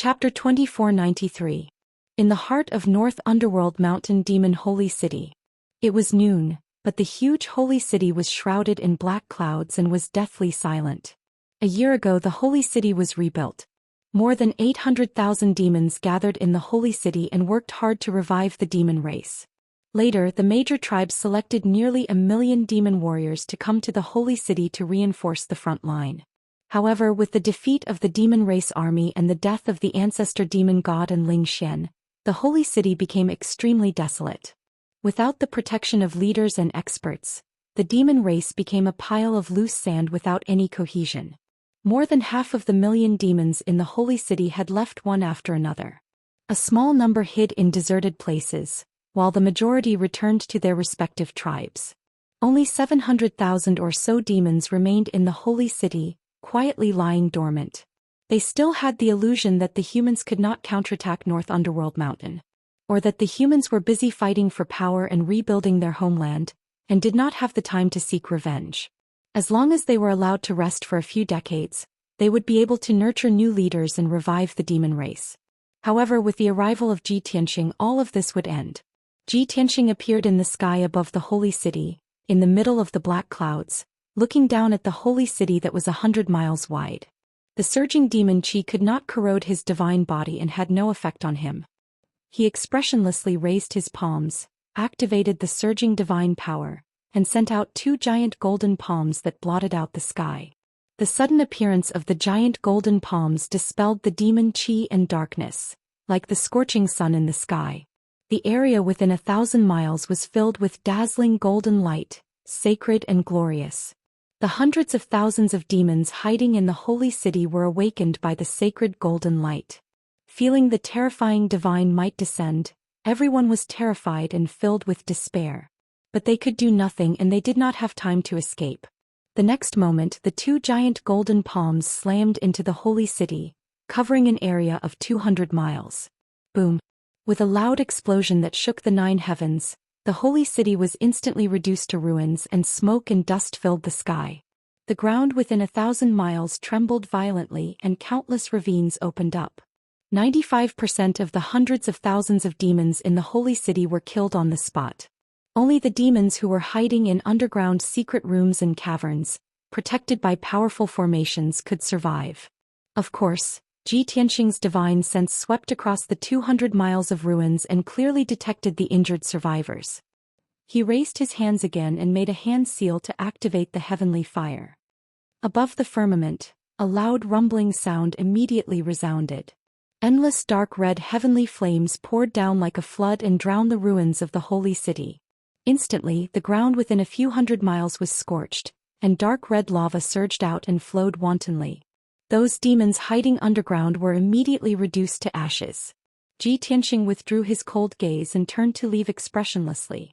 Chapter 2493. In the heart of North Underworld Mountain Demon Holy City. It was noon, but the huge holy city was shrouded in black clouds and was deathly silent. A year ago the holy city was rebuilt. More than 800,000 demons gathered in the holy city and worked hard to revive the demon race. Later, the major tribes selected nearly 1 million demon warriors to come to the holy city to reinforce the front line. However, with the defeat of the demon race army and the death of the ancestor demon god and Zhou Xian, the holy city became extremely desolate. Without the protection of leaders and experts, the demon race became a pile of loose sand without any cohesion. More than half of the 1 million demons in the holy city had left one after another. A small number hid in deserted places, while the majority returned to their respective tribes. Only 700,000 or so demons remained in the holy city, quietly lying dormant. They still had the illusion that the humans could not counterattack North Underworld Mountain, or that the humans were busy fighting for power and rebuilding their homeland, and did not have the time to seek revenge. As long as they were allowed to rest for a few decades, they would be able to nurture new leaders and revive the demon race. However, with the arrival of Zhi Tianxing, all of this would end. Zhi Tianxing appeared in the sky above the holy city, in the middle of the black clouds, looking down at the holy city that was 100 miles wide. The surging demon chi could not corrode his divine body and had no effect on him. He expressionlessly raised his palms, activated the surging divine power, and sent out 2 giant golden palms that blotted out the sky. The sudden appearance of the giant golden palms dispelled the demon chi and darkness, like the scorching sun in the sky. The area within 1,000 miles was filled with dazzling golden light, sacred and glorious. The hundreds of thousands of demons hiding in the holy city were awakened by the sacred golden light. Feeling the terrifying divine might descend, everyone was terrified and filled with despair. But they could do nothing and they did not have time to escape. The next moment the 2 giant golden palms slammed into the holy city, covering an area of 200 miles. Boom! With a loud explosion that shook the 9 heavens, the holy city was instantly reduced to ruins and smoke and dust filled the sky. The ground within 1,000 miles trembled violently and countless ravines opened up. 95% of the hundreds of thousands of demons in the holy city were killed on the spot. Only the demons who were hiding in underground secret rooms and caverns, protected by powerful formations, could survive. Of course, Zhi Tianxing's divine sense swept across the 200 miles of ruins and clearly detected the injured survivors. He raised his hands again and made a hand seal to activate the heavenly fire. Above the firmament, a loud rumbling sound immediately resounded. Endless dark red heavenly flames poured down like a flood and drowned the ruins of the holy city. Instantly, the ground within a few hundred miles was scorched, and dark red lava surged out and flowed wantonly. Those demons hiding underground were immediately reduced to ashes. Zhi Tianxing withdrew his cold gaze and turned to leave expressionlessly.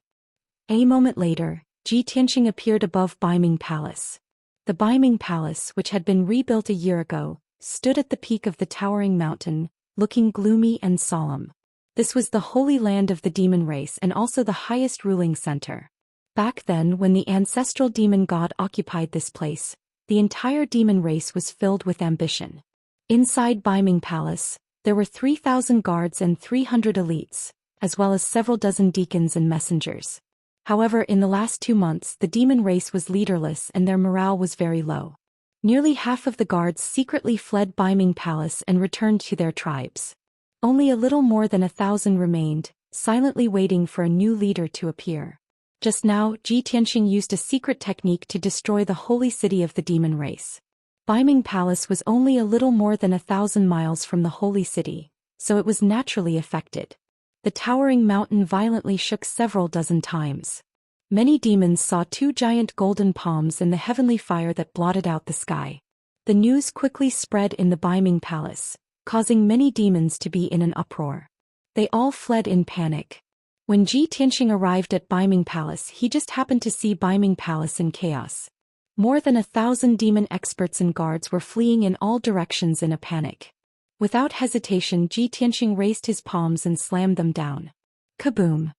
A moment later, Zhi Tianxing appeared above Baiming Palace. The Baiming Palace, which had been rebuilt a year ago, stood at the peak of the towering mountain, looking gloomy and solemn. This was the holy land of the demon race and also the highest ruling center. Back then, when the ancestral demon god occupied this place, the entire demon race was filled with ambition. Inside Baiming Palace, there were 3,000 guards and 300 elites, as well as several dozen deacons and messengers. However, in the last 2 months the demon race was leaderless and their morale was very low. Nearly half of the guards secretly fled Baiming Palace and returned to their tribes. Only a little more than 1,000 remained, silently waiting for a new leader to appear. Just now, Zhi Tianxing used a secret technique to destroy the holy city of the demon race. Baiming Palace was only a little more than 1,000 miles from the holy city, so it was naturally affected. The towering mountain violently shook several dozen times. Many demons saw 2 giant golden palms in the heavenly fire that blotted out the sky. The news quickly spread in the Baiming Palace, causing many demons to be in an uproar. They all fled in panic. When Zhi Tianxing arrived at Baiming Palace, he just happened to see Baiming Palace in chaos. More than 1,000 demon experts and guards were fleeing in all directions in a panic. Without hesitation, Zhi Tianxing raised his palms and slammed them down. Kaboom!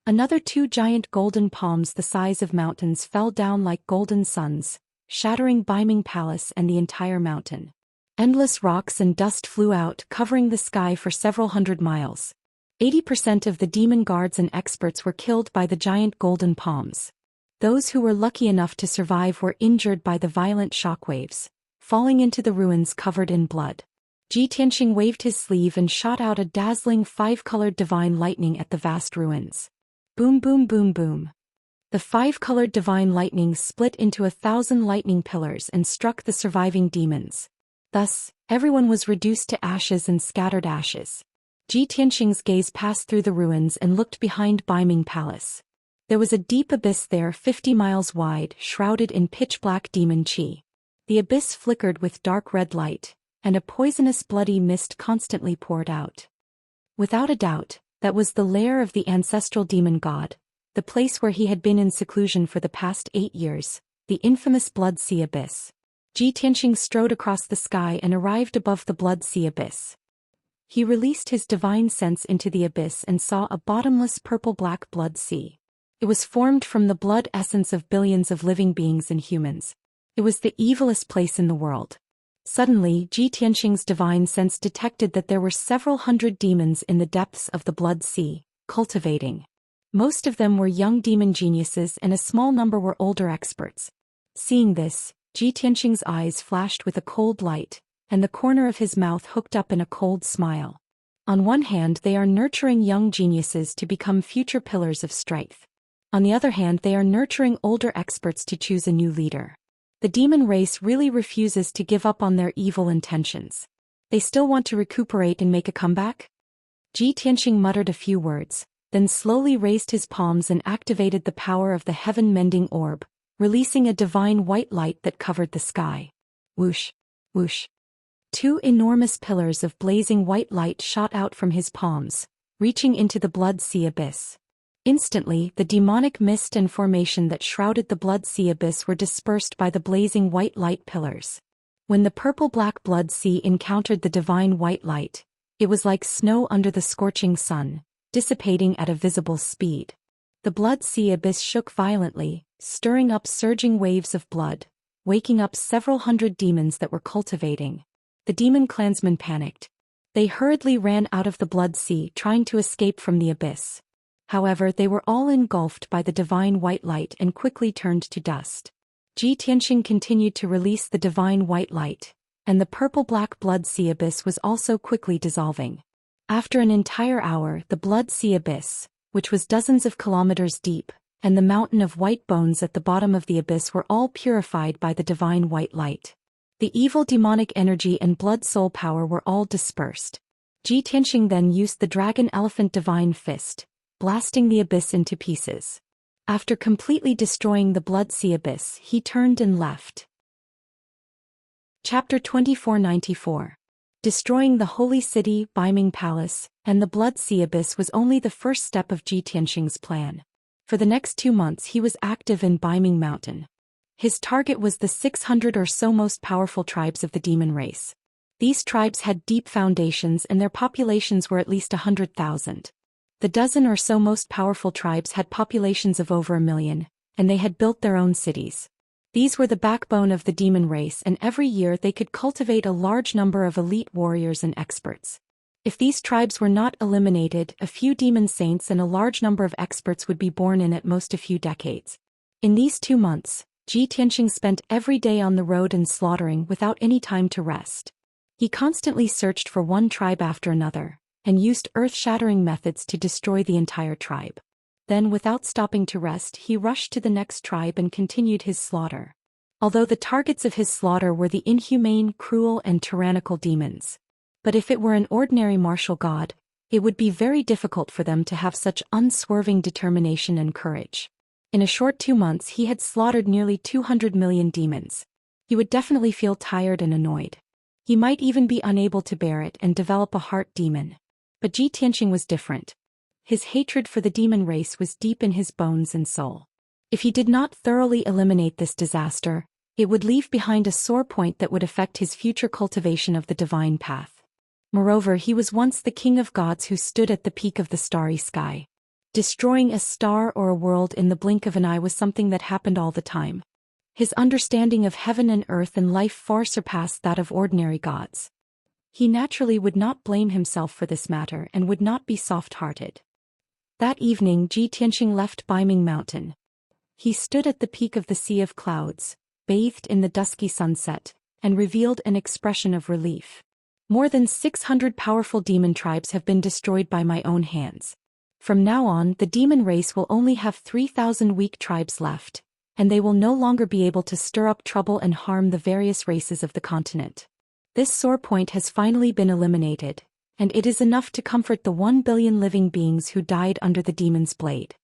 Another 2 giant golden palms the size of mountains fell down like golden suns, shattering Baiming Palace and the entire mountain. Endless rocks and dust flew out, covering the sky for several hundred miles. 80% of the demon guards and experts were killed by the giant golden palms. Those who were lucky enough to survive were injured by the violent shockwaves, falling into the ruins covered in blood. Ji Tianxing waved his sleeve and shot out a dazzling 5-colored divine lightning at the vast ruins. Boom boom boom boom. The 5-colored divine lightning split into 1,000 lightning pillars and struck the surviving demons. Thus, everyone was reduced to ashes and scattered ashes. Ji Tianxing's gaze passed through the ruins and looked behind Baiming Palace. There was a deep abyss there 50 miles wide, shrouded in pitch-black demon qi. The abyss flickered with dark red light, and a poisonous bloody mist constantly poured out. Without a doubt, that was the lair of the ancestral demon god, the place where he had been in seclusion for the past 8 years, the infamous Blood Sea Abyss. Ji Tianxing strode across the sky and arrived above the Blood Sea Abyss. He released his divine sense into the abyss and saw a bottomless purple-black blood sea. It was formed from the blood essence of billions of living beings and humans. It was the evilest place in the world. Suddenly, Ji Tianxing's divine sense detected that there were several hundred demons in the depths of the blood sea, cultivating. Most of them were young demon geniuses and a small number were older experts. Seeing this, Ji Tianxing's eyes flashed with a cold light, and the corner of his mouth hooked up in a cold smile. On one hand, they are nurturing young geniuses to become future pillars of strength. On the other hand, they are nurturing older experts to choose a new leader. The demon race really refuses to give up on their evil intentions. They still want to recuperate and make a comeback? Ji Tianxing muttered a few words, then slowly raised his palms and activated the power of the heaven-mending orb, releasing a divine white light that covered the sky. Whoosh! Whoosh! 2 enormous pillars of blazing white light shot out from his palms, reaching into the blood sea abyss. Instantly, the demonic mist and formation that shrouded the blood sea abyss were dispersed by the blazing white light pillars. When the purple-black blood sea encountered the divine white light, it was like snow under the scorching sun, dissipating at a visible speed. The blood sea abyss shook violently, stirring up surging waves of blood, waking up several hundred demons that were cultivating. The demon clansmen panicked. They hurriedly ran out of the blood sea, trying to escape from the abyss. However, they were all engulfed by the divine white light and quickly turned to dust. Ji Tianxing continued to release the divine white light, and the purple-black blood sea abyss was also quickly dissolving. After an entire hour, the blood sea abyss, which was dozens of kilometers deep, and the mountain of white bones at the bottom of the abyss were all purified by the divine white light. The evil demonic energy and blood soul power were all dispersed. Ji Tianxing then used the dragon elephant divine fist, blasting the abyss into pieces. After completely destroying the blood sea abyss, he turned and left. Chapter 2494. Destroying the holy city, Baiming Palace, and the blood sea abyss was only the first step of Ji Tianxing's plan. For the next 2 months he was active in Baiming Mountain. His target was the 600 or so most powerful tribes of the demon race. These tribes had deep foundations and their populations were at least 100,000. The dozen or so most powerful tribes had populations of over 1 million, and they had built their own cities. These were the backbone of the demon race, and every year they could cultivate a large number of elite warriors and experts. If these tribes were not eliminated, a few demon saints and a large number of experts would be born in at most a few decades. In these 2 months, Ji Tianxing spent every day on the road and slaughtering without any time to rest. He constantly searched for one tribe after another, and used earth-shattering methods to destroy the entire tribe. Then, without stopping to rest, he rushed to the next tribe and continued his slaughter. Although the targets of his slaughter were the inhumane, cruel, and tyrannical demons. But if it were an ordinary martial god, it would be very difficult for them to have such unswerving determination and courage. In a short 2 months he had slaughtered nearly 200 million demons. He would definitely feel tired and annoyed. He might even be unable to bear it and develop a heart demon. But Ji Tianxing was different. His hatred for the demon race was deep in his bones and soul. If he did not thoroughly eliminate this disaster, it would leave behind a sore point that would affect his future cultivation of the divine path. Moreover, he was once the king of gods who stood at the peak of the starry sky. Destroying a star or a world in the blink of an eye was something that happened all the time. His understanding of heaven and earth and life far surpassed that of ordinary gods. He naturally would not blame himself for this matter and would not be soft-hearted. That evening Ji Tianxing left Baiming Mountain. He stood at the peak of the sea of clouds, bathed in the dusky sunset, and revealed an expression of relief. More than 600 powerful demon tribes have been destroyed by my own hands. From now on, the demon race will only have 3,000 weak tribes left, and they will no longer be able to stir up trouble and harm the various races of the continent. This sore point has finally been eliminated, and it is enough to comfort the 1 billion living beings who died under the demon's blade.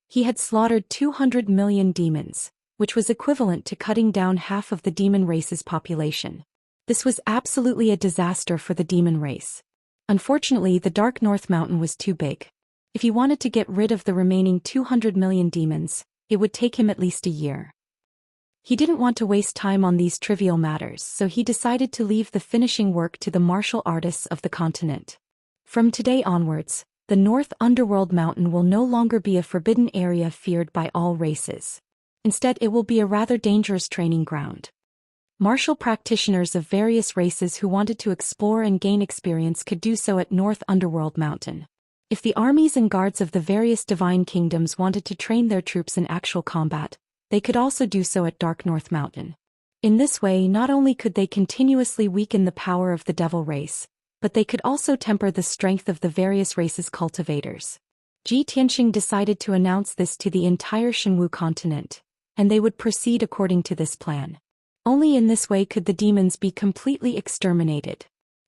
He had slaughtered 200 million demons, which was equivalent to cutting down half of the demon race's population. This was absolutely a disaster for the demon race. Unfortunately, the Dark North Mountain was too big. If he wanted to get rid of the remaining 200 million demons, it would take him at least a year. He didn't want to waste time on these trivial matters, so he decided to leave the finishing work to the martial artists of the continent. From today onwards, the North Underworld Mountain will no longer be a forbidden area feared by all races. Instead, it will be a rather dangerous training ground. Martial practitioners of various races who wanted to explore and gain experience could do so at North Underworld Mountain. If the armies and guards of the various divine kingdoms wanted to train their troops in actual combat, they could also do so at Dark North Mountain. In this way, not only could they continuously weaken the power of the devil race, but they could also temper the strength of the various races' cultivators. Ji Tianxing decided to announce this to the entire Shenwu continent, and they would proceed according to this plan. Only in this way could the demons be completely exterminated.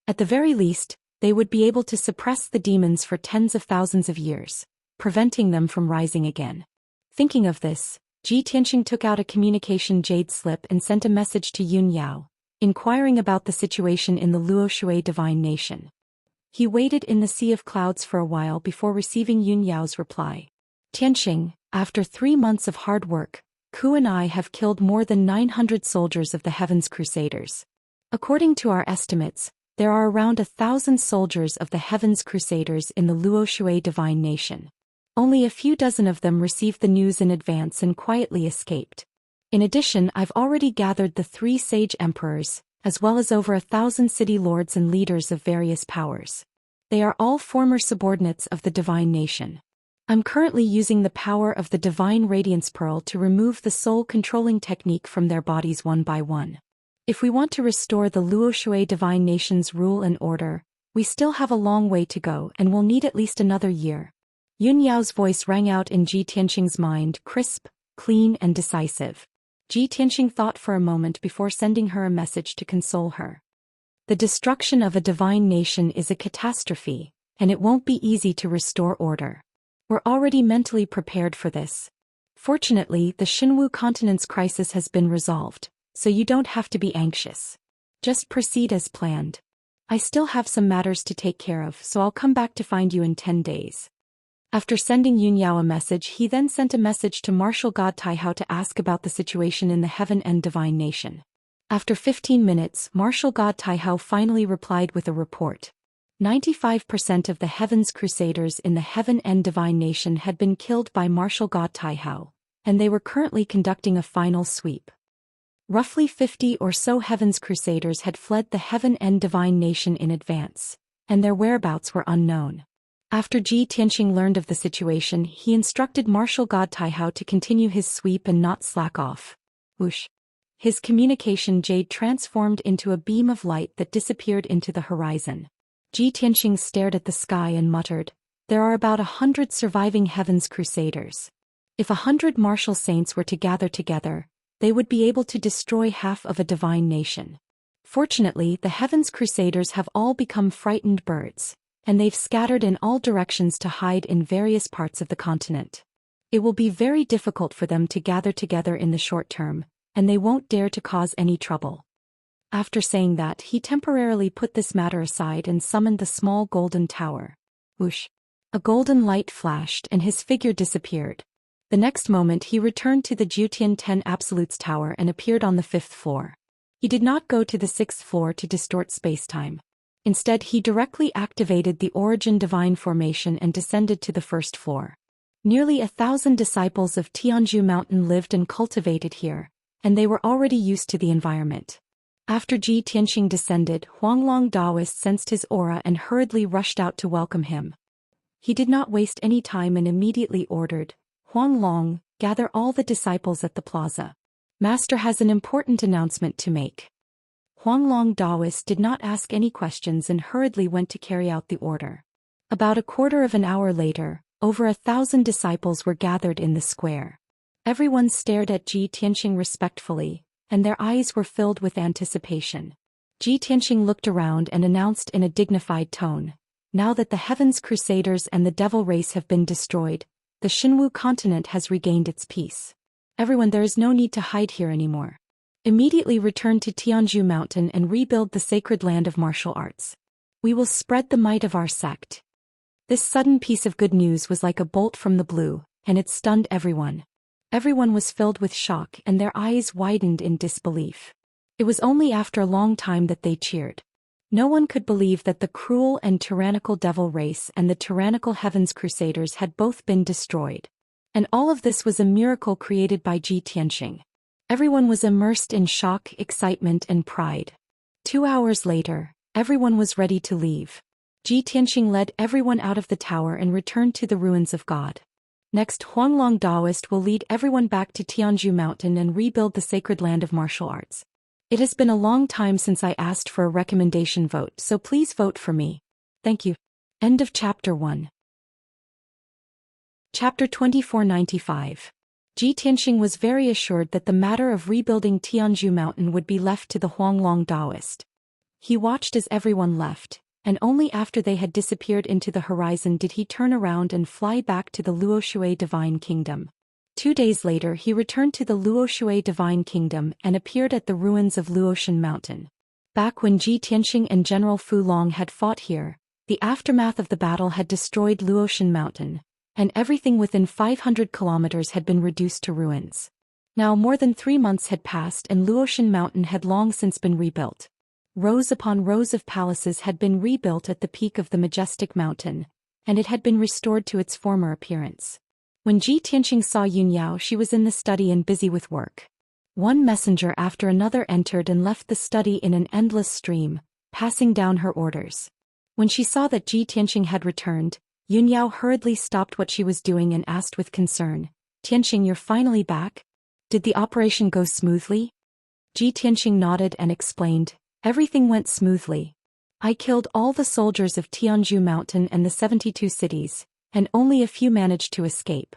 At the very least, they would be able to suppress the demons for tens of thousands of years, preventing them from rising again. Thinking of this, Ji Tianxing took out a communication jade slip and sent a message to Yun Yao, inquiring about the situation in the Luoshui divine nation. He waited in the sea of clouds for a while before receiving Yun Yao's reply. Tianxing, after 3 months of hard work, Ku and I have killed more than 900 soldiers of the Heaven's Crusaders. According to our estimates, there are around 1,000 soldiers of the Heaven's Crusaders in the Luoshui divine nation. Only a few dozen of them received the news in advance and quietly escaped. In addition, I've already gathered the 3 sage emperors, as well as over 1,000 city lords and leaders of various powers. They are all former subordinates of the divine nation. I'm currently using the power of the divine radiance pearl to remove the soul-controlling technique from their bodies one by one. If we want to restore the Luoshui divine nation's rule and order, we still have a long way to go and will need at least another year. Yun Yao's voice rang out in Ji Tianxing's mind, crisp, clean and decisive. Ji Tianxing thought for a moment before sending her a message to console her. The destruction of a divine nation is a catastrophe, and it won't be easy to restore order. We're already mentally prepared for this. Fortunately, the Shenwu continent's crisis has been resolved, so you don't have to be anxious. Just proceed as planned. I still have some matters to take care of, so I'll come back to find you in 10 days. After sending Yun Yao a message, he then sent a message to Martial God Taihao to ask about the situation in the Heaven and Divine Nation. After 15 minutes, Martial God Taihao finally replied with a report. 95% of the Heaven's Crusaders in the Heaven and Divine Nation had been killed by Martial God Taihao, and they were currently conducting a final sweep. Roughly 50 or so Heaven's Crusaders had fled the Heaven and Divine Nation in advance, and their whereabouts were unknown. After Ji Tianxing learned of the situation, he instructed Martial God Taihao to continue his sweep and not slack off. Whoosh! His communication jade transformed into a beam of light that disappeared into the horizon. Ji Tianxing stared at the sky and muttered, "There are about 100 surviving Heaven's Crusaders. If 100 martial saints were to gather together, they would be able to destroy half of a divine nation. Fortunately, the Heaven's Crusaders have all become frightened birds, and they've scattered in all directions to hide in various parts of the continent. It will be very difficult for them to gather together in the short term, and they won't dare to cause any trouble." After saying that, he temporarily put this matter aside and summoned the small golden tower. Whoosh! A golden light flashed and his figure disappeared. The next moment he returned to the Jiutian 10 Absolutes Tower and appeared on the 5th floor. He did not go to the 6th floor to distort space-time. Instead, he directly activated the Origin Divine Formation and descended to the 1st floor. Nearly 1,000 disciples of Tianzhu Mountain lived and cultivated here, and they were already used to the environment. After Ji Tianxing descended, Huanglong Daoist sensed his aura and hurriedly rushed out to welcome him. He did not waste any time and immediately ordered, "Huanglong, gather all the disciples at the plaza. Master has an important announcement to make." Huanglong Daoist did not ask any questions and hurriedly went to carry out the order. About a quarter of an hour later, over 1,000 disciples were gathered in the square. Everyone stared at Ji Tianxing respectfully, and their eyes were filled with anticipation. Ji Tianxing looked around and announced in a dignified tone, "Now that the Heavens Crusaders and the Devil race have been destroyed, the Xinwu continent has regained its peace. Everyone, there is no need to hide here anymore. Immediately return to Tianzhu Mountain and rebuild the sacred land of martial arts. We will spread the might of our sect." This sudden piece of good news was like a bolt from the blue, and it stunned everyone. Everyone was filled with shock and their eyes widened in disbelief. It was only after a long time that they cheered. No one could believe that the cruel and tyrannical Devil race and the tyrannical Heavens Crusaders had both been destroyed. And all of this was a miracle created by Ji Tianxing. Everyone was immersed in shock, excitement, and pride. 2 hours later, everyone was ready to leave. Ji Tianxing led everyone out of the tower and returned to the ruins of God. Next, Huanglong Daoist will lead everyone back to Tianzhu Mountain and rebuild the sacred land of martial arts. It has been a long time since I asked for a recommendation vote, so please vote for me. Thank you. End of Chapter 1. Chapter 2495. Ji Tianxing was very assured that the matter of rebuilding Tianzhu Mountain would be left to the Huanglong Daoist. He watched as everyone left, and only after they had disappeared into the horizon did he turn around and fly back to the Luoshui Divine Kingdom. 2 days later he returned to the Luoshui Divine Kingdom and appeared at the ruins of Luoshan Mountain. Back when Ji Tianxing and General Fu Long had fought here, the aftermath of the battle had destroyed Luoshan Mountain, and everything within 500 kilometers had been reduced to ruins. Now more than 3 months had passed and Luoshan Mountain had long since been rebuilt. Rows upon rows of palaces had been rebuilt at the peak of the majestic mountain, and it had been restored to its former appearance. When Ji Tianxing saw Yunyao, she was in the study and busy with work. One messenger after another entered and left the study in an endless stream, passing down her orders. When she saw that Ji Tianxing had returned, Yunyao hurriedly stopped what she was doing and asked with concern, "Tianxing, you're finally back? Did the operation go smoothly?" Ji Tianxing nodded and explained, "Everything went smoothly. I killed all the soldiers of Tianzhu Mountain and the 72 cities, and only a few managed to escape.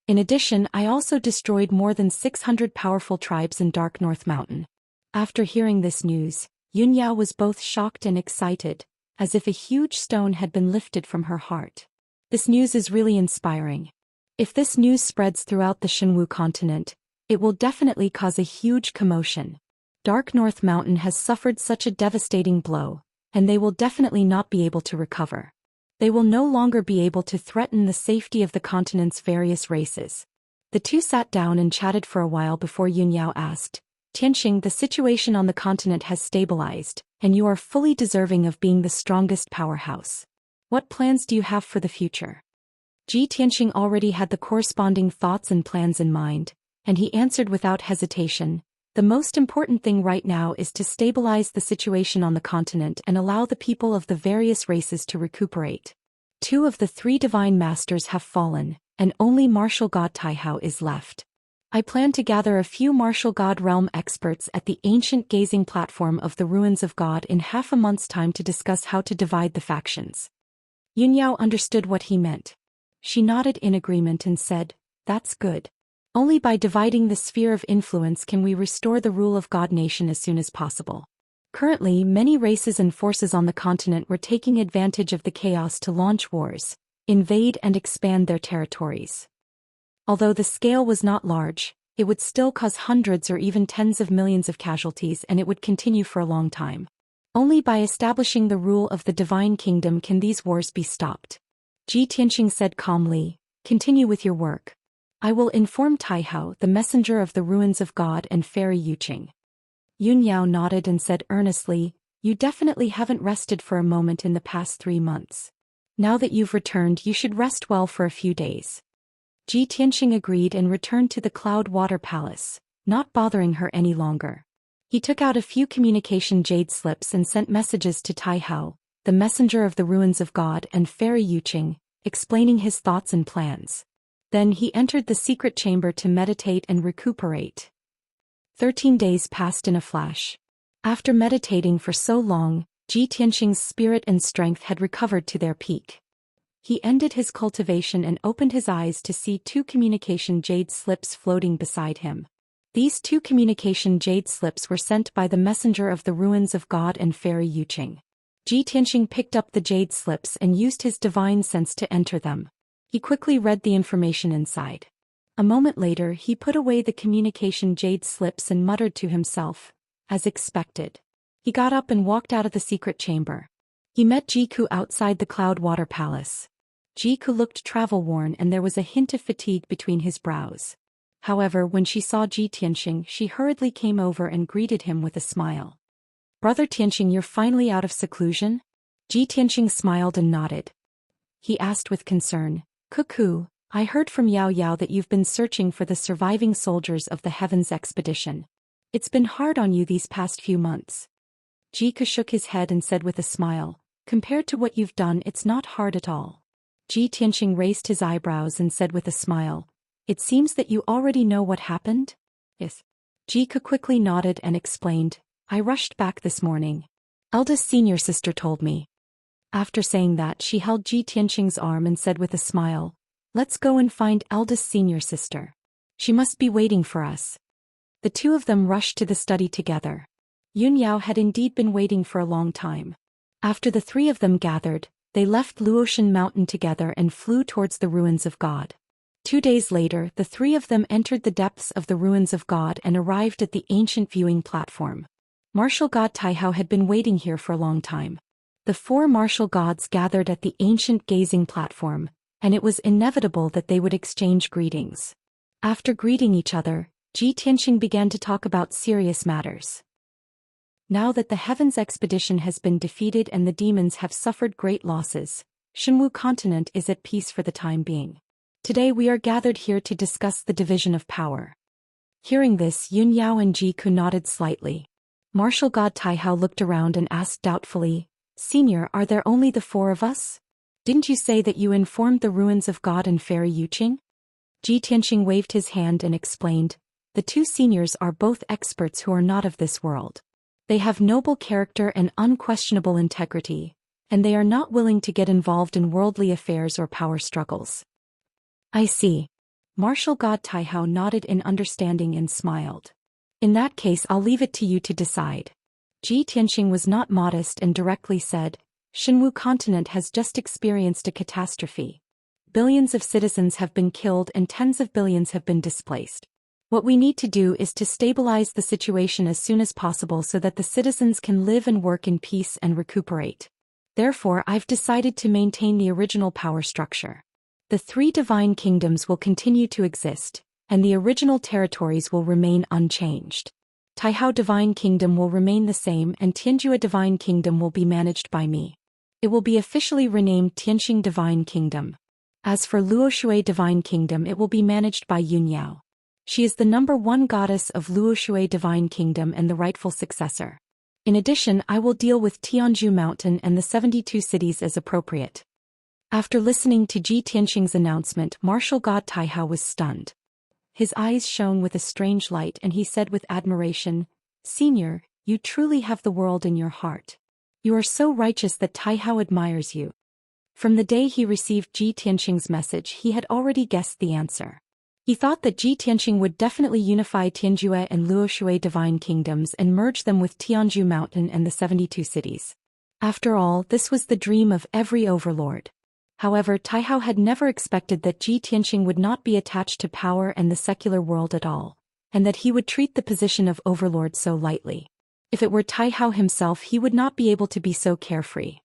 In addition, I also destroyed more than 600 powerful tribes in Dark North Mountain." After hearing this news, Yunyao was both shocked and excited, as if a huge stone had been lifted from her heart. This news is really inspiring. If this news spreads throughout the Xinwu continent, it will definitely cause a huge commotion. Dark North Mountain has suffered such a devastating blow, and they will definitely not be able to recover. They will no longer be able to threaten the safety of the continent's various races. The two sat down and chatted for a while before Yunyao asked, "Tianxing, the situation on the continent has stabilized, and you are fully deserving of being the strongest powerhouse. What plans do you have for the future?" Ji Tianxing already had the corresponding thoughts and plans in mind, and he answered without hesitation, "The most important thing right now is to stabilize the situation on the continent and allow the people of the various races to recuperate. 2 of the 3 divine masters have fallen, and only martial god Taihao is left. I plan to gather a few martial god realm experts at the ancient gazing platform of the ruins of God in half a month's time to discuss how to divide the factions." Yunyao understood what he meant. She nodded in agreement and said, "That's good. Only by dividing the sphere of influence can we restore the rule of God nation as soon as possible. Currently, many races and forces on the continent were taking advantage of the chaos to launch wars, invade and expand their territories. Although the scale was not large, it would still cause hundreds or even tens of millions of casualties, and it would continue for a long time. Only by establishing the rule of the divine kingdom can these wars be stopped." Ji Tianxing said calmly, "Continue with your work. I will inform Taihao, the messenger of the ruins of God, and Fairy Yuqing." Yunyao nodded and said earnestly, "You definitely haven't rested for a moment in the past 3 months. Now that you've returned, you should rest well for a few days." Ji Tianxing agreed and returned to the Cloud Water Palace, not bothering her any longer. He took out a few communication jade slips and sent messages to Tai Hao, the messenger of the ruins of God, and Fairy Yuqing, explaining his thoughts and plans. Then he entered the secret chamber to meditate and recuperate. 13 days passed in a flash. After meditating for so long, Ji Tianqing's spirit and strength had recovered to their peak. He ended his cultivation and opened his eyes to see 2 communication jade slips floating beside him. These 2 communication jade slips were sent by the messenger of the ruins of God and Fairy Yuqing. Ji Tianqing picked up the jade slips and used his divine sense to enter them. He quickly read the information inside. A moment later he put away the communication jade slips and muttered to himself, as expected. He got up and walked out of the secret chamber. He met Jiku outside the Cloud Water Palace. Jiku looked travel-worn and there was a hint of fatigue between his brows. However, when she saw Ji Tianqing, she hurriedly came over and greeted him with a smile. "Brother Tianqing, you're finally out of seclusion?" Ji Tianqing smiled and nodded. He asked with concern, "Cuckoo, I heard from Yao Yao that you've been searching for the surviving soldiers of the Heavens expedition. It's been hard on you these past few months." Jiku shook his head and said with a smile, "Compared to what you've done, it's not hard at all." Ji Tianqing raised his eyebrows and said with a smile, "It seems that you already know what happened?" "Yes." Jiku quickly nodded and explained, "I rushed back this morning. Eldest senior sister told me." After saying that, she held Ji Tianqing's arm and said with a smile, "Let's go and find eldest senior sister. She must be waiting for us." The 2 of them rushed to the study together. Yun Yao had indeed been waiting for a long time. After the 3 of them gathered, they left Luotian Mountain together and flew towards the ruins of God. 2 days later, the 3 of them entered the depths of the ruins of God and arrived at the ancient viewing platform. Martial god Tai Hao had been waiting here for a long time. The 4 martial gods gathered at the ancient gazing platform, and it was inevitable that they would exchange greetings. After greeting each other, Ji Tianqing began to talk about serious matters. Now that the Heavens expedition has been defeated and the demons have suffered great losses, Shenwu continent is at peace for the time being. Today we are gathered here to discuss the division of power. Hearing this, Yun Yao and Jiku nodded slightly. Martial god Tai Hao looked around and asked doubtfully, "Senior, are there only the 4 of us? Didn't you say that you informed the ruins of God and Fairy Yuqing?" Ji Tianqing waved his hand and explained, "The 2 seniors are both experts who are not of this world. They have noble character and unquestionable integrity, and they are not willing to get involved in worldly affairs or power struggles." "I see." Martial god Tai Hao nodded in understanding and smiled. "In that case, I'll leave it to you to decide." Ji Tianqing was not modest and directly said, "Shenwu continent has just experienced a catastrophe. Billions of citizens have been killed and tens of billions have been displaced. What we need to do is to stabilize the situation as soon as possible so that the citizens can live and work in peace and recuperate. Therefore, I've decided to maintain the original power structure. The 3 divine kingdoms will continue to exist, and the original territories will remain unchanged. Tai Hao Divine Kingdom will remain the same and Tianjua Divine Kingdom will be managed by me. It will be officially renamed Tianxing Divine Kingdom. As for Luoshui Divine Kingdom, it will be managed by Yun Yao. She is the #1 goddess of Luoshui Divine Kingdom and the rightful successor. In addition, I will deal with Tianju Mountain and the 72 cities as appropriate." After listening to Ji Tianqing's announcement, martial god Tai Hao was stunned. His eyes shone with a strange light and he said with admiration, "Senior, you truly have the world in your heart. You are so righteous that Tai Hao admires you." From the day he received Ji Tianqing's message, he had already guessed the answer. He thought that Ji Tianqing would definitely unify Tianjue and Luoshui divine kingdoms and merge them with Tianju Mountain and the 72 cities. After all, this was the dream of every overlord. However, Tai Hao had never expected that Ji Tianqing would not be attached to power and the secular world at all, and that he would treat the position of overlord so lightly. If it were Tai Hao himself, he would not be able to be so carefree.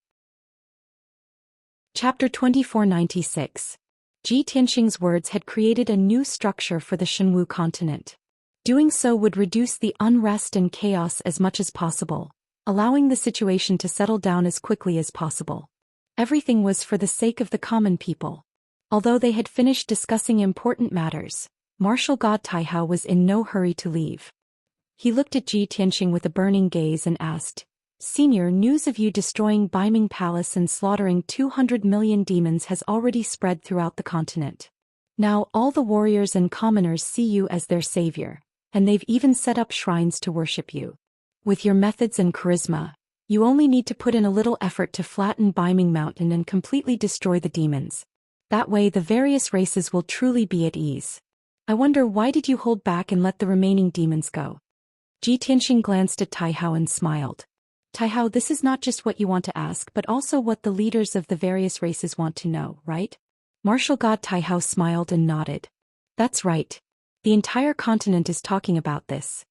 Chapter 2496. Ji Tianqing's words had created a new structure for the Shenwu continent. Doing so would reduce the unrest and chaos as much as possible, allowing the situation to settle down as quickly as possible. Everything was for the sake of the common people. Although they had finished discussing important matters, martial god Taihao was in no hurry to leave. He looked at Ji Tianxing with a burning gaze and asked, "Senior, news of you destroying Baiming Palace and slaughtering 200 million demons has already spread throughout the continent. Now all the warriors and commoners see you as their savior, and they've even set up shrines to worship you. With your methods and charisma, you only need to put in a little effort to flatten Baiming Mountain and completely destroy the demons. That way the various races will truly be at ease. I wonder, why did you hold back and let the remaining demons go?" Ji Tianxing glanced at Taihao and smiled. "Taihao, this is not just what you want to ask but also what the leaders of the various races want to know, right?" Martial god Taihao smiled and nodded. "That's right. The entire continent is talking about this."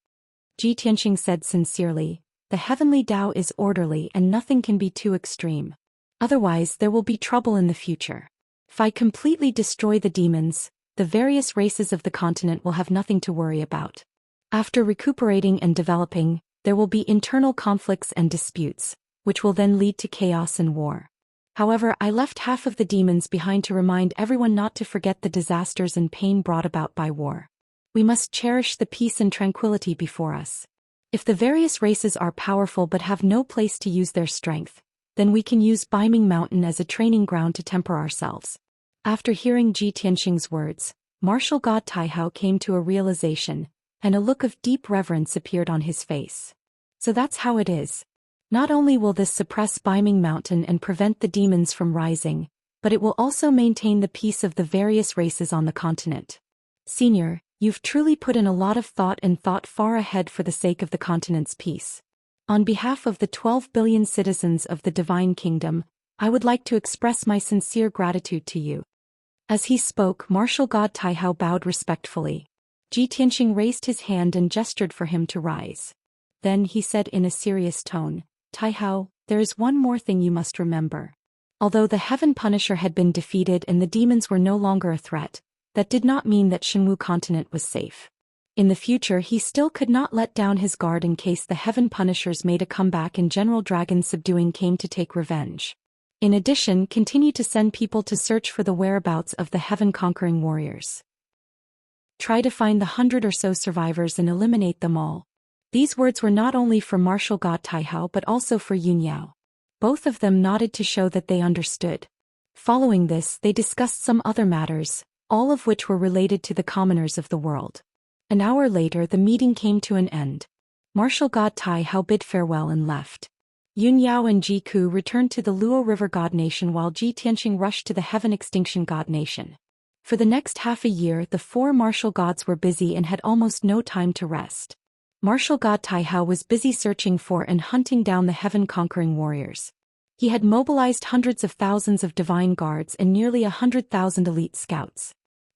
Ji Tianxing said sincerely, "The heavenly Tao is orderly and nothing can be too extreme. Otherwise there will be trouble in the future. If I completely destroy the demons, the various races of the continent will have nothing to worry about. After recuperating and developing, there will be internal conflicts and disputes, which will then lead to chaos and war. However, I left half of the demons behind to remind everyone not to forget the disasters and pain brought about by war. We must cherish the peace and tranquility before us. If the various races are powerful but have no place to use their strength, then we can use Baiming Mountain as a training ground to temper ourselves." After hearing Ji Tianxing's words, martial god Taihao came to a realization, and a look of deep reverence appeared on his face. "So that's how it is. Not only will this suppress Baiming Mountain and prevent the demons from rising, but it will also maintain the peace of the various races on the continent. Senior, you've truly put in a lot of thought and thought far ahead for the sake of the continent's peace. On behalf of the 12 billion citizens of the Divine Kingdom, I would like to express my sincere gratitude to you." As he spoke, martial god Taihao bowed respectfully. Ji Tianxing raised his hand and gestured for him to rise. Then he said in a serious tone, "Taihao, there is one more thing you must remember. Although the Heaven Punisher had been defeated and the demons were no longer a threat, that did not mean that Shenwu continent was safe. In the future he still could not let down his guard in case the Heaven Punishers made a comeback and General Dragon Subduing came to take revenge. In addition, continue to send people to search for the whereabouts of the heaven-conquering warriors. Try to find the 100 or so survivors and eliminate them all." These words were not only for martial god Taihao but also for Yunyao. Both of them nodded to show that they understood. Following this, they discussed some other matters, all of which were related to the commoners of the world. An hour later the meeting came to an end. Martial god Taihao bid farewell and left. Yunyao and Ji Ku returned to the Luo River God Nation while Ji Tianxing rushed to the Heaven Extinction God Nation. For the next half a year the four martial gods were busy and had almost no time to rest. Martial god Taihao was busy searching for and hunting down the heaven-conquering warriors. He had mobilized hundreds of thousands of divine guards and nearly 100,000 elite scouts.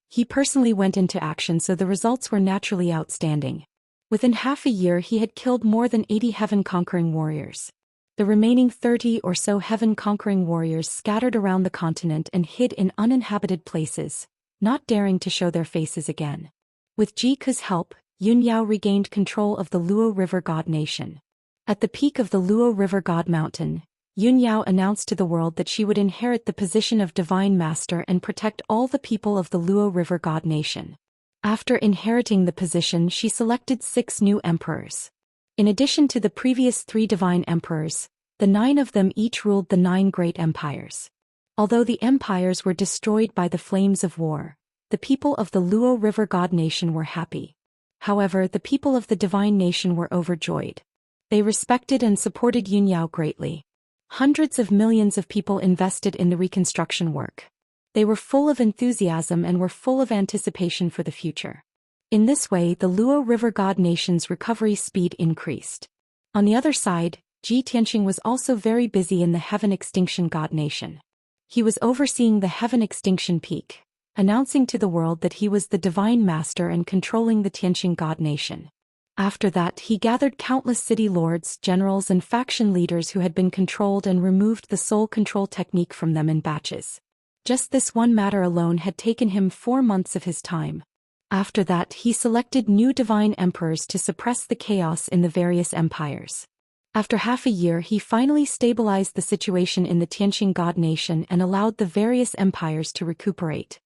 He personally went into action, so the results were naturally outstanding. Within half a year he had killed more than 80 heaven-conquering warriors. The remaining 30 or so heaven-conquering warriors scattered around the continent and hid in uninhabited places, not daring to show their faces again. With Ji Ku's help, Yunyao regained control of the Luo River God Nation. At the peak of the Luo River God Mountain, Yunyao announced to the world that she would inherit the position of Divine Master and protect all the people of the Luo River God Nation. After inheriting the position, she selected 6 new emperors. In addition to the previous 3 divine emperors, the 9 of them each ruled the 9 great empires. Although the empires were destroyed by the flames of war, the people of the Luo River God Nation were happy. However, the people of the Divine Nation were overjoyed. They respected and supported Yunyao greatly. Hundreds of millions of people invested in the reconstruction work. They were full of enthusiasm and were full of anticipation for the future. In this way, the Luo River God Nation's recovery speed increased. On the other side, Ji Tianxing was also very busy in the Heaven Extinction God Nation. He was overseeing the Heaven Extinction Peak, announcing to the world that he was the Divine Master and controlling the Tianxing God Nation. After that, he gathered countless city lords, generals and faction leaders who had been controlled and removed the soul control technique from them in batches. Just this one matter alone had taken him 4 months of his time. After that, he selected new divine emperors to suppress the chaos in the various empires. After half a year, he finally stabilized the situation in the Tianxing God Nation and allowed the various empires to recuperate.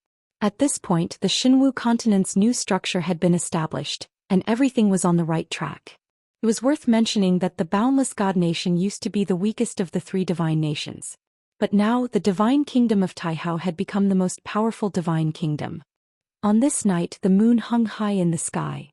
At this point, the Xinwu continent's new structure had been established, and everything was on the right track. It was worth mentioning that the Boundless God Nation used to be the weakest of the three divine nations. But now, the divine kingdom of Taihao had become the most powerful divine kingdom. On this night, the moon hung high in the sky.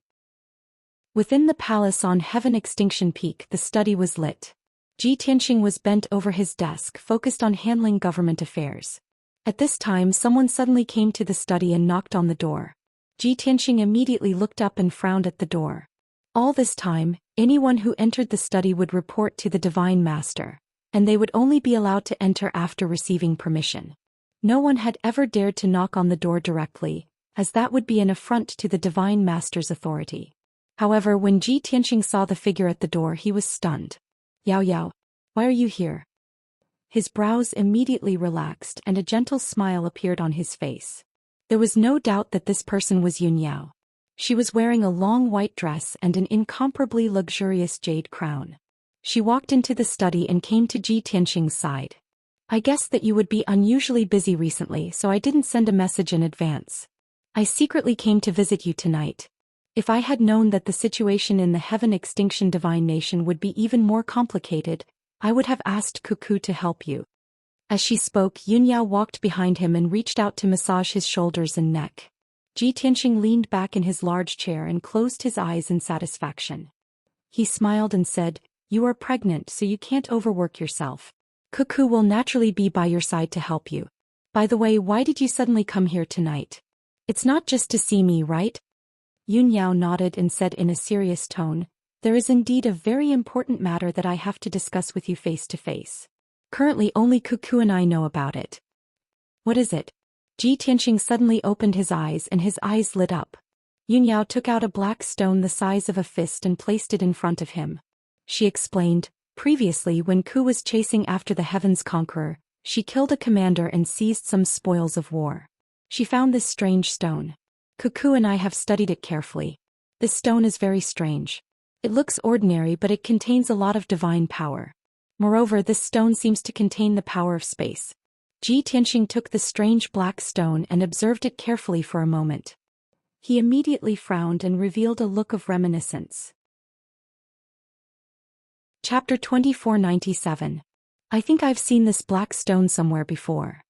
Within the palace on Heaven Extinction Peak, the study was lit. Ji Tianxing was bent over his desk, focused on handling government affairs. At this time, someone suddenly came to the study and knocked on the door. Ji Tianxing immediately looked up and frowned at the door. All this time, anyone who entered the study would report to the Divine Master, and they would only be allowed to enter after receiving permission. No one had ever dared to knock on the door directly, as that would be an affront to the Divine Master's authority. However, when Ji Tianxing saw the figure at the door, he was stunned. "Yao Yao, why are you here?" His brows immediately relaxed and a gentle smile appeared on his face. There was no doubt that this person was Yun Yao. She was wearing a long white dress and an incomparably luxurious jade crown. She walked into the study and came to Ji Tianxing's side. "I guessed that you would be unusually busy recently, so I didn't send a message in advance. I secretly came to visit you tonight. If I had known that the situation in the Heaven Extinction Divine Nation would be even more complicated, I would have asked Cuckoo to help you." As she spoke, Yun Yao walked behind him and reached out to massage his shoulders and neck. Ji Tianxing leaned back in his large chair and closed his eyes in satisfaction. He smiled and said, "You are pregnant, so you can't overwork yourself. Cuckoo will naturally be by your side to help you. By the way, why did you suddenly come here tonight? It's not just to see me, right?" Yun Yao nodded and said in a serious tone, "There is indeed a very important matter that I have to discuss with you face to face. Currently only Cuckoo and I know about it." "What is it?" Ji Tianxing suddenly opened his eyes and his eyes lit up. Yun Yao took out a black stone the size of a fist and placed it in front of him. She explained, "Previously when Ku was chasing after the Heaven's Conqueror, she killed a commander and seized some spoils of war. She found this strange stone. Cuckoo and I have studied it carefully. This stone is very strange. It looks ordinary, but it contains a lot of divine power. Moreover, this stone seems to contain the power of space." Ji Tianxing took the strange black stone and observed it carefully for a moment. He immediately frowned and revealed a look of reminiscence. Chapter 2497. "I think I've seen this black stone somewhere before."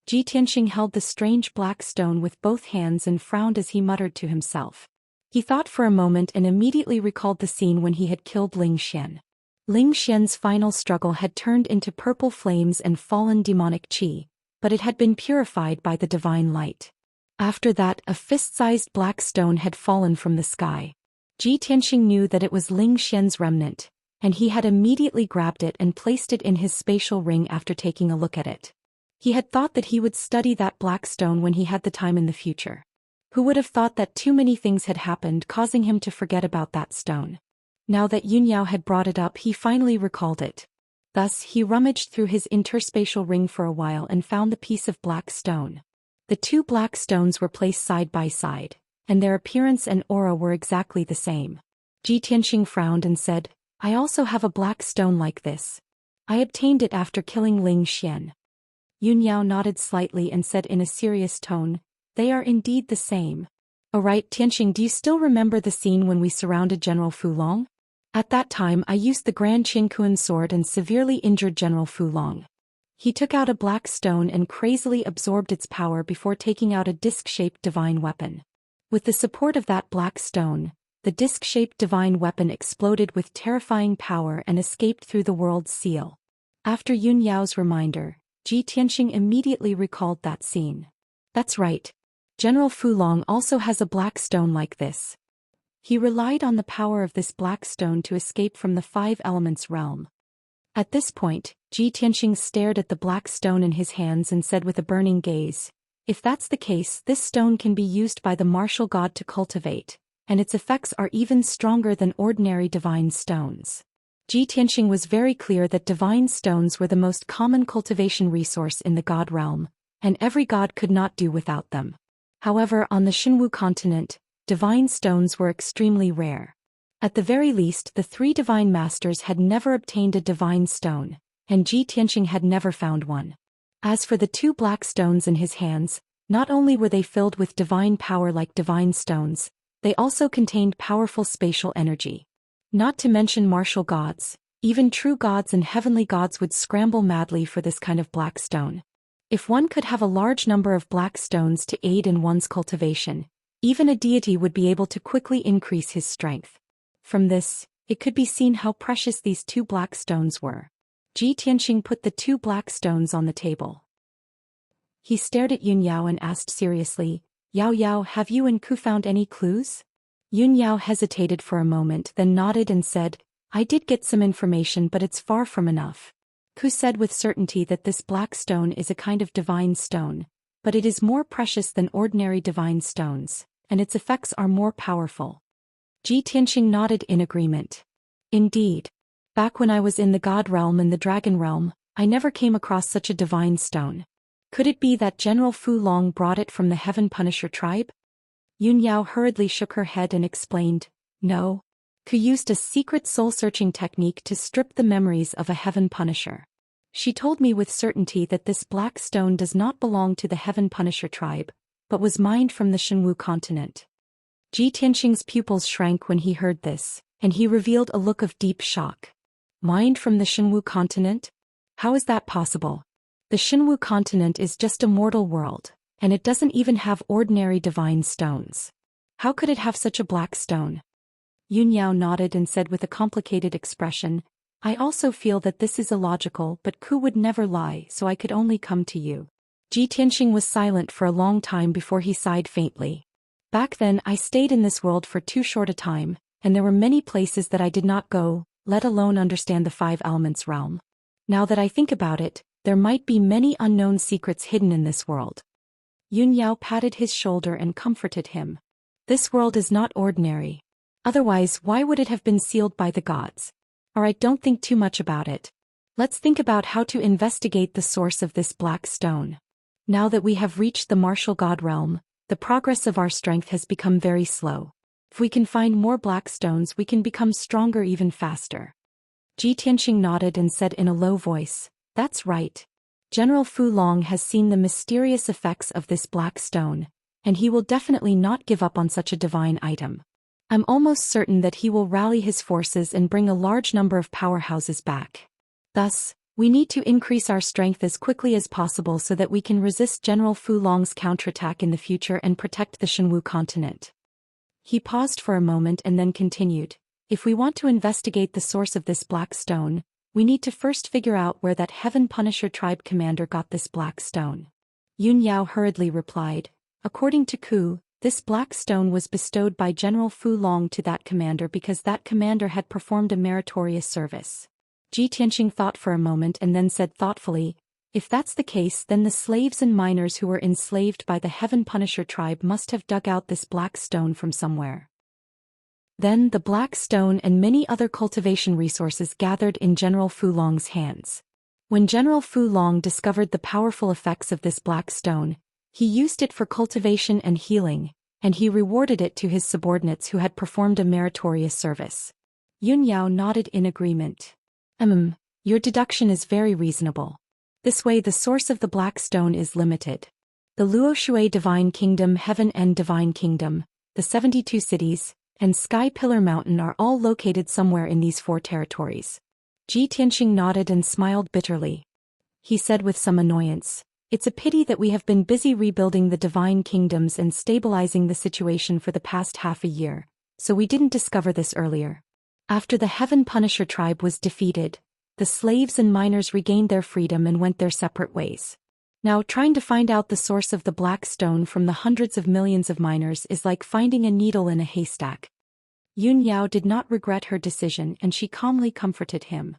Ji Tianxing held the strange black stone with both hands and frowned as he muttered to himself. He thought for a moment and immediately recalled the scene when he had killed Ling Xian. Ling Xian's final struggle had turned into purple flames and fallen demonic qi, but it had been purified by the divine light. After that, a fist-sized black stone had fallen from the sky. Ji Tianxing knew that it was Ling Xian's remnant, and he had immediately grabbed it and placed it in his spatial ring after taking a look at it. He had thought that he would study that black stone when he had the time in the future. Who would have thought that too many things had happened, causing him to forget about that stone? Now that Yun Yao had brought it up, he finally recalled it. Thus, he rummaged through his interspatial ring for a while and found the piece of black stone. The two black stones were placed side by side, and their appearance and aura were exactly the same. Ji Tianxing frowned and said, "I also have a black stone like this. I obtained it after killing Ling Xian." Yun Yao nodded slightly and said in a serious tone, "They are indeed the same." "Oh right, Tianxing, do you still remember the scene when we surrounded General Fu Long? At that time I used the Grand Qingkuan sword and severely injured General Fu Long." He took out a black stone and crazily absorbed its power before taking out a disc-shaped divine weapon. With the support of that black stone, the disc-shaped divine weapon exploded with terrifying power and escaped through the world's seal. After Yun Yao's reminder, Ji Tianxing immediately recalled that scene. "That's right. General Fu Long also has a black stone like this." He relied on the power of this black stone to escape from the five elements realm. At this point, Ji Tianxing stared at the black stone in his hands and said with a burning gaze, "If that's the case, this stone can be used by the martial god to cultivate, and its effects are even stronger than ordinary divine stones." Ji Tianxing was very clear that divine stones were the most common cultivation resource in the god realm, and every god could not do without them. However, on the Xinwu continent, divine stones were extremely rare. At the very least, the three divine masters had never obtained a divine stone, and Ji Tianxing had never found one. As for the two black stones in his hands, Not only were they filled with divine power like divine stones, they also contained powerful spatial energy. Not to mention martial gods, even true gods and heavenly gods would scramble madly for this kind of black stone. If one could have a large number of black stones to aid in one's cultivation, even a deity would be able to quickly increase his strength. From this, it could be seen how precious these 2 black stones were. Ji Tianxing put the 2 black stones on the table. He stared at Yun Yao and asked seriously, "Yao Yao, have you and Ku found any clues?" Yun Yao hesitated for a moment, then nodded and said, "I did get some information, but it's far from enough." Ku said with certainty that this black stone is a kind of divine stone, but it is more precious than ordinary divine stones, and its effects are more powerful. Ji Tianxing nodded in agreement. Indeed. Back when I was in the God realm and the Dragon realm, I never came across such a divine stone. Could it be that General Fu Long brought it from the Heaven Punisher tribe? Yun Yao hurriedly shook her head and explained, "No. Ku used a secret soul-searching technique to strip the memories of a Heaven Punisher. She told me with certainty that this black stone does not belong to the Heaven Punisher tribe, but was mined from the Shenwu continent." Ji Tianxing's pupils shrank when he heard this, and he revealed a look of deep shock. Mined from the Shenwu continent? How is that possible? The Shenwu continent is just a mortal world, and it doesn't even have ordinary divine stones. How could it have such a black stone? Yun Yao nodded and said with a complicated expression, "I also feel that this is illogical, but Ku would never lie, so I could only come to you." Ji Tianxing was silent for a long time before he sighed faintly. "Back then I stayed in this world for too short a time, and there were many places that I did not go, let alone understand the 5 elements realm. Now that I think about it, there might be many unknown secrets hidden in this world." Yun Yao patted his shoulder and comforted him. "This world is not ordinary. Otherwise, why would it have been sealed by the gods? Alright, don't think too much about it. Let's think about how to investigate the source of this black stone. Now that we have reached the martial god realm, the progress of our strength has become very slow. If we can find more black stones, we can become stronger even faster." Ji Tianxing nodded and said in a low voice, "That's right. General Fu Long has seen the mysterious effects of this black stone, and he will definitely not give up on such a divine item. I'm almost certain that he will rally his forces and bring a large number of powerhouses back. Thus, we need to increase our strength as quickly as possible so that we can resist General Fu Long's counterattack in the future and protect the Shenwu continent." He paused for a moment and then continued, "If we want to investigate the source of this black stone, we need to first figure out where that Heaven Punisher tribe commander got this black stone." Yun Yao hurriedly replied, "According to Ku, this black stone was bestowed by General Fu Long to that commander because that commander had performed a meritorious service." Ji Tianxing thought for a moment and then said thoughtfully, "If that's the case, then the slaves and miners who were enslaved by the Heaven Punisher tribe must have dug out this black stone from somewhere." Then the black stone and many other cultivation resources gathered in General Fu Long's hands. When General Fu Long discovered the powerful effects of this black stone, he used it for cultivation and healing, and he rewarded it to his subordinates who had performed a meritorious service. Yun Yao nodded in agreement. Your deduction is very reasonable. This way the source of the black stone is limited. The Luoshui Divine Kingdom, Heaven End Divine Kingdom, the 72 cities, and Sky Pillar Mountain are all located somewhere in these 4 territories. Ji Tianxing nodded and smiled bitterly. He said with some annoyance, "It's a pity that we have been busy rebuilding the divine kingdoms and stabilizing the situation for the past half a year, so we didn't discover this earlier." After the Heaven Punisher tribe was defeated, the slaves and miners regained their freedom and went their separate ways. Now, trying to find out the source of the black stone from the hundreds of millions of miners is like finding a needle in a haystack. Yun Yao did not regret her decision and she calmly comforted him.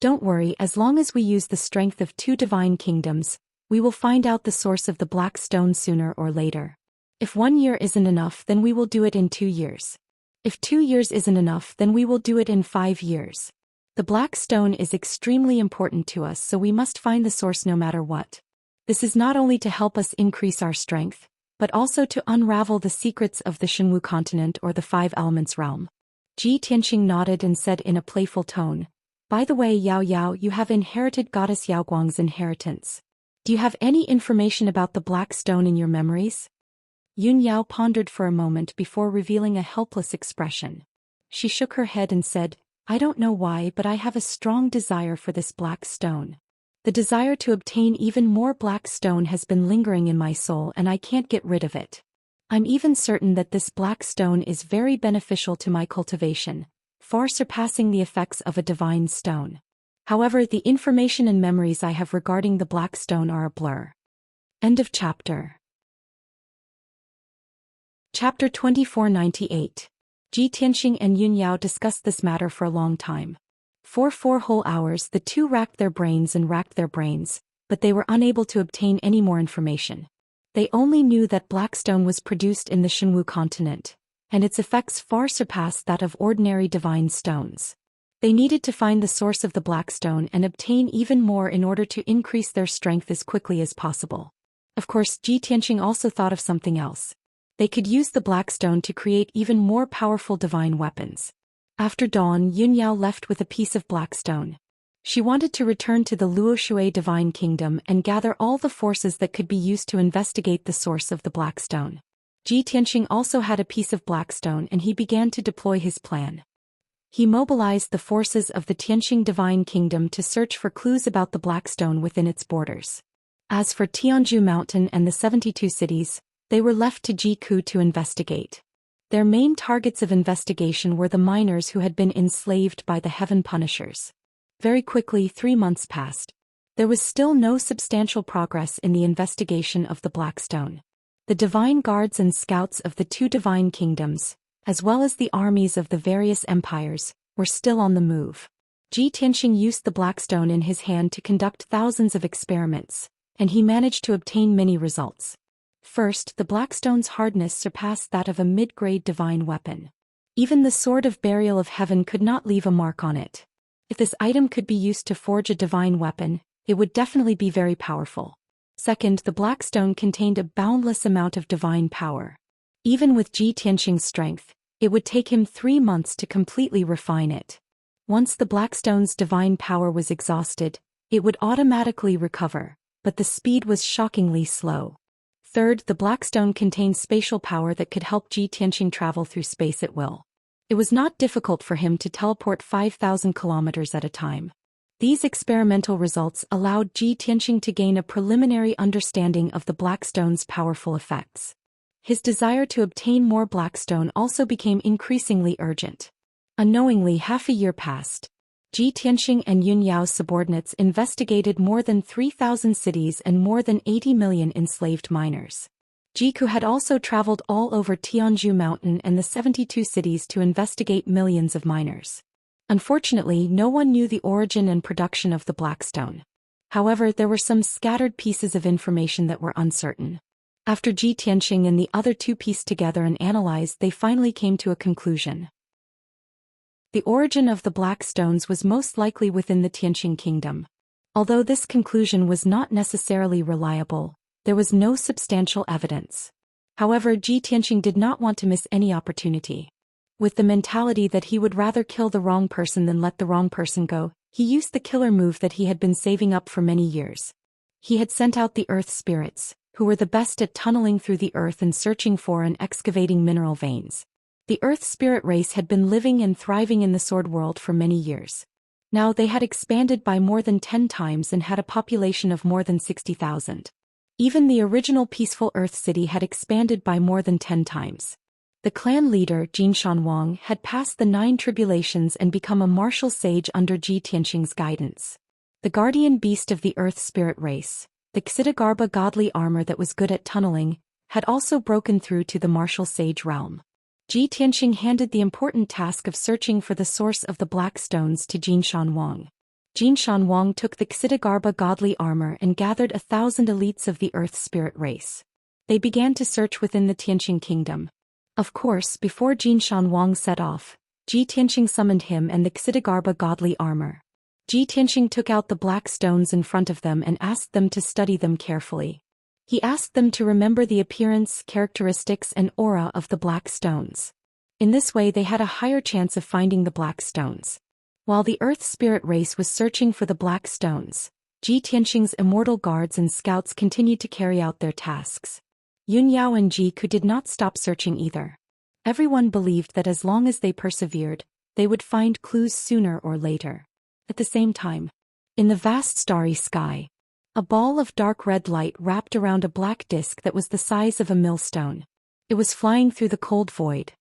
"Don't worry, as long as we use the strength of 2 divine kingdoms, we will find out the source of the black stone sooner or later. If 1 year isn't enough, then we will do it in 2 years. If 2 years isn't enough, then we will do it in 5 years. The black stone is extremely important to us, so we must find the source no matter what. This is not only to help us increase our strength, but also to unravel the secrets of the Shenwu continent or the 5 elements realm." Ji Tianxing nodded and said in a playful tone, "By the way, Yao Yao, you have inherited Goddess Yaoguang's inheritance. Do you have any information about the black stone in your memories? Yun Yao pondered for a moment before revealing a helpless expression. She shook her head and said, I don't know why, but I have a strong desire for this black stone. The desire to obtain even more black stone has been lingering in my soul and I can't get rid of it. I'm even certain that this black stone is very beneficial to my cultivation, far surpassing the effects of a divine stone. However, the information and memories I have regarding the black stone are a blur. End of chapter. Chapter 2498. Ji Tianxing and Yun Yao discussed this matter for a long time. For 4 whole hours the two racked their brains, but they were unable to obtain any more information. They only knew that blackstone was produced in the Shenwu continent, and its effects far surpassed that of ordinary divine stones. They needed to find the source of the blackstone and obtain even more in order to increase their strength as quickly as possible. Of course, Ji Tianxing also thought of something else. They could use the blackstone to create even more powerful divine weapons. After dawn, Yun Yao left with a piece of blackstone. She wanted to return to the Luoshui divine kingdom and gather all the forces that could be used to investigate the source of the blackstone. Ji Tianxing also had a piece of blackstone and he began to deploy his plan. He mobilized the forces of the Tianxing divine kingdom to search for clues about the blackstone within its borders. As for Tianzhu Mountain and the 72 cities, they were left to Jiku to investigate. Their main targets of investigation were the miners who had been enslaved by the Heaven Punishers. Very quickly 3 months passed. There was still no substantial progress in the investigation of the blackstone. The divine guards and scouts of the 2 divine kingdoms, as well as the armies of the various empires, were still on the move. Ji Tianxing used the blackstone in his hand to conduct thousands of experiments, and he managed to obtain many results. First, the blackstone's hardness surpassed that of a mid-grade divine weapon. Even the Sword of Burial of Heaven could not leave a mark on it. If this item could be used to forge a divine weapon, it would definitely be very powerful. Second, the blackstone contained a boundless amount of divine power. Even with Ji Tianxing's strength, it would take him 3 months to completely refine it. Once the blackstone's divine power was exhausted, it would automatically recover, but the speed was shockingly slow. Third, the blackstone contained spatial power that could help Ji Tianxing travel through space at will. It was not difficult for him to teleport 5,000 kilometers at a time. These experimental results allowed Ji Tianxing to gain a preliminary understanding of the blackstone's powerful effects. His desire to obtain more blackstone also became increasingly urgent. Unknowingly, half a year passed. Ji Tianxing and Yun Yao's subordinates investigated more than 3,000 cities and more than 80 million enslaved miners. Jiku had also traveled all over Tianzhu Mountain and the 72 cities to investigate millions of miners. Unfortunately, no one knew the origin and production of the blackstone. However, there were some scattered pieces of information that were uncertain. After Ji Tianxing and the other 2 pieced together and analyzed, they finally came to a conclusion. The origin of the black stones was most likely within the Tianxing kingdom. Although this conclusion was not necessarily reliable, there was no substantial evidence. However, Ji Tianxing did not want to miss any opportunity. With the mentality that he would rather kill the wrong person than let the wrong person go, he used the killer move that he had been saving up for many years. He had sent out the earth spirits, who were the best at tunneling through the earth and searching for and excavating mineral veins. The Earth spirit race had been living and thriving in the Sword World for many years. Now they had expanded by more than 10 times and had a population of more than 60,000. Even the original peaceful Earth city had expanded by more than 10 times. The clan leader, Jin Shanwang, had passed the 9 tribulations and become a martial sage under Ji Tianxing's guidance. The guardian beast of the Earth spirit race, the Xidagarba godly armor that was good at tunneling, had also broken through to the martial sage realm. Ji Tianxing handed the important task of searching for the source of the black stones to Jin Shanwang. Jin Shanwang took the Xidagarba godly armor and gathered 1,000 elites of the Earth spirit race. They began to search within the Tianxing kingdom. Of course, before Jin Shanwang set off, Ji Tianxing summoned him and the Xidagarba godly armor. Ji Tianxing took out the black stones in front of them and asked them to study them carefully. He asked them to remember the appearance, characteristics, and aura of the black stones. In this way they had a higher chance of finding the black stones. While the Earth spirit race was searching for the black stones, Ji Tianxing's immortal guards and scouts continued to carry out their tasks. Yun Yao and Ji Ku did not stop searching either. Everyone believed that as long as they persevered, they would find clues sooner or later. At the same time, in the vast starry sky, a ball of dark red light wrapped around a black disk that was the size of a millstone. It was flying through the cold void.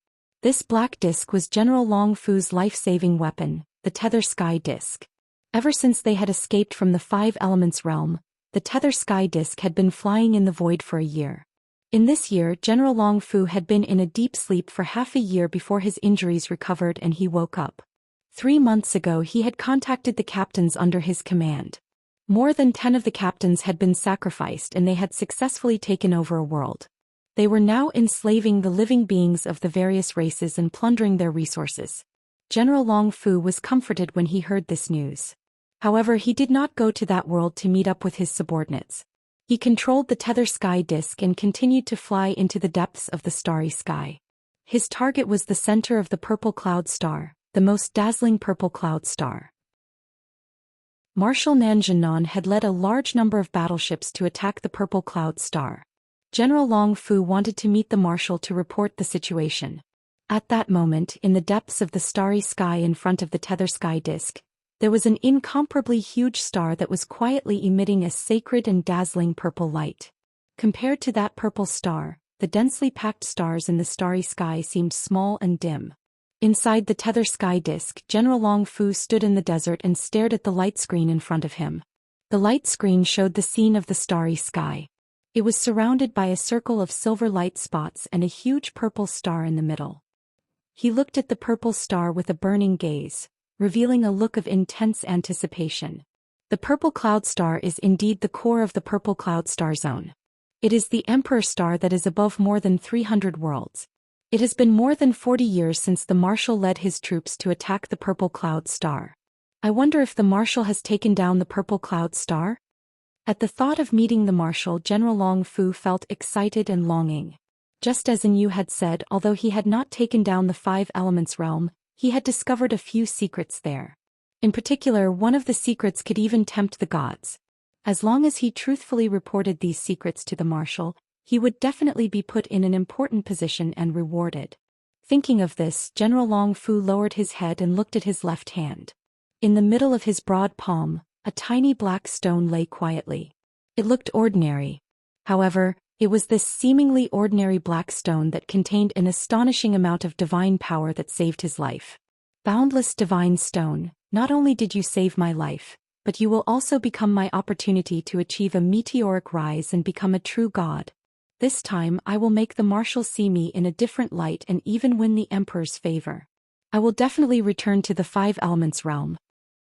This black disk was General Long Fu's life-saving weapon, the Tether Sky Disk. Ever since they had escaped from the Five Elements realm, the Tether Sky Disk had been flying in the void for a year. In this year, General Long Fu had been in a deep sleep for half a year before his injuries recovered and he woke up. 3 months ago he had contacted the captains under his command. More than 10 of the captains had been sacrificed and they had successfully taken over a world. They were now enslaving the living beings of the various races and plundering their resources. General Long Fu was comforted when he heard this news. However, he did not go to that world to meet up with his subordinates. He controlled the Tether Sky Disk and continued to fly into the depths of the starry sky. His target was the center of the purple cloud star, the most dazzling purple cloud star. Marshal Nanjinan had led a large number of battleships to attack the purple cloud star. General Long Fu wanted to meet the marshal to report the situation. At that moment, in the depths of the starry sky in front of the Tether Sky Disk, there was an incomparably huge star that was quietly emitting a sacred and dazzling purple light. Compared to that purple star, the densely packed stars in the starry sky seemed small and dim. Inside the Tether Sky Disk, General Long Fu stood in the desert and stared at the light screen in front of him. The light screen showed the scene of the starry sky. It was surrounded by a circle of silver light spots and a huge purple star in the middle. He looked at the purple star with a burning gaze, revealing a look of intense anticipation. The purple cloud star is indeed the core of the purple cloud star zone. It is the Emperor star that is above more than 300 worlds. It has been more than 40 years since the Marshal led his troops to attack the purple cloud star. I wonder if the Marshal has taken down the purple cloud star? At the thought of meeting the Marshal, General Long Fu felt excited and longing. Just as Yu had said, although he had not taken down the Five Elements realm, he had discovered a few secrets there. In particular, one of the secrets could even tempt the gods. As long as he truthfully reported these secrets to the Marshal, he would definitely be put in an important position and rewarded. Thinking of this, General Long Fu lowered his head and looked at his left hand. In the middle of his broad palm, a tiny black stone lay quietly. It looked ordinary. However, it was this seemingly ordinary black stone that contained an astonishing amount of divine power that saved his life. Boundless divine stone, not only did you save my life, but you will also become my opportunity to achieve a meteoric rise and become a true god. This time I will make the Marshal see me in a different light and even win the Emperor's favor. I will definitely return to the Five Elements realm.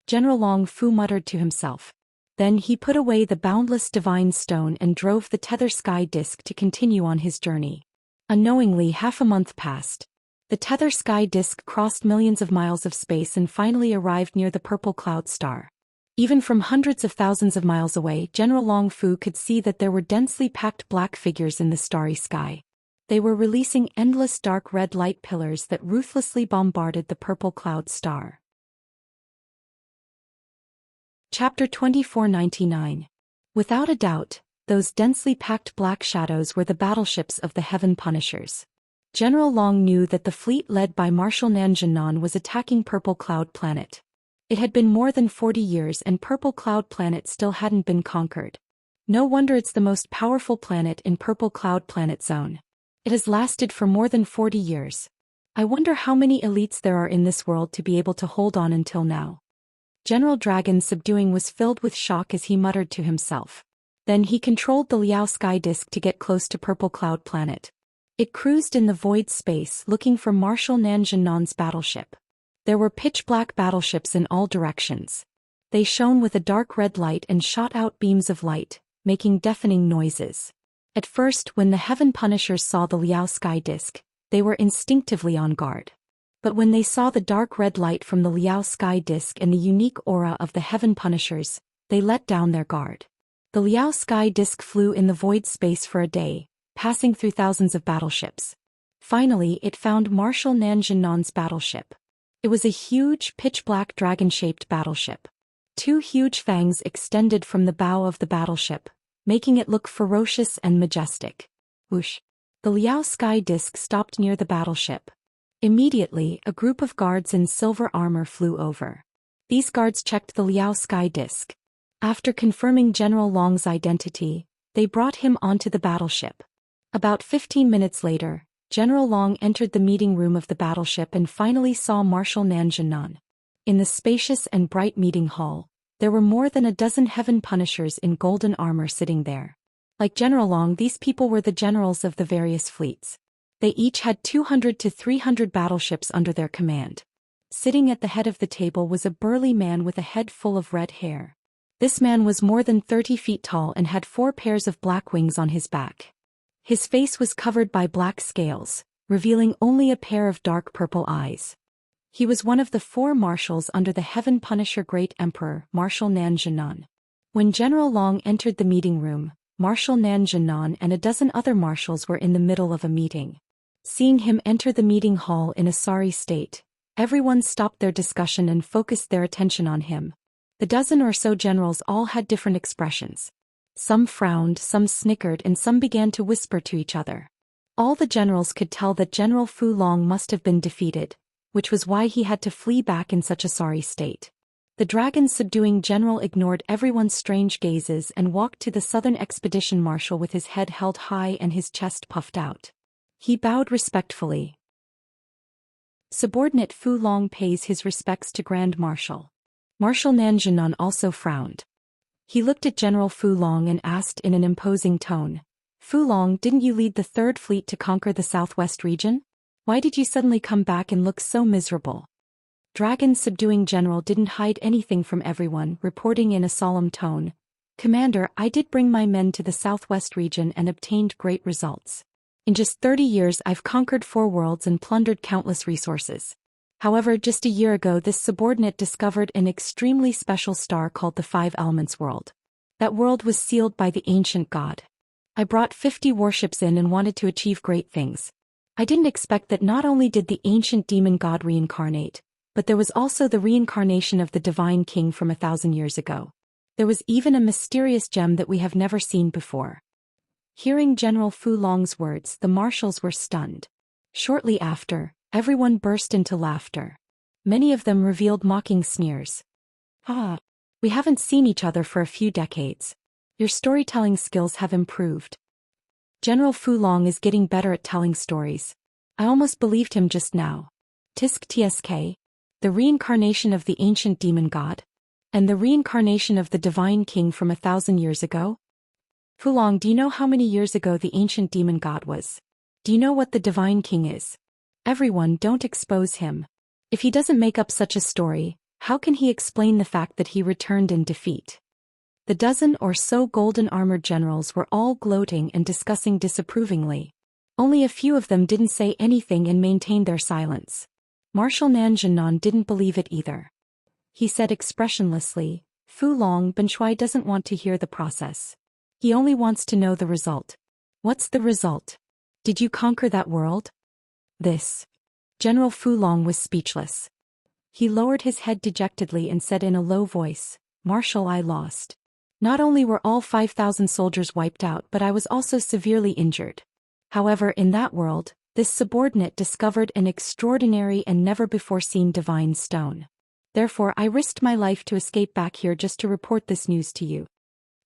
General Long Fu muttered to himself. Then he put away the boundless divine stone and drove the Tether Sky Disk to continue on his journey. Unknowingly, half a month passed. The Tether Sky Disk crossed millions of miles of space and finally arrived near the purple cloud star. Even from hundreds of thousands of miles away, General Long Fu could see that there were densely packed black figures in the starry sky. They were releasing endless dark red light pillars that ruthlessly bombarded the purple cloud star. Chapter 2499. Without a doubt, those densely packed black shadows were the battleships of the Heaven Punishers. General Long knew that the fleet led by Marshal Nanjinan was attacking Purple Cloud Planet. It had been more than 40 years and Purple Cloud Planet still hadn't been conquered. No wonder it's the most powerful planet in Purple Cloud Planet Zone. It has lasted for more than 40 years. I wonder how many elites there are in this world to be able to hold on until now. General Dragon Subduing was filled with shock as he muttered to himself. Then he controlled the Liao Sky Disk to get close to Purple Cloud Planet. It cruised in the void space looking for Marshal Nanjian's battleship. There were pitch-black battleships in all directions. They shone with a dark red light and shot out beams of light, making deafening noises. At first, when the Heaven Punishers saw the Liao Sky Disk, they were instinctively on guard. But when they saw the dark red light from the Liao Sky Disk and the unique aura of the Heaven Punishers, they let down their guard. The Liao Sky Disk flew in the void space for a day, passing through thousands of battleships. Finally, it found Marshal Nanjian's battleship. It was a huge, pitch-black dragon-shaped battleship. 2 huge fangs extended from the bow of the battleship, making it look ferocious and majestic. Whoosh! The Liao sky disk stopped near the battleship. Immediately, a group of guards in silver armor flew over. These guards checked the Liao sky disk. After confirming General Long's identity, they brought him onto the battleship. About 15 minutes later, General Long entered the meeting room of the battleship and finally saw Marshal Nanjinan. In the spacious and bright meeting hall, there were more than a dozen heaven punishers in golden armor sitting there. Like General Long, these people were the generals of the various fleets. They each had 200 to 300 battleships under their command. Sitting at the head of the table was a burly man with a head full of red hair. This man was more than 30 feet tall and had 4 pairs of black wings on his back. His face was covered by black scales, revealing only a pair of dark purple eyes. He was one of the 4 marshals under the Heaven Punisher Great Emperor, Marshal Nanjinan. When General Long entered the meeting room, Marshal Nanjinan and a dozen other marshals were in the middle of a meeting. Seeing him enter the meeting hall in a sorry state, everyone stopped their discussion and focused their attention on him. The dozen or so generals all had different expressions. Some frowned, some snickered, and some began to whisper to each other. All the generals could tell that General Fu Long must have been defeated, which was why he had to flee back in such a sorry state. The dragon subduing general ignored everyone's strange gazes and walked to the Southern Expedition Marshal with his head held high and his chest puffed out. He bowed respectfully. Subordinate Fu Long pays his respects to Grand Marshal. Marshal Nanjinan also frowned. He looked at General Fu Long and asked in an imposing tone, "Fu Long, didn't you lead the 3rd Fleet to conquer the southwest region? Why did you suddenly come back and look so miserable?" Dragon subduing general didn't hide anything from everyone, reporting in a solemn tone, "Commander, I did bring my men to the southwest region and obtained great results. In just 30 years I've conquered 4 worlds and plundered countless resources. However, just a year ago this subordinate discovered an extremely special star called the 5 Elements world. That world was sealed by the ancient god. I brought 50 warships in and wanted to achieve great things. I didn't expect that not only did the ancient demon god reincarnate, but there was also the reincarnation of the divine king from 1,000 years ago. There was even a mysterious gem that we have never seen before." Hearing General Fu Long's words, the marshals were stunned. Shortly after, everyone burst into laughter. Many of them revealed mocking sneers. We haven't seen each other for a few decades. Your storytelling skills have improved. General Fu Long is getting better at telling stories. I almost believed him just now. Tisk tsk. The reincarnation of the ancient demon god? And the reincarnation of the divine king from 1,000 years ago? Fu Long, do you know how many years ago the ancient demon god was? Do you know what the divine king is? Everyone, don't expose him. If he doesn't make up such a story, how can he explain the fact that he returned in defeat? The dozen or so golden-armored generals were all gloating and discussing disapprovingly. Only a few of them didn't say anything and maintained their silence. Marshal Nanjinan didn't believe it either. He said expressionlessly, "Fu Long, Ben Shui doesn't want to hear the process. He only wants to know the result." "What's the result? Did you conquer that world?" "This." General Fu Long was speechless. He lowered his head dejectedly and said in a low voice, "Marshal, I lost. Not only were all 5,000 soldiers wiped out, but I was also severely injured. However, in that world, this subordinate discovered an extraordinary and never-before-seen divine stone. Therefore, I risked my life to escape back here just to report this news to you."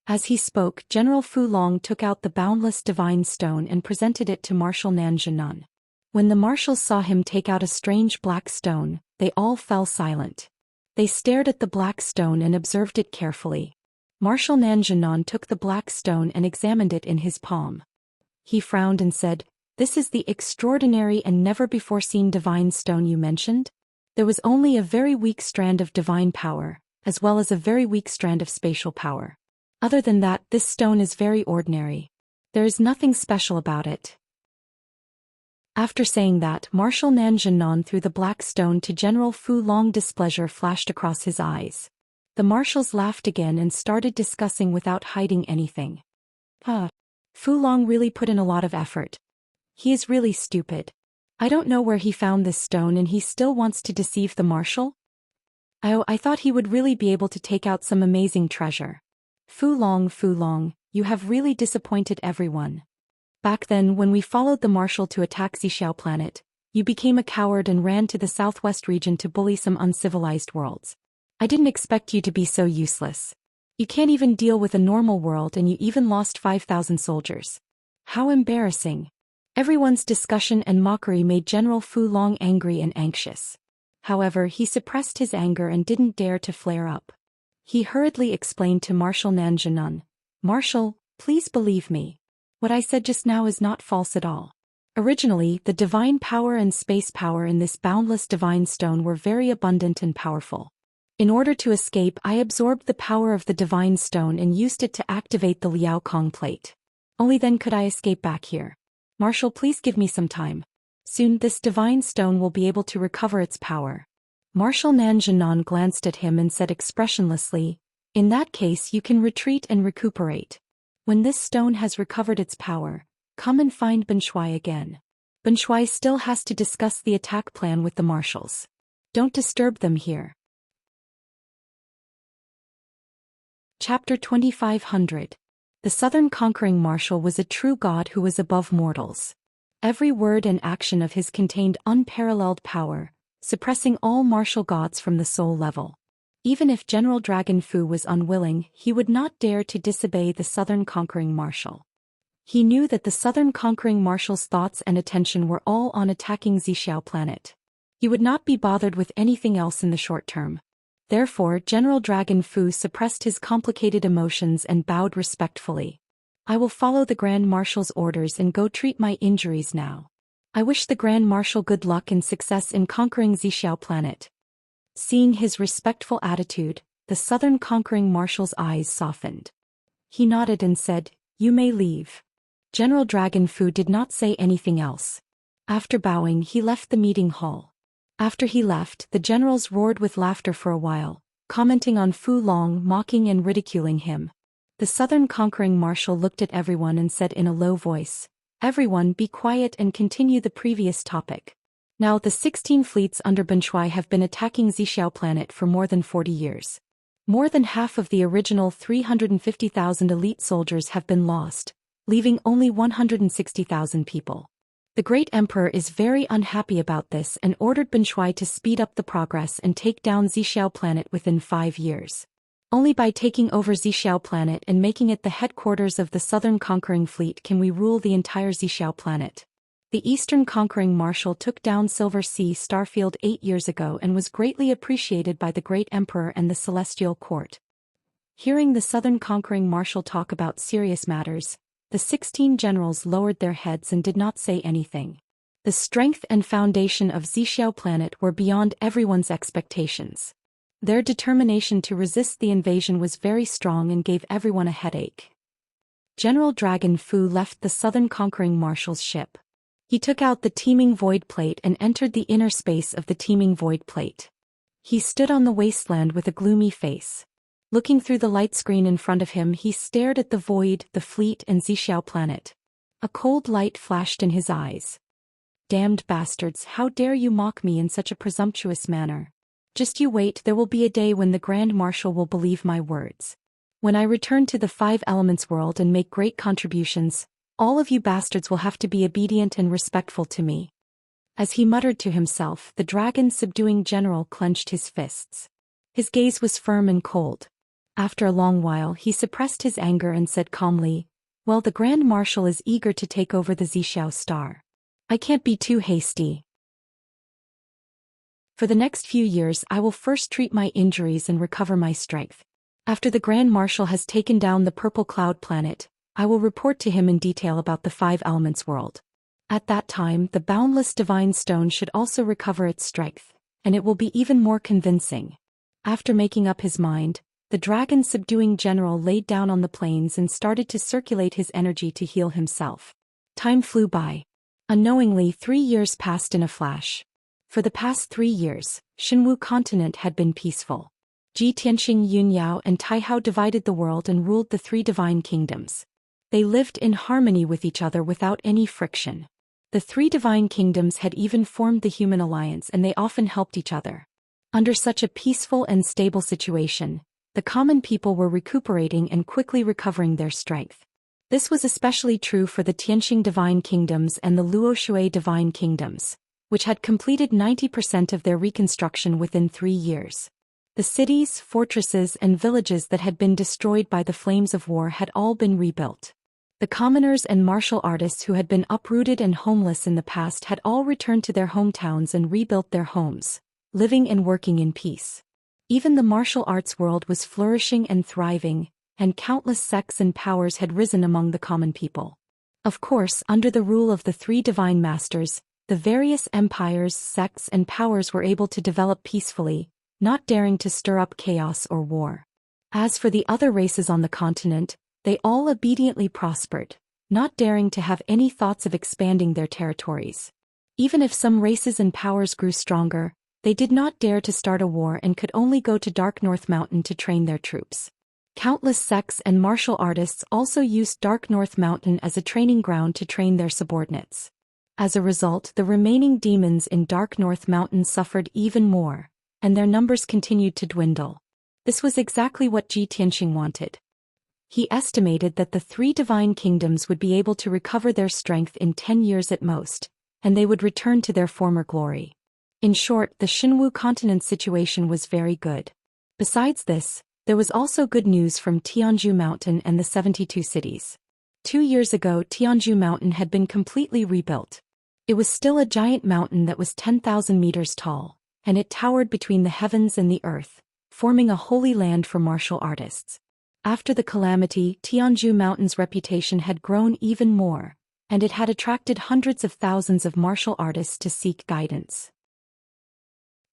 As he spoke, General Fu Long took out the boundless divine stone and presented it to Marshal Nanjinan. When the marshals saw him take out a strange black stone, they all fell silent. They stared at the black stone and observed it carefully. Marshal Nanjinan took the black stone and examined it in his palm. He frowned and said, "This is the extraordinary and never-before-seen divine stone you mentioned?" There was only a very weak strand of divine power, as well as a very weak strand of spatial power. Other than that, this stone is very ordinary. There is nothing special about it. After saying that, Marshal Nanjinan threw the black stone to General Fu Long. Displeasure flashed across his eyes. The marshals laughed again and started discussing without hiding anything. Fu Long really put in a lot of effort. He is really stupid. I don't know where he found this stone and he still wants to deceive the marshal? I thought he would really be able to take out some amazing treasure. Fu Long, you have really disappointed everyone. Back then when we followed the marshal to attack Xiao planet, you became a coward and ran to the southwest region to bully some uncivilized worlds. I didn't expect you to be so useless. You can't even deal with a normal world and you even lost 5,000 soldiers. How embarrassing. Everyone's discussion and mockery made General Fu Long angry and anxious. However, he suppressed his anger and didn't dare to flare up. He hurriedly explained to Marshal Nanjinan, "Marshal, please believe me. What I said just now is not false at all. Originally, the divine power and space power in this boundless divine stone were very abundant and powerful. In order to escape, I absorbed the power of the divine stone and used it to activate the Liao Kong plate. Only then could I escape back here. Marshal, please give me some time. Soon this divine stone will be able to recover its power." Marshal Nanjinan glanced at him and said expressionlessly, "In that case you can retreat and recuperate. When this stone has recovered its power, come and find Ben Shuai again. Ben Shuai still has to discuss the attack plan with the marshals. Don't disturb them here." Chapter 2500. The Southern Conquering Marshal was a true god who was above mortals. Every word and action of his contained unparalleled power, suppressing all martial gods from the soul level. Even if General Dragon Fu was unwilling, he would not dare to disobey the Southern Conquering Marshal. He knew that the Southern Conquering Marshal's thoughts and attention were all on attacking Xiao planet. He would not be bothered with anything else in the short term. Therefore, General Dragon Fu suppressed his complicated emotions and bowed respectfully. "I will follow the Grand Marshal's orders and go treat my injuries now. I wish the Grand Marshal good luck and success in conquering Xiao planet." Seeing his respectful attitude, the Southern Conquering Marshal's eyes softened. He nodded and said, "You may leave." General Dragon Fu did not say anything else. After bowing, he left the meeting hall. After he left, the generals roared with laughter for a while, commenting on Fu Long, mocking and ridiculing him. The Southern Conquering Marshal looked at everyone and said in a low voice, "Everyone be quiet and continue the previous topic." Now the 16 fleets under Ben Shuai have been attacking Xiao planet for more than 40 years. More than half of the original 350,000 elite soldiers have been lost, leaving only 160,000 people. The Great Emperor is very unhappy about this and ordered Ben Shuai to speed up the progress and take down Xiao planet within 5 years. Only by taking over Xiao planet and making it the headquarters of the Southern Conquering Fleet can we rule the entire Xiao planet. The Eastern Conquering Marshal took down Silver Sea Starfield 8 years ago and was greatly appreciated by the Great Emperor and the Celestial Court. Hearing the Southern Conquering Marshal talk about serious matters, the 16 generals lowered their heads and did not say anything. The strength and foundation of Xiao planet were beyond everyone's expectations. Their determination to resist the invasion was very strong and gave everyone a headache. General Dragon Fu left the Southern Conquering Marshal's ship. He took out the teeming void plate and entered the inner space of the teeming void plate. He stood on the wasteland with a gloomy face. Looking through the light screen in front of him, he stared at the void, the fleet and Xiao planet. A cold light flashed in his eyes. "Damned bastards, how dare you mock me in such a presumptuous manner? Just you wait, there will be a day when the Grand Marshal will believe my words. When I return to the Five Elements world and make great contributions, all of you bastards will have to be obedient and respectful to me." As he muttered to himself, the dragon's subduing general clenched his fists. His gaze was firm and cold. After a long while, he suppressed his anger and said calmly, "Well, the Grand Marshal is eager to take over the Xiao star. I can't be too hasty. For the next few years I will first treat my injuries and recover my strength. After the Grand Marshal has taken down the Purple Cloud planet, I will report to him in detail about the Five Elements world. At that time, the boundless divine stone should also recover its strength, and it will be even more convincing." After making up his mind, the dragon subduing general laid down on the plains and started to circulate his energy to heal himself. Time flew by. Unknowingly, 3 years passed in a flash. For the past 3 years, Xinwu continent had been peaceful. Ji Tianxing Yunyao and Taihao divided the world and ruled the 3 divine kingdoms. They lived in harmony with each other without any friction. The 3 divine kingdoms had even formed the human alliance and they often helped each other. Under such a peaceful and stable situation, the common people were recuperating and quickly recovering their strength. This was especially true for the Tianqing divine kingdoms and the Luoshui divine kingdoms, which had completed 90% of their reconstruction within 3 years. The cities, fortresses, and villages that had been destroyed by the flames of war had all been rebuilt. The commoners and martial artists who had been uprooted and homeless in the past had all returned to their hometowns and rebuilt their homes, living and working in peace. Even the martial arts world was flourishing and thriving, and countless sects and powers had risen among the common people. Of course, under the rule of the 3 divine masters, the various empires, sects, and powers were able to develop peacefully, not daring to stir up chaos or war. As for the other races on the continent, they all obediently prospered, not daring to have any thoughts of expanding their territories. Even if some races and powers grew stronger, they did not dare to start a war and could only go to Dark North Mountain to train their troops. Countless sects and martial artists also used Dark North Mountain as a training ground to train their subordinates. As a result, the remaining demons in Dark North Mountain suffered even more, and their numbers continued to dwindle. This was exactly what Ji Tianqing wanted. He estimated that the 3 divine kingdoms would be able to recover their strength in 10 years at most, and they would return to their former glory. In short, the Xinwu continent's situation was very good. Besides this, there was also good news from Tianzhu Mountain and the 72 cities. 2 years ago, Tianzhu Mountain had been completely rebuilt. It was still a giant mountain that was 10,000 meters tall, and it towered between the heavens and the earth, forming a holy land for martial artists. After the calamity, Tianzhu Mountain's reputation had grown even more, and it had attracted hundreds of thousands of martial artists to seek guidance.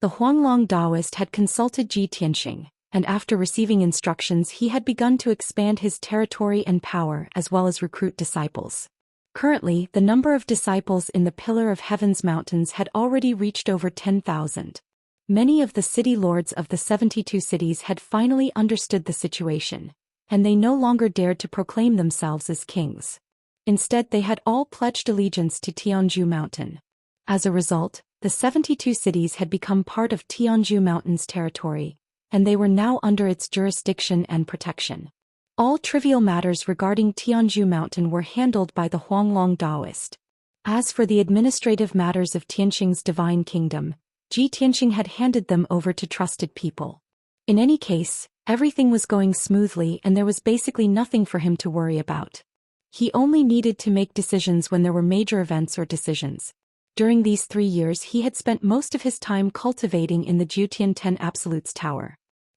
The Huanglong Taoist had consulted Ji Tianqing, and after receiving instructions he had begun to expand his territory and power as well as recruit disciples. Currently, the number of disciples in the Pillar of Heaven's mountains had already reached over 10,000. Many of the city lords of the 72 cities had finally understood the situation, and they no longer dared to proclaim themselves as kings. Instead, they had all pledged allegiance to Tianzhu Mountain. As a result, the 72 cities had become part of Tianzhu Mountain's territory, and they were now under its jurisdiction and protection. All trivial matters regarding Tianzhu Mountain were handled by the Huanglong Taoist. As for the administrative matters of Tianqing's divine kingdom, Ji Tianqing had handed them over to trusted people. In any case, everything was going smoothly and there was basically nothing for him to worry about. He only needed to make decisions when there were major events or decisions. During these 3 years he had spent most of his time cultivating in the Jiutian 10 Absolutes Tower.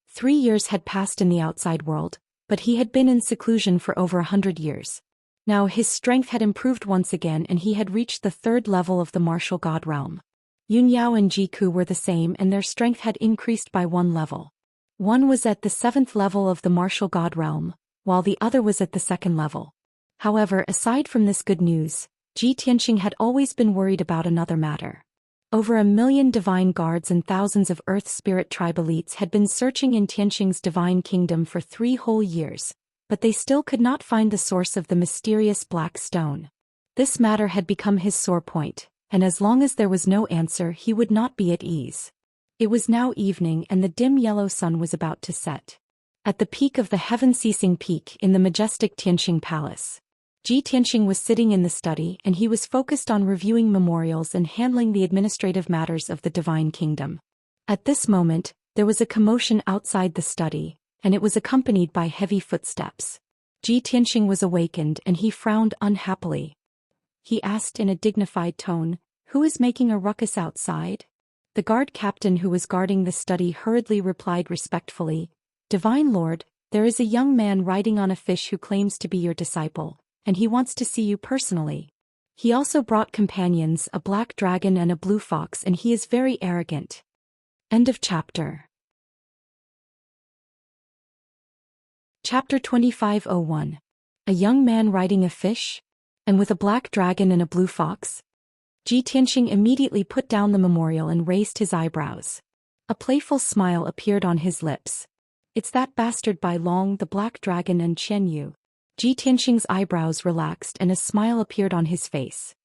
3 years had passed in the outside world, but he had been in seclusion for over 100 years. Now his strength had improved once again and he had reached the 3rd level of the martial god realm. Yun Yao and Ji Ku were the same and their strength had increased by 1 level. One was at the 7th level of the martial god realm, while the other was at the 2nd level. However, aside from this good news, Ji Tianqing had always been worried about another matter. Over 1 million divine guards and thousands of earth spirit tribe elites had been searching in Tianqing's divine kingdom for 3 whole years, but they still could not find the source of the mysterious black stone. This matter had become his sore point, and as long as there was no answer he would not be at ease. It was now evening and the dim yellow sun was about to set. At the peak of the heaven-ceasing peak in the majestic Tianqing Palace, Ji Tianqing was sitting in the study and he was focused on reviewing memorials and handling the administrative matters of the divine kingdom. At this moment, there was a commotion outside the study, and it was accompanied by heavy footsteps. Ji Tianqing was awakened and he frowned unhappily. He asked in a dignified tone, "Who is making a ruckus outside?" The guard captain who was guarding the study hurriedly replied respectfully, "Divine Lord, there is a young man riding on a fish who claims to be your disciple, and he wants to see you personally. He also brought companions, a black dragon and a blue fox, and he is very arrogant." End of chapter. Chapter 2501. A young man riding a fish? And with a black dragon and a blue fox? Ji Tianqing immediately put down the memorial and raised his eyebrows. A playful smile appeared on his lips. "It's that bastard Bai Long, the black dragon, and Chen Yu." Ji Tianqing's eyebrows relaxed and a smile appeared on his face.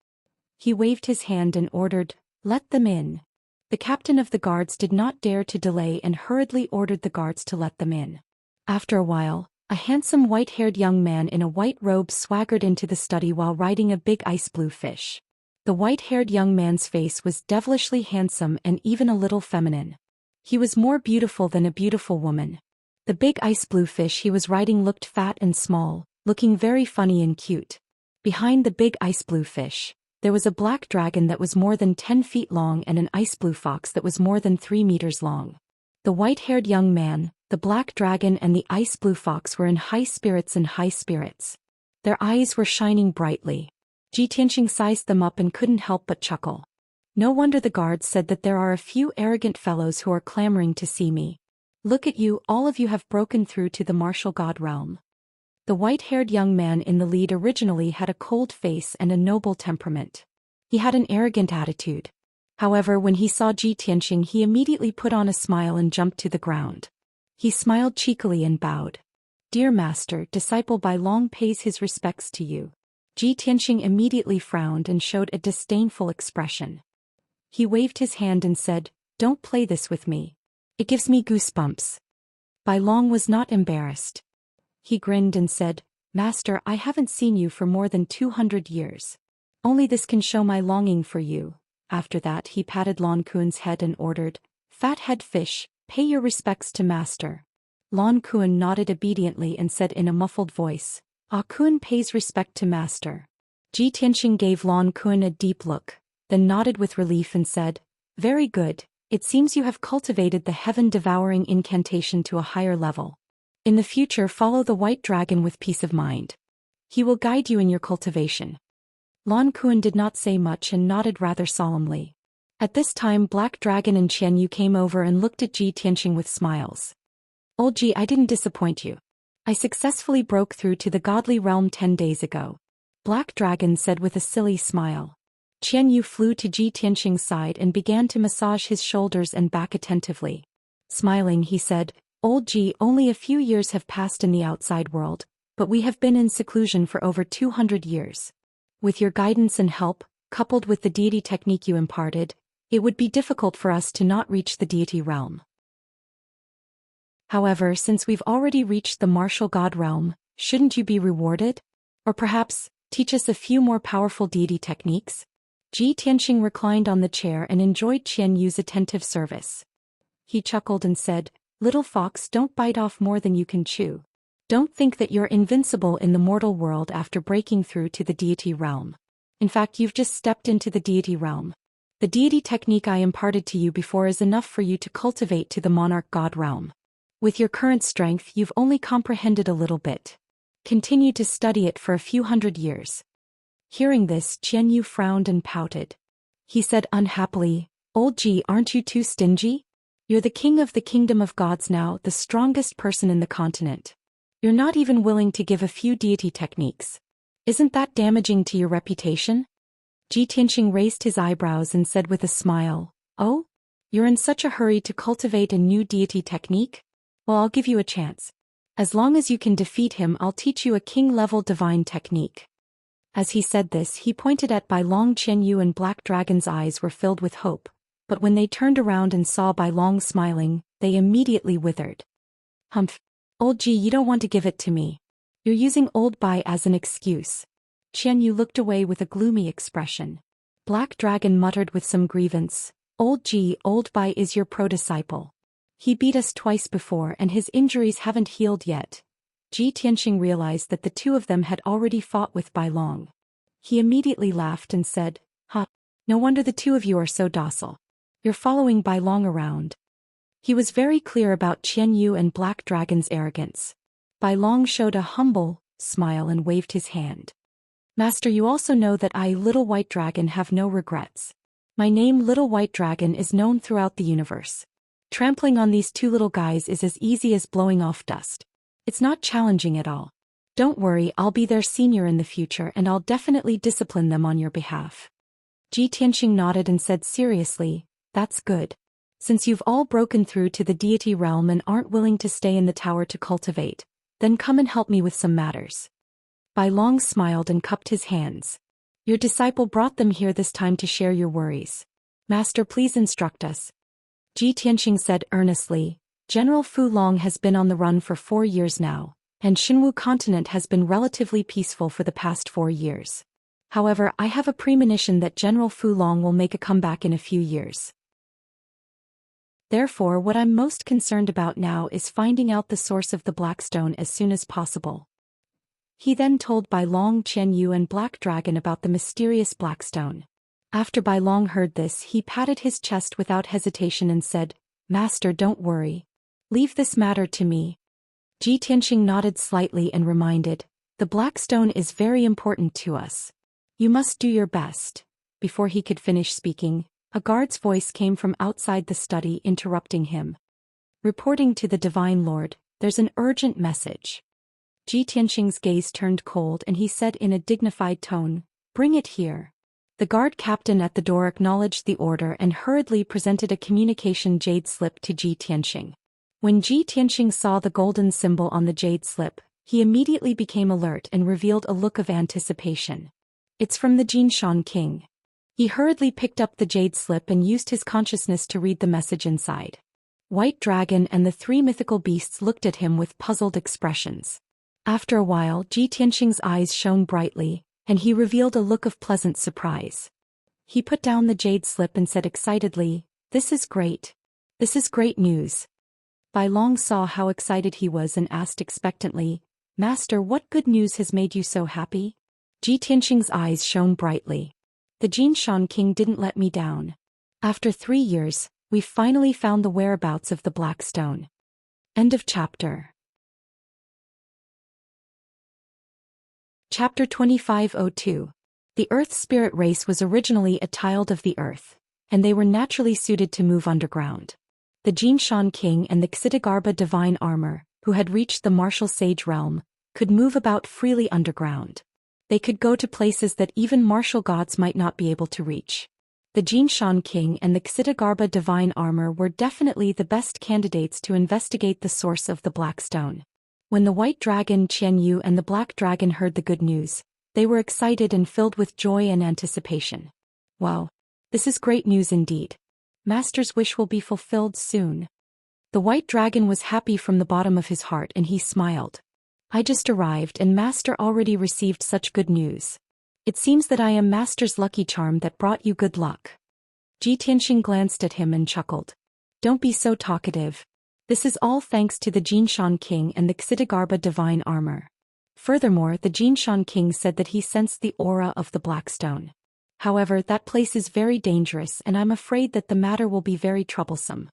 He waved his hand and ordered, "Let them in." The captain of the guards did not dare to delay and hurriedly ordered the guards to let them in. After a while, a handsome white-haired young man in a white robe swaggered into the study while riding a big ice-blue fish. The white-haired young man's face was devilishly handsome and even a little feminine. He was more beautiful than a beautiful woman. The big ice-blue fish he was riding looked fat and small, looking very funny and cute. Behind the big ice-blue fish, there was a black dragon that was more than 10 feet long and an ice-blue fox that was more than 3 meters long. The white-haired young man, the black dragon and the ice-blue fox were in high spirits. Their eyes were shining brightly. Xianxia sized them up and couldn't help but chuckle. No wonder the guards said that there are a few arrogant fellows who are clamoring to see me. Look at you, all of you have broken through to the martial god realm. The white-haired young man in the lead originally had a cold face and a noble temperament. He had an arrogant attitude. However, when he saw Xianxia, he immediately put on a smile and jumped to the ground. He smiled cheekily and bowed. "Dear master, disciple Bai Long pays his respects to you." Xianxia immediately frowned and showed a disdainful expression. He waved his hand and said, "Don't play this with me. It gives me goosebumps." Bai Long was not embarrassed. He grinned and said, "Master, I haven't seen you for more than 200 years. Only this can show my longing for you." After that he patted Lan Kuan's head and ordered, "Fat head fish, pay your respects to master." Lan Kuan nodded obediently and said in a muffled voice, "Ah Kuan pays respect to master." Xianxia gave Lan Kuan a deep look, then nodded with relief and said, "Very good, it seems you have cultivated the heaven-devouring incantation to a higher level. In the future follow the white dragon with peace of mind. He will guide you in your cultivation." Lan Kuan did not say much and nodded rather solemnly. At this time Black Dragon and Qianyu came over and looked at Xianxia with smiles. "Old Ji, I didn't disappoint you. I successfully broke through to the godly realm 10 days ago," Black Dragon said with a silly smile. Qianyu flew to Xianxia's side and began to massage his shoulders and back attentively. Smiling, he said, "Old Ji, only a few years have passed in the outside world, but we have been in seclusion for over 200 years. With your guidance and help, coupled with the deity technique you imparted, it would be difficult for us to not reach the deity realm. However, since we've already reached the martial god realm, shouldn't you be rewarded? Or perhaps, teach us a few more powerful deity techniques?" Xianxia reclined on the chair and enjoyed Qianyu's attentive service. He chuckled and said, "Little fox, don't bite off more than you can chew. Don't think that you're invincible in the mortal world after breaking through to the deity realm. In fact, you've just stepped into the deity realm. The deity technique I imparted to you before is enough for you to cultivate to the monarch god realm. With your current strength, you've only comprehended a little bit. Continue to study it for a few hundred years." Hearing this, Qianyu frowned and pouted. He said unhappily, "Old Ji, aren't you too stingy? You're the king of the kingdom of gods now, the strongest person in the continent. You're not even willing to give a few deity techniques. Isn't that damaging to your reputation?" Xianxia raised his eyebrows and said with a smile, "Oh? You're in such a hurry to cultivate a new deity technique? Well, I'll give you a chance. As long as you can defeat him, I'll teach you a king-level divine technique." As he said this, he pointed at Bai Long. Qianyu and Black Dragon's eyes were filled with hope, but when they turned around and saw Bai Long smiling, they immediately withered. "Humph. Old Ji, you don't want to give it to me. You're using old Bai as an excuse." Qianyu looked away with a gloomy expression. Black Dragon muttered with some grievance, "Old Ji, old Bai is your pro-disciple. He beat us twice before and his injuries haven't healed yet." Xianxia realized that the two of them had already fought with Bai Long. He immediately laughed and said, "Ha! No wonder the two of you are so docile. You're following Bai Long around." He was very clear about Qianyu and Black Dragon's arrogance. Bai Long showed a humble smile and waved his hand. "Master, you also know that I, Little White Dragon, have no regrets. My name, Little White Dragon, is known throughout the universe. Trampling on these two little guys is as easy as blowing off dust. It's not challenging at all. Don't worry, I'll be their senior in the future and I'll definitely discipline them on your behalf." Xianxia nodded and said seriously, "That's good. Since you've all broken through to the deity realm and aren't willing to stay in the tower to cultivate, then come and help me with some matters." Bai Long smiled and cupped his hands. "Your disciple brought them here this time to share your worries. Master, please instruct us. Ji Tianxing said earnestly, General Fu Long has been on the run for 4 years now, and Xinwu continent has been relatively peaceful for the past 4 years. However, I have a premonition that General Fu Long will make a comeback in a few years. Therefore, what I'm most concerned about now is finding out the source of the Black Stone as soon as possible. He then told Bai Long, Qian Yu and Black Dragon about the mysterious Black Stone. After Bai Long heard this, he patted his chest without hesitation and said, Master, don't worry. Leave this matter to me. Ji Tianxing nodded slightly and reminded, the Black Stone is very important to us. You must do your best. Before he could finish speaking, a guard's voice came from outside the study interrupting him. Reporting to the Divine Lord, there's an urgent message. Ji Tianxing's gaze turned cold and he said in a dignified tone, bring it here. The guard captain at the door acknowledged the order and hurriedly presented a communication jade slip to Ji Tianxing. When Ji Tianxing saw the golden symbol on the jade slip, he immediately became alert and revealed a look of anticipation. It's from the Xianxia king. He hurriedly picked up the jade slip and used his consciousness to read the message inside. White Dragon and the 3 mythical beasts looked at him with puzzled expressions. After a while, Ji Tianxing's eyes shone brightly, and he revealed a look of pleasant surprise. He put down the jade slip and said excitedly, this is great. This is great news. Bai Long saw how excited he was and asked expectantly, Master, what good news has made you so happy? Ji Tianxing's eyes shone brightly. The Xianxia king didn't let me down. After 3 years, we finally found the whereabouts of the Black Stone. End of chapter. Chapter 2502. The Earth Spirit race was originally a child of the Earth, and they were naturally suited to move underground. The Xianxia king and the Xitigarbha divine armor, who had reached the martial sage realm, could move about freely underground. They could go to places that even martial gods might not be able to reach. The Xianxia king and the Xitigarbha divine armor were definitely the best candidates to investigate the source of the Black Stone. When the White Dragon Qian Yu and the Black Dragon heard the good news, they were excited and filled with joy and anticipation. Wow! This is great news indeed. Master's wish will be fulfilled soon. The White Dragon was happy from the bottom of his heart and he smiled. I just arrived and Master already received such good news. It seems that I am Master's lucky charm that brought you good luck. Ji Tianxing glanced at him and chuckled. Don't be so talkative. This is all thanks to the Xianxia king and the Xitigarbha divine armor. Furthermore, the Xianxia king said that he sensed the aura of the Black Stone. However, that place is very dangerous and I'm afraid that the matter will be very troublesome.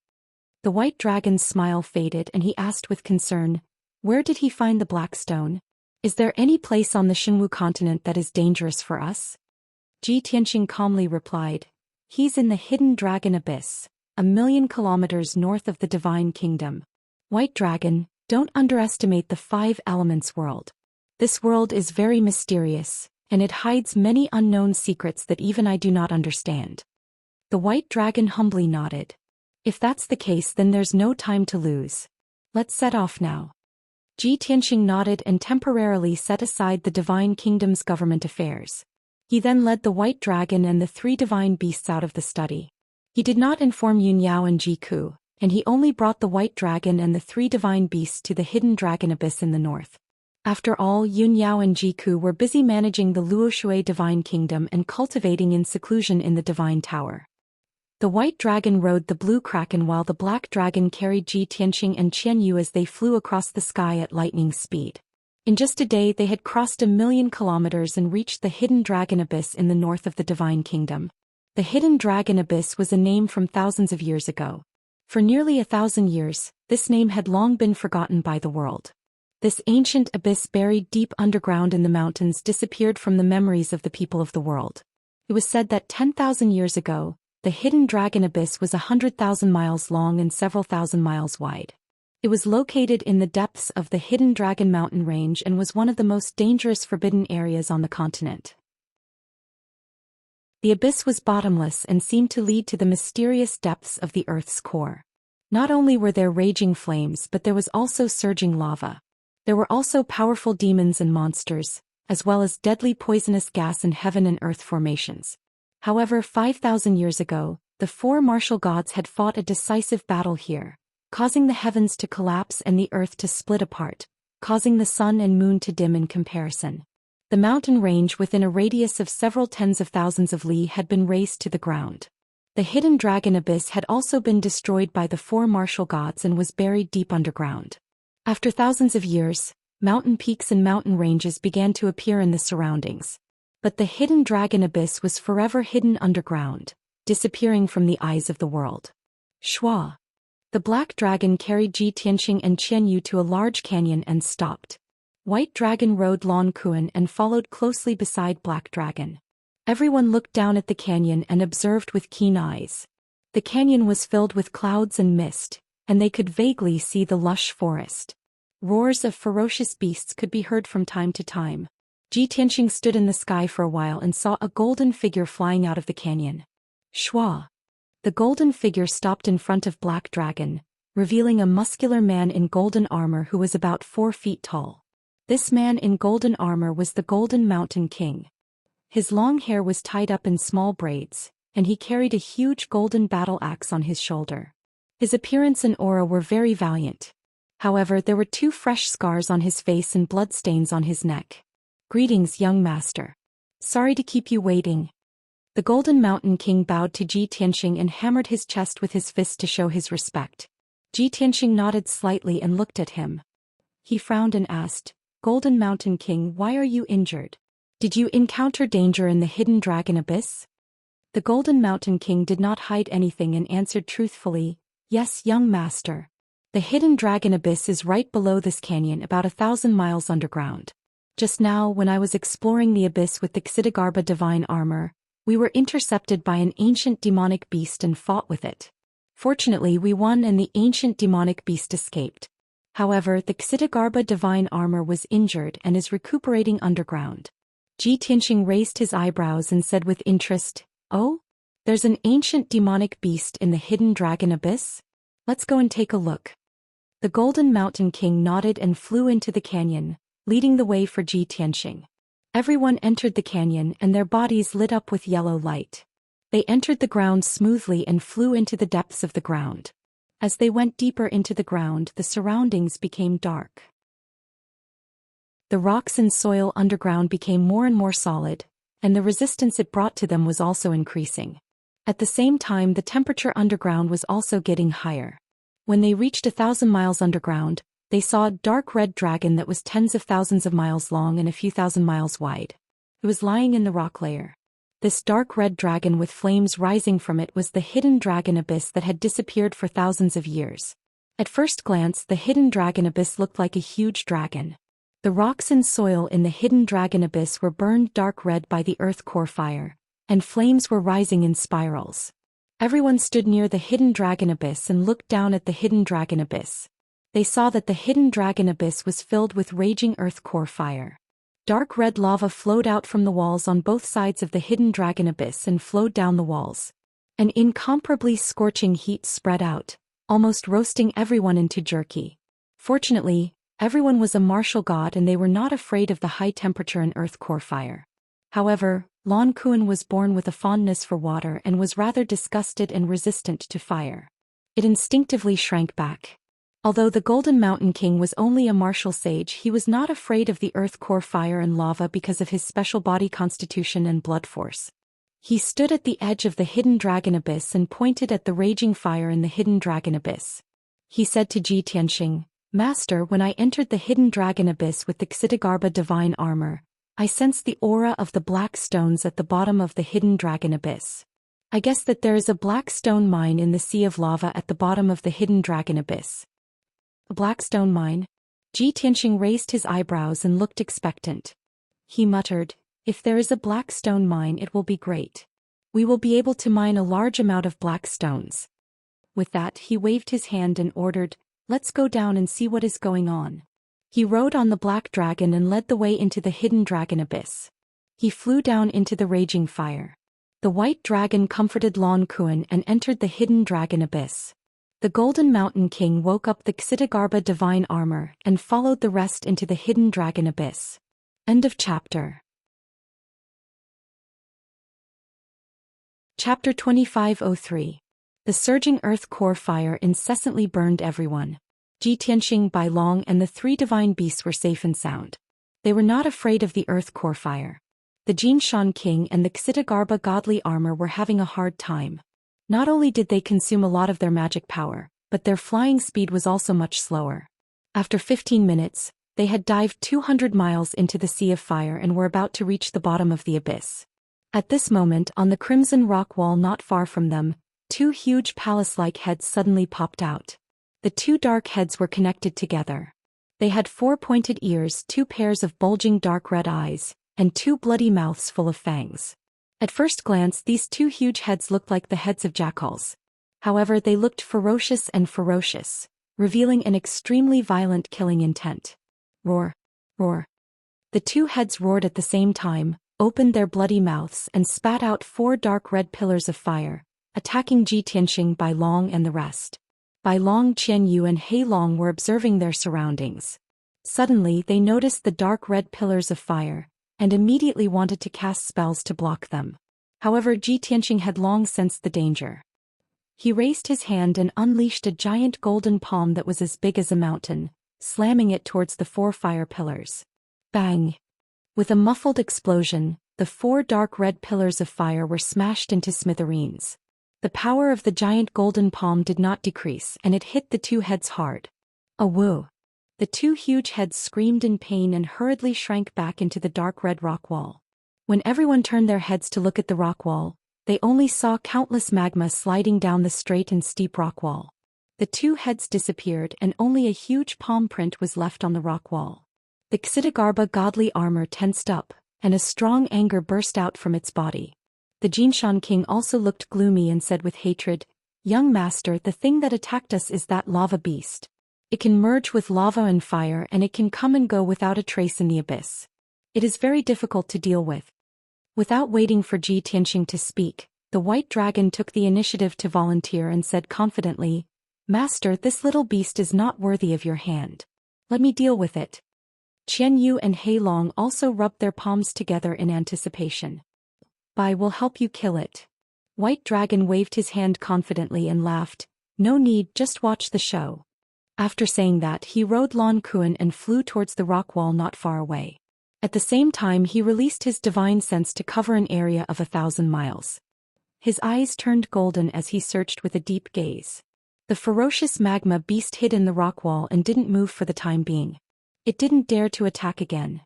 The White Dragon's smile faded and he asked with concern, where did he find the Black Stone? Is there any place on the Xinwu continent that is dangerous for us? Ji Tianxing calmly replied, he's in the hidden dragon abyss, 1,000,000 kilometers north of the Divine Kingdom. White Dragon, don't underestimate the 5 elements world. This world is very mysterious, and it hides many unknown secrets that even I do not understand. The White Dragon humbly nodded. If that's the case, then there's no time to lose. Let's set off now. Ji Tianxing nodded and temporarily set aside the Divine Kingdom's government affairs. He then led the White Dragon and the 3 divine beasts out of the study. He did not inform Yun Yao and Ji Ku, and he only brought the White Dragon and the 3 divine beasts to the hidden dragon abyss in the north. After all, Yun Yao and Ji Ku were busy managing the Luoshui Divine Kingdom and cultivating in seclusion in the Divine Tower. The White Dragon rode the Blue Kraken while the Black Dragon carried Ji Tianxing and Qian Yu as they flew across the sky at lightning speed. In just a day they had crossed 1,000,000 kilometers and reached the hidden dragon abyss in the north of the Divine Kingdom. The hidden dragon abyss was a name from thousands of years ago. For nearly 1,000 years, this name had long been forgotten by the world. This ancient abyss buried deep underground in the mountains disappeared from the memories of the people of the world. It was said that 10,000 years ago, the hidden dragon abyss was 100,000 miles long and several thousand miles wide. It was located in the depths of the Hidden Dragon mountain range and was one of the most dangerous forbidden areas on the continent. The abyss was bottomless and seemed to lead to the mysterious depths of the Earth's core. Not only were there raging flames, but there was also surging lava. There were also powerful demons and monsters, as well as deadly poisonous gas and heaven and earth formations. However, 5,000 years ago, The four martial gods had fought a decisive battle here, causing the heavens to collapse and the earth to split apart, causing the sun and moon to dim in comparison. The mountain range within a radius of several tens of thousands of li had been razed to the ground. The hidden dragon abyss had also been destroyed by the four martial gods and was buried deep underground. After thousands of years, mountain peaks and mountain ranges began to appear in the surroundings. But the hidden dragon abyss was forever hidden underground, disappearing from the eyes of the world. Shua. The black dragon carried Ji Tianxing and Qianyu to a large canyon and stopped. White dragon rode Lan Kuan and followed closely beside black dragon. Everyone looked down at the canyon and observed with keen eyes. The canyon was filled with clouds and mist, and they could vaguely see the lush forest. Roars of ferocious beasts could be heard from time to time. Ji Tianxing stood in the sky for a while and saw a golden figure flying out of the canyon. Shua. The golden figure stopped in front of Black Dragon, revealing a muscular man in golden armor who was about 4 feet tall. This man in golden armor was the Golden Mountain King. His long hair was tied up in small braids, and he carried a huge golden battle axe on his shoulder. His appearance and aura were very valiant. However, there were 2 fresh scars on his face and bloodstains on his neck. "Greetings, young master. Sorry to keep you waiting." The Golden Mountain King bowed to Ji Tianxing and hammered his chest with his fist to show his respect. Ji Tianxing nodded slightly and looked at him. He frowned and asked, "Golden Mountain King, why are you injured? Did you encounter danger in the hidden dragon abyss?" The Golden Mountain King did not hide anything and answered truthfully, "Yes, young master. The hidden dragon abyss is right below this canyon about 1,000 miles underground. Just now, when I was exploring the abyss with the Xitigarbha divine armor, we were intercepted by an ancient demonic beast and fought with it. Fortunately, we won and the ancient demonic beast escaped. However, the Xitigarbha divine armor was injured and is recuperating underground." Ji Tianxing raised his eyebrows and said with interest, "Oh? There's an ancient demonic beast in the hidden dragon abyss? Let's go and take a look." The Golden Mountain King nodded and flew into the canyon, leading the way for Ji Tianxing. Everyone entered the canyon and their bodies lit up with yellow light. They entered the ground smoothly and flew into the depths of the ground. As they went deeper into the ground, the surroundings became dark. The rocks and soil underground became more and more solid, and the resistance it brought to them was also increasing. At the same time, the temperature underground was also getting higher. When they reached 1,000 miles underground, they saw a dark red dragon that was tens of thousands of miles long and a few thousand miles wide. It was lying in the rock layer. This dark red dragon with flames rising from it was the hidden dragon abyss that had disappeared for thousands of years. At first glance, the hidden dragon abyss looked like a huge dragon. The rocks and soil in the hidden dragon abyss were burned dark red by the earth core fire, and flames were rising in spirals. Everyone stood near the hidden dragon abyss and looked down at the hidden dragon abyss. They saw that the hidden dragon abyss was filled with raging earth core fire. Dark red lava flowed out from the walls on both sides of the hidden dragon abyss and flowed down the walls. An incomparably scorching heat spread out, almost roasting everyone into jerky. Fortunately, everyone was a martial god and they were not afraid of the high temperature and earth core fire. However, Lan Kuan was born with a fondness for water and was rather disgusted and resistant to fire. It instinctively shrank back. Although the Golden Mountain King was only a martial sage, he was not afraid of the earth core fire and lava because of his special body constitution and blood force. He stood at the edge of the hidden dragon abyss and pointed at the raging fire in the hidden dragon abyss. He said to Ji Tianxing, "Master, when I entered the hidden dragon abyss with the Xitigarbha divine armor, I sensed the aura of the black stones at the bottom of the hidden dragon abyss. I guess that there is a black stone mine in the sea of lava at the bottom of the hidden dragon abyss." "A black stone mine?" Ji Tianxing raised his eyebrows and looked expectant. He muttered, "If there is a black stone mine, it will be great. We will be able to mine a large amount of black stones." With that, he waved his hand and ordered, "Let's go down and see what is going on." He rode on the black dragon and led the way into the hidden dragon abyss. He flew down into the raging fire. The white dragon comforted Lan Kuan and entered the hidden dragon abyss. The Golden Mountain King woke up the Xitigarbha divine armor and followed the rest into the hidden dragon abyss. End of chapter. Chapter 2503. The surging earth core fire incessantly burned everyone. Ji Tianxing, Bai Long and the three divine beasts were safe and sound. They were not afraid of the earth core fire. The Jin Shan King and the Xitigarbha godly armor were having a hard time. Not only did they consume a lot of their magic power, but their flying speed was also much slower. After 15 minutes, they had dived 200 miles into the sea of fire and were about to reach the bottom of the abyss. At this moment, on the crimson rock wall not far from them, two huge palace-like heads suddenly popped out. The two dark heads were connected together. They had 4 pointed ears, 2 pairs of bulging dark red eyes, and 2 bloody mouths full of fangs. At first glance, these two huge heads looked like the heads of jackals. However, they looked ferocious, revealing an extremely violent killing intent. Roar! Roar! The two heads roared at the same time, opened their bloody mouths and spat out 4 dark red pillars of fire, attacking Ji Tianxing, Bai Long and the rest. Bai Long, Qian Yu and Hei Long were observing their surroundings. Suddenly they noticed the dark red pillars of fire, and immediately wanted to cast spells to block them. However, Ji Tianxing had long sensed the danger. He raised his hand and unleashed a giant golden palm that was as big as a mountain, slamming it towards the 4 fire pillars. Bang! With a muffled explosion, the 4 dark red pillars of fire were smashed into smithereens. The power of the giant golden palm did not decrease and it hit the two heads hard. A woo! The two huge heads screamed in pain and hurriedly shrank back into the dark red rock wall. When everyone turned their heads to look at the rock wall, they only saw countless magma sliding down the straight and steep rock wall. The two heads disappeared and only a huge palm print was left on the rock wall. The Xitigarbha godly armor tensed up, and a strong anger burst out from its body. The Jinshan King also looked gloomy and said with hatred, "Young master, the thing that attacked us is that lava beast. It can merge with lava and fire and it can come and go without a trace in the abyss. It is very difficult to deal with." Without waiting for Ji Tianxing to speak, the white dragon took the initiative to volunteer and said confidently, "Master, this little beast is not worthy of your hand. Let me deal with it." Qian Yu and Hei Long also rubbed their palms together in anticipation. "Bai will help you kill it." White Dragon waved his hand confidently and laughed, "No need, just watch the show." After saying that, he rode Lan Kuan and flew towards the rock wall not far away. At the same time, he released his divine sense to cover an area of 1,000 miles. His eyes turned golden as he searched with a deep gaze. The ferocious magma beast hid in the rock wall and didn't move for the time being. It didn't dare to attack again.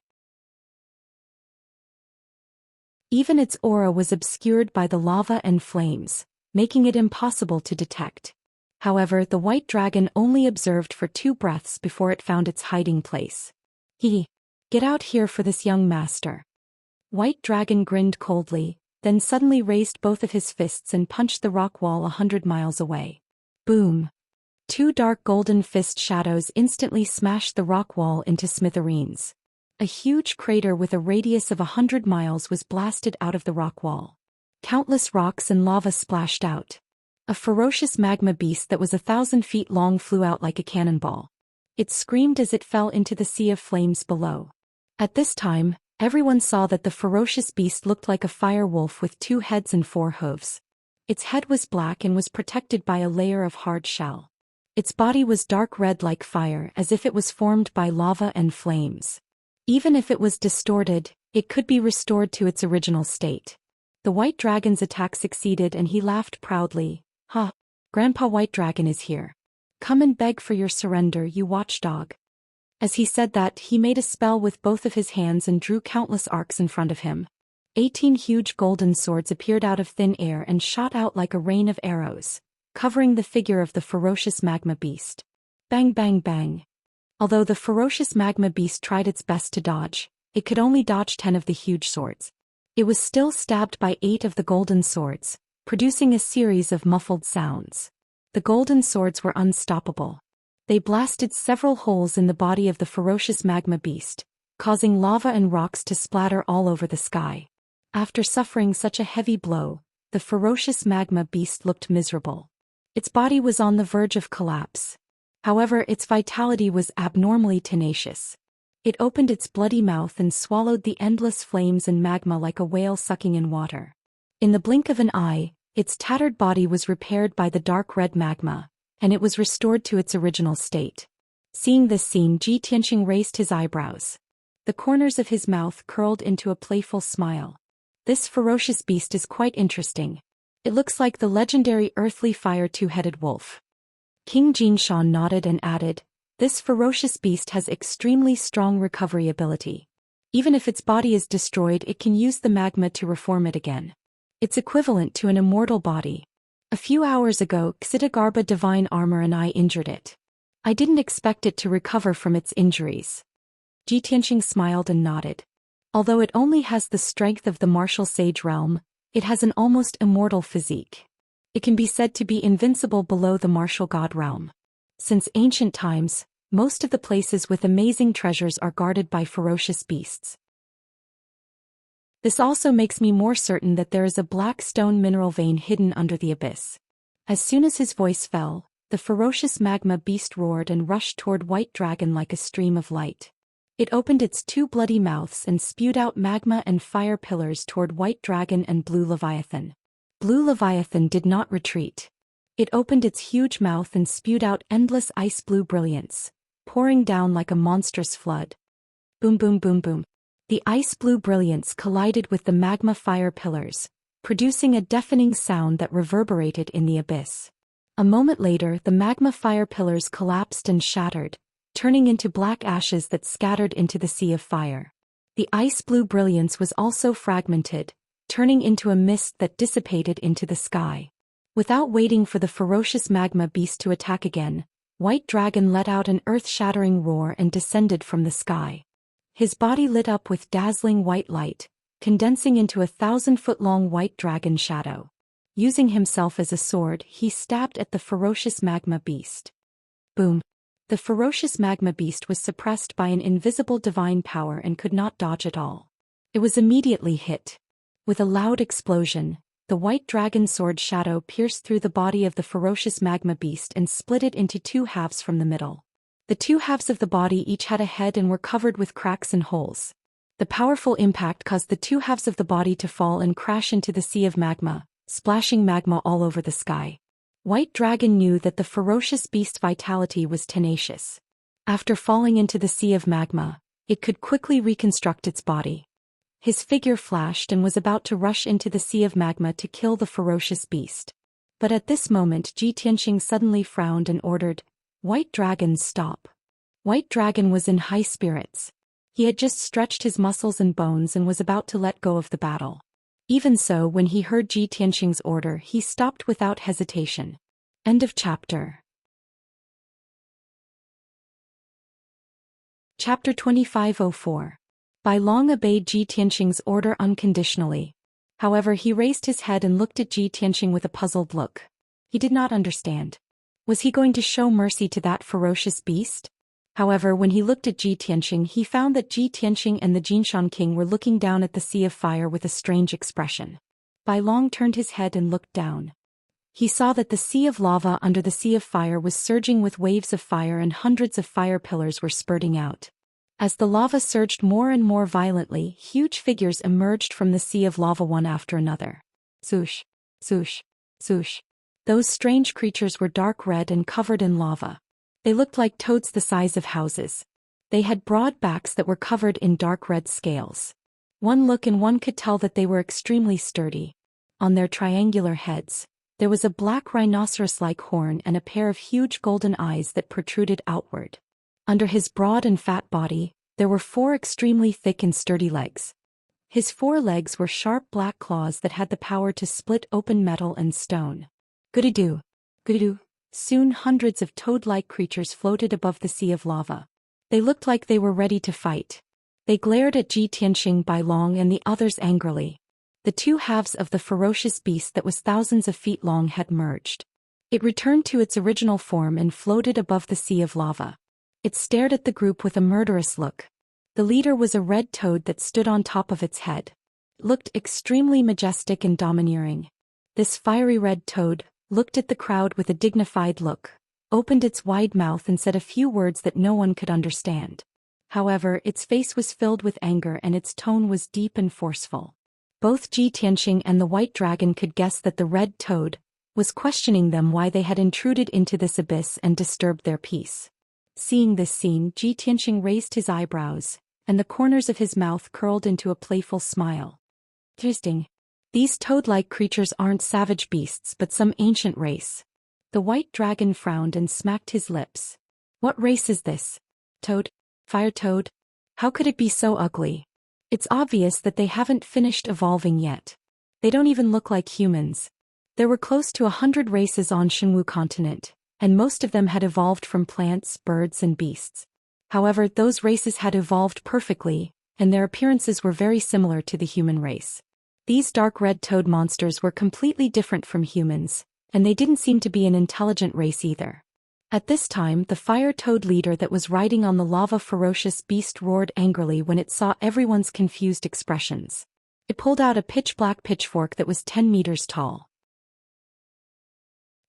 Even its aura was obscured by the lava and flames, making it impossible to detect. However, the white dragon only observed for 2 breaths before it found its hiding place. "Get out here for this, young master." White Dragon grinned coldly, then suddenly raised both of his fists and punched the rock wall 100 miles away. Boom! 2 dark golden fist shadows instantly smashed the rock wall into smithereens. A huge crater with a radius of 100 miles was blasted out of the rock wall. Countless rocks and lava splashed out. A ferocious magma beast that was 1,000 feet long flew out like a cannonball. It screamed as it fell into the sea of flames below. At this time, everyone saw that the ferocious beast looked like a fire wolf with 2 heads and 4 hooves. Its head was black and was protected by a layer of hard shell. Its body was dark red like fire, as if it was formed by lava and flames. Even if it was distorted, it could be restored to its original state. The white dragon's attack succeeded and he laughed proudly. "Ha! Grandpa White Dragon is here. Come and beg for your surrender, you watchdog." As he said that, he made a spell with both of his hands and drew countless arcs in front of him. 18 huge golden swords appeared out of thin air and shot out like a rain of arrows, covering the figure of the ferocious magma beast. Bang bang bang. Although the ferocious magma beast tried its best to dodge, it could only dodge 10 of the huge swords. It was still stabbed by 8 of the golden swords, producing a series of muffled sounds. The golden swords were unstoppable. They blasted several holes in the body of the ferocious magma beast, causing lava and rocks to splatter all over the sky. After suffering such a heavy blow, the ferocious magma beast looked miserable. Its body was on the verge of collapse. However, its vitality was abnormally tenacious. It opened its bloody mouth and swallowed the endless flames and magma like a whale sucking in water. In the blink of an eye, Its tattered body was repaired by the dark red magma, and it was restored to its original state. Seeing this scene, Ji Tianqing raised his eyebrows. The corners of his mouth curled into a playful smile. This ferocious beast is quite interesting. It looks like the legendary earthly fire two-headed wolf. King Jinshan nodded and added, "This ferocious beast has extremely strong recovery ability. Even if its body is destroyed, it can use the magma to reform it again. It's equivalent to an immortal body. A few hours ago, Xidagarba Divine Armor and I injured it. I didn't expect it to recover from its injuries." Ji Tianqing smiled and nodded. Although it only has the strength of the martial sage realm, it has an almost immortal physique. It can be said to be invincible below the martial god realm. Since ancient times, most of the places with amazing treasures are guarded by ferocious beasts. This also makes me more certain that there is a black stone mineral vein hidden under the abyss. As soon as his voice fell, the ferocious magma beast roared and rushed toward White Dragon like a stream of light. It opened its two bloody mouths and spewed out magma and fire pillars toward White Dragon and Blue Leviathan. Blue Leviathan did not retreat. It opened its huge mouth and spewed out endless ice-blue brilliance, pouring down like a monstrous flood. Boom boom boom boom. The ice-blue brilliance collided with the magma fire pillars, producing a deafening sound that reverberated in the abyss. A moment later, the magma fire pillars collapsed and shattered, turning into black ashes that scattered into the sea of fire. The ice-blue brilliance was also fragmented, turning into a mist that dissipated into the sky. Without waiting for the ferocious magma beast to attack again, White Dragon let out an earth-shattering roar and descended from the sky. His body lit up with dazzling white light, condensing into a 1,000-foot-long white dragon shadow. Using himself as a sword, he stabbed at the ferocious magma beast. Boom! The ferocious magma beast was suppressed by an invisible divine power and could not dodge at all. It was immediately hit. With a loud explosion, the white dragon sword shadow pierced through the body of the ferocious magma beast and split it into two halves from the middle. The two halves of the body each had a head and were covered with cracks and holes. The powerful impact caused the two halves of the body to fall and crash into the sea of magma, splashing magma all over the sky. White Dragon knew that the ferocious beast's vitality was tenacious. After falling into the sea of magma, it could quickly reconstruct its body. His figure flashed and was about to rush into the sea of magma to kill the ferocious beast. But at this moment, Ji Tianqing suddenly frowned and ordered, "White Dragon, stop." White Dragon was in high spirits. He had just stretched his muscles and bones and was about to let go of the battle. Even so, when he heard Ji Tianqing's order, he stopped without hesitation. End of chapter. Chapter 2504. Bai Long obeyed Ji Tianqing's order unconditionally. However, he raised his head and looked at Ji Tianqing with a puzzled look. He did not understand. Was he going to show mercy to that ferocious beast? However, when he looked at Ji Tianqing, he found that Ji Tianqing and the Jinshan king were looking down at the sea of fire with a strange expression. Bai Long turned his head and looked down. He saw that the sea of lava under the sea of fire was surging with waves of fire and hundreds of fire pillars were spurting out. As the lava surged more and more violently, huge figures emerged from the sea of lava one after another. Swoosh, swoosh, swoosh. Those strange creatures were dark red and covered in lava. They looked like toads the size of houses. They had broad backs that were covered in dark red scales. One look and one could tell that they were extremely sturdy. On their triangular heads, there was a black rhinoceros-like horn and a pair of huge golden eyes that protruded outward. Under his broad and fat body, there were 4 extremely thick and sturdy legs. His 4 legs were sharp black claws that had the power to split open metal and stone. Goody-doo, goody-doo. Soon hundreds of toad-like creatures floated above the sea of lava. They looked like they were ready to fight. They glared at Ji Tianqing, Bai Long and the others angrily. The two halves of the ferocious beast that was thousands of feet long had merged. It returned to its original form and floated above the sea of lava. It stared at the group with a murderous look. The leader was a red toad that stood on top of its head. It looked extremely majestic and domineering. This fiery red toad looked at the crowd with a dignified look, opened its wide mouth and said a few words that no one could understand. However, its face was filled with anger and its tone was deep and forceful. Both Ji Tianqing and the white dragon could guess that the red toad was questioning them why they had intruded into this abyss and disturbed their peace. Seeing this scene, Ji Tianqing raised his eyebrows, and the corners of his mouth curled into a playful smile. Interesting. These toad-like creatures aren't savage beasts but some ancient race. The white dragon frowned and smacked his lips. What race is this? Toad? Fire toad? How could it be so ugly? It's obvious that they haven't finished evolving yet. They don't even look like humans. There were close to 100 races on Shenwu continent, and most of them had evolved from plants, birds and beasts. However, those races had evolved perfectly, and their appearances were very similar to the human race. These dark red toad monsters were completely different from humans, and they didn't seem to be an intelligent race either. At this time, the fire toad leader that was riding on the lava ferocious beast roared angrily when it saw everyone's confused expressions. It pulled out a pitch-black pitchfork that was 10 meters tall.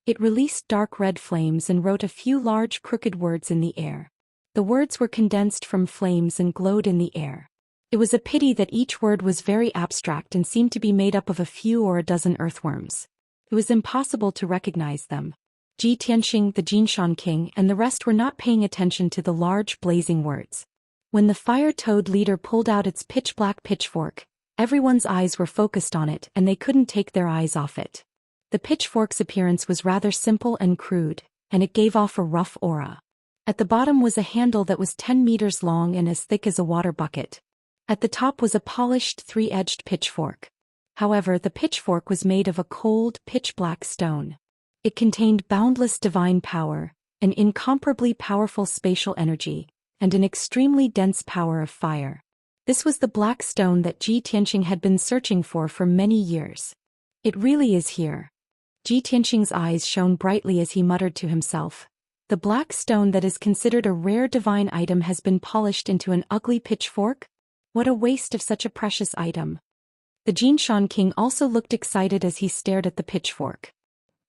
It released dark red flames and wrote a few large crooked words in the air. The words were condensed from flames and glowed in the air. It was a pity that each word was very abstract and seemed to be made up of a few or a dozen earthworms. It was impossible to recognize them. Ji Tianqing, the Jinshan king, and the rest were not paying attention to the large, blazing words. When the fire toad leader pulled out its pitch-black pitchfork, everyone's eyes were focused on it and they couldn't take their eyes off it. The pitchfork's appearance was rather simple and crude, and it gave off a rough aura. At the bottom was a handle that was 10 meters long and as thick as a water bucket. At the top was a polished three-edged pitchfork. However, the pitchfork was made of a cold, pitch-black stone. It contained boundless divine power, an incomparably powerful spatial energy, and an extremely dense power of fire. This was the black stone that Ji Tianqing had been searching for many years. It really is here. Ji Tianqing's eyes shone brightly as he muttered to himself. The black stone that is considered a rare divine item has been polished into an ugly pitchfork? What a waste of such a precious item. The Jinshan king also looked excited as he stared at the pitchfork.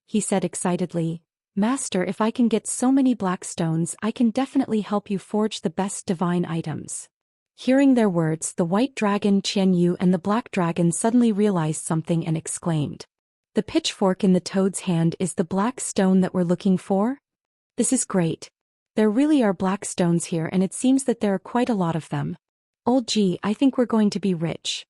He said excitedly, "Master, if I can get so many black stones, I can definitely help you forge the best divine items." Hearing their words, the white dragon Qian Yu and the black dragon suddenly realized something and exclaimed. "The pitchfork in the toad's hand is the black stone that we're looking for? This is great. There really are black stones here and it seems that there are quite a lot of them. Old Ji, I think we're going to be rich."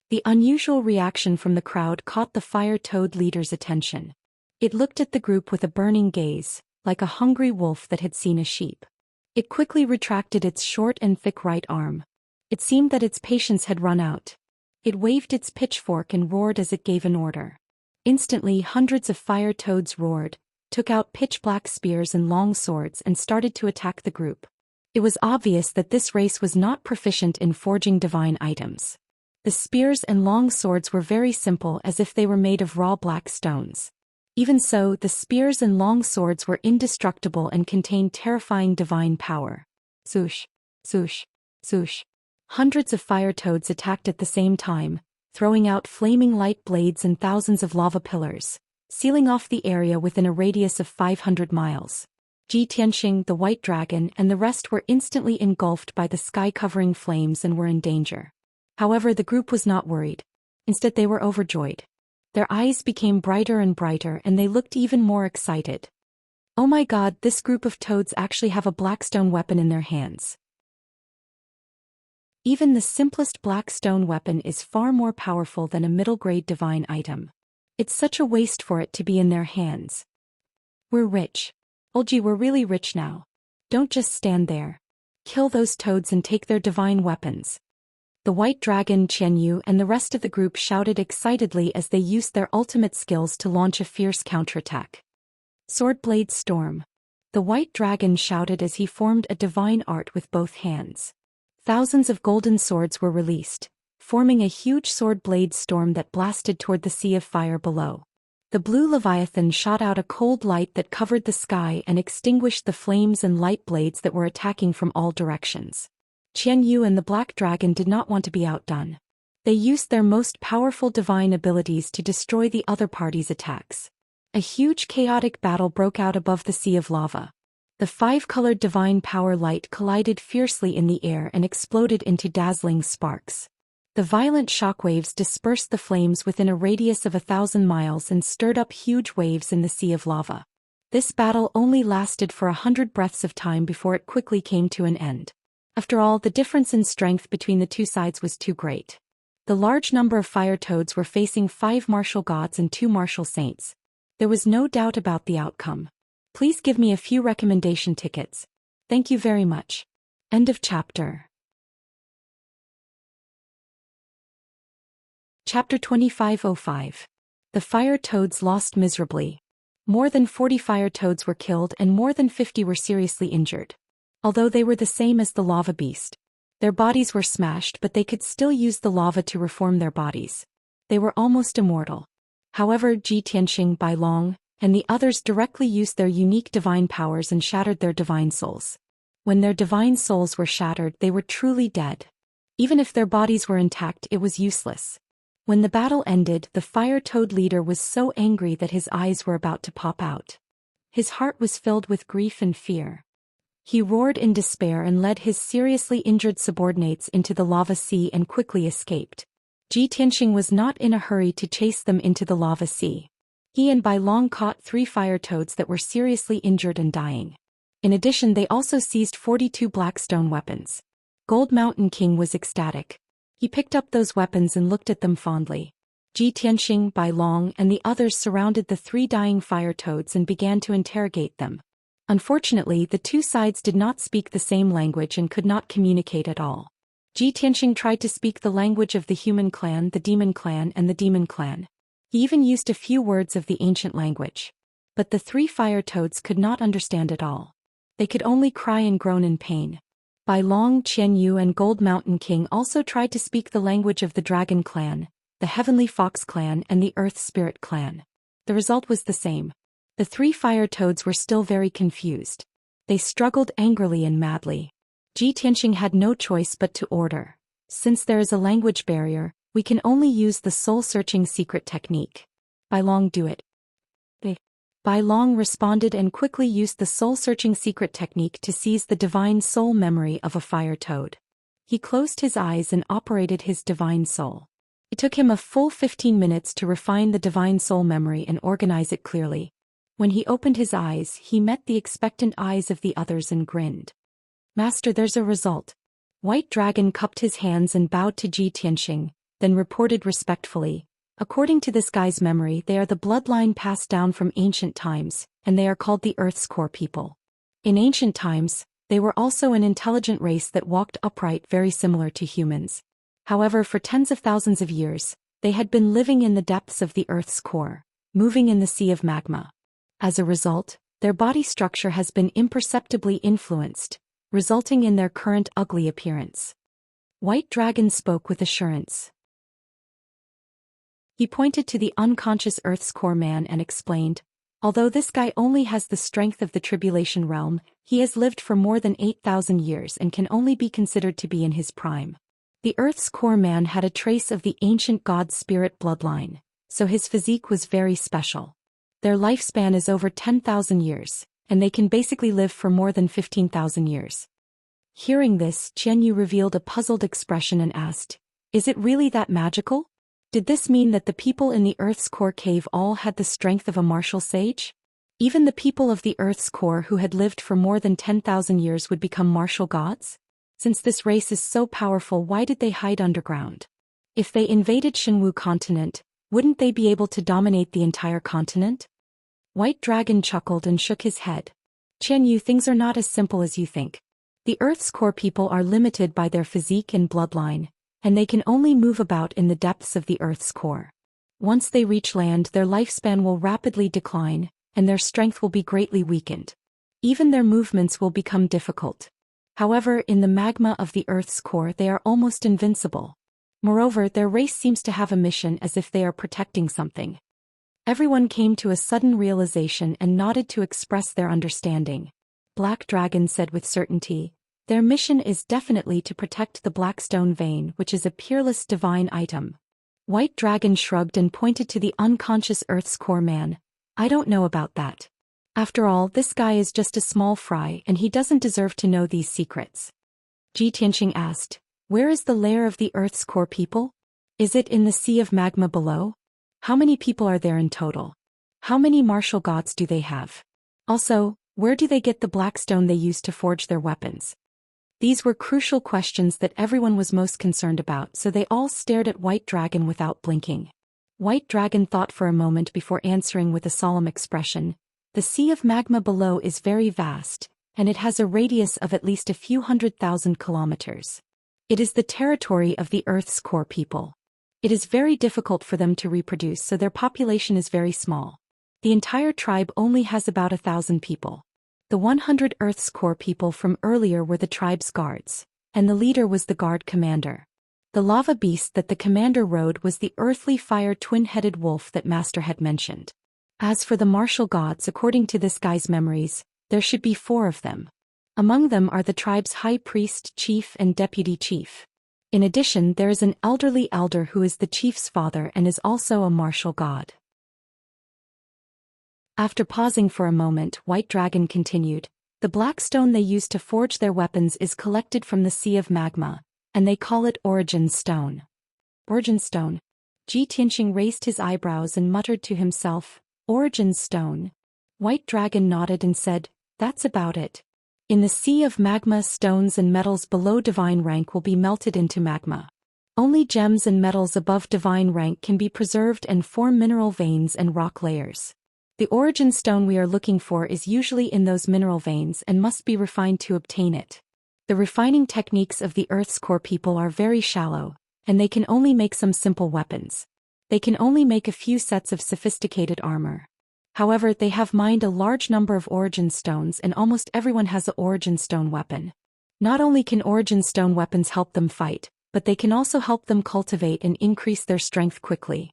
The unusual reaction from the crowd caught the fire toad leader's attention. It looked at the group with a burning gaze, like a hungry wolf that had seen a sheep. It quickly retracted its short and thick right arm. It seemed that its patience had run out. It waved its pitchfork and roared as it gave an order. Instantly, hundreds of fire toads roared, took out pitch-black spears and long swords and started to attack the group. It was obvious that this race was not proficient in forging divine items. The spears and long swords were very simple as if they were made of raw black stones. Even so, the spears and long swords were indestructible and contained terrifying divine power. Swoosh, swoosh, swoosh. Hundreds of fire toads attacked at the same time, throwing out flaming light blades and thousands of lava pillars, sealing off the area within a radius of 500 miles. Ji Tianqing, the white dragon, and the rest were instantly engulfed by the sky-covering flames and were in danger. However, the group was not worried. Instead, they were overjoyed. Their eyes became brighter and brighter and they looked even more excited. Oh my god, this group of toads actually have a blackstone weapon in their hands. Even the simplest blackstone weapon is far more powerful than a middle-grade divine item. It's such a waste for it to be in their hands. We're rich. Olji, we're really rich now. Don't just stand there. Kill those toads and take their divine weapons. The white dragon Qian Yu and the rest of the group shouted excitedly as they used their ultimate skills to launch a fierce counterattack. Sword blade storm. The white dragon shouted as he formed a divine art with both hands. Thousands of golden swords were released, forming a huge sword blade storm that blasted toward the sea of fire below. The blue leviathan shot out a cold light that covered the sky and extinguished the flames and light blades that were attacking from all directions. Qian Yu and the black dragon did not want to be outdone. They used their most powerful divine abilities to destroy the other party's attacks. A huge chaotic battle broke out above the sea of lava. The five-colored divine power light collided fiercely in the air and exploded into dazzling sparks. The violent shockwaves dispersed the flames within a radius of 1,000 miles and stirred up huge waves in the sea of lava. This battle only lasted for 100 breaths of time before it quickly came to an end. After all, the difference in strength between the two sides was too great. The large number of fire toads were facing 5 martial gods and 2 martial saints. There was no doubt about the outcome. Please give me a few recommendation tickets. Thank you very much. End of chapter. Chapter 2505. The fire toads lost miserably. More than 40 fire toads were killed and more than 50 were seriously injured. Although they were the same as the lava beast, their bodies were smashed, but they could still use the lava to reform their bodies. They were almost immortal. However, Ji Tianxing, Bai Long, and the others directly used their unique divine powers and shattered their divine souls. When their divine souls were shattered, they were truly dead. Even if their bodies were intact, it was useless. When the battle ended, the fire toad leader was so angry that his eyes were about to pop out. His heart was filled with grief and fear. He roared in despair and led his seriously injured subordinates into the lava sea and quickly escaped. Ji Tianxing was not in a hurry to chase them into the lava sea. He and Bai Long caught 3 fire toads that were seriously injured and dying. In addition, they also seized 42 black stone weapons. Gold Mountain King was ecstatic. He picked up those weapons and looked at them fondly. Ji Tianxing, Bai Long, and the others surrounded the 3 dying fire toads and began to interrogate them. Unfortunately, the two sides did not speak the same language and could not communicate at all. Ji Tianxing tried to speak the language of the human clan, the demon clan, and the demon clan. He even used a few words of the ancient language. But the 3 fire toads could not understand at all. They could only cry and groan in pain. Bai Long, Qian Yu, and Gold Mountain King also tried to speak the language of the dragon clan, the heavenly fox clan, and the earth spirit clan. The result was the same. The 3 fire toads were still very confused. They struggled angrily and madly. Ji Tianxing had no choice but to order. Since there is a language barrier, we can only use the soul-searching secret technique. Bai Long, do it. Bai Long responded and quickly used the soul-searching secret technique to seize the divine soul memory of a fire toad. He closed his eyes and operated his divine soul. It took him a full 15 minutes to refine the divine soul memory and organize it clearly. When he opened his eyes, he met the expectant eyes of the others and grinned. Master, there's a result. White Dragon cupped his hands and bowed to Ji Tianxing, then reported respectfully, according to this guy's memory, they are the bloodline passed down from ancient times, and they are called the Earth's core people. In ancient times, they were also an intelligent race that walked upright, very similar to humans. However, for tens of thousands of years, they had been living in the depths of the Earth's core, moving in the sea of magma. As a result, their body structure has been imperceptibly influeed, resulting in their current ugly appearance. White Dragon spoke with assurance. He pointed to the unconscious Earth's core man and explained, although this guy only has the strength of the tribulation realm, he has lived for more than 8,000 years and can only be considered to be in his prime. The Earth's core man had a trace of the ancient god spirit bloodline, so his physique was very special. Their lifespan is over 10,000 years, and they can basically live for more than 15,000 years. Hearing this, Qian Yu revealed a puzzled expression and asked, "Is it really that magical? Did this mean that the people in the Earth's core cave all had the strength of a martial sage? Even the people of the Earth's core who had lived for more than 10,000 years would become martial gods? Since this race is so powerful, why did they hide underground? If they invaded Shenwu continent, wouldn't they be able to dominate the entire continent?" White Dragon chuckled and shook his head. "Qian Yu, things are not as simple as you think. The Earth's core people are limited by their physique and bloodline, and they can only move about in the depths of the Earth's core. Once they reach land, their lifespan will rapidly decline, and their strength will be greatly weakened. Even their movements will become difficult. However, in the magma of the Earth's core they are almost invincible. Moreover, their race seems to have a mission, as if they are protecting something." Everyone came to a sudden realization and nodded to express their understanding. Black Dragon said with certainty, "Their mission is definitely to protect the Black Stone Vein, which is a peerless divine item." White Dragon shrugged and pointed to the unconscious Earth's core man. "I don't know about that. After all, this guy is just a small fry and he doesn't deserve to know these secrets." Ji Tianxing asked, Where is the lair of the Earth's core people? Is it in the sea of magma below? How many people are there in total? How many martial gods do they have? Also, where do they get the black stone they use to forge their weapons? These were crucial questions that everyone was most concerned about, so they all stared at White Dragon without blinking. White Dragon thought for a moment before answering with a solemn expression. The sea of magma below is very vast, and it has a radius of at least a few 100,000 kilometers. It is the territory of the Earth's core people. It is very difficult for them to reproduce, so their population is very small. The entire tribe only has about 1,000 people. The 100 Earth's core people from earlier were the tribe's guards, and the leader was the guard commander. The lava beast that the commander rode was the earthly fire twin-headed wolf that Master had mentioned. As for the martial gods, according to this guy's memories, there should be 4 of them. Among them are the tribe's high priest, chief, and deputy chief. In addition, there is an elderly elder who is the chief's father and is also a martial god. After pausing for a moment, White Dragon continued, the black stone they use to forge their weapons is collected from the sea of magma, and they call it Origin Stone. Origin Stone? Ji Tianxing raised his eyebrows and muttered to himself, Origin Stone. White Dragon nodded and said, that's about it. In the sea of magma, stones and metals below divine rank will be melted into magma. Only gems and metals above divine rank can be preserved and form mineral veins and rock layers. The origin stone we are looking for is usually in those mineral veins and must be refined to obtain it. The refining techniques of the Earth's core people are very shallow, and they can only make some simple weapons. They can only make a few sets of sophisticated armor. However, they have mined a large number of origin stones, and almost everyone has an origin stone weapon. Not only can origin stone weapons help them fight, but they can also help them cultivate and increase their strength quickly.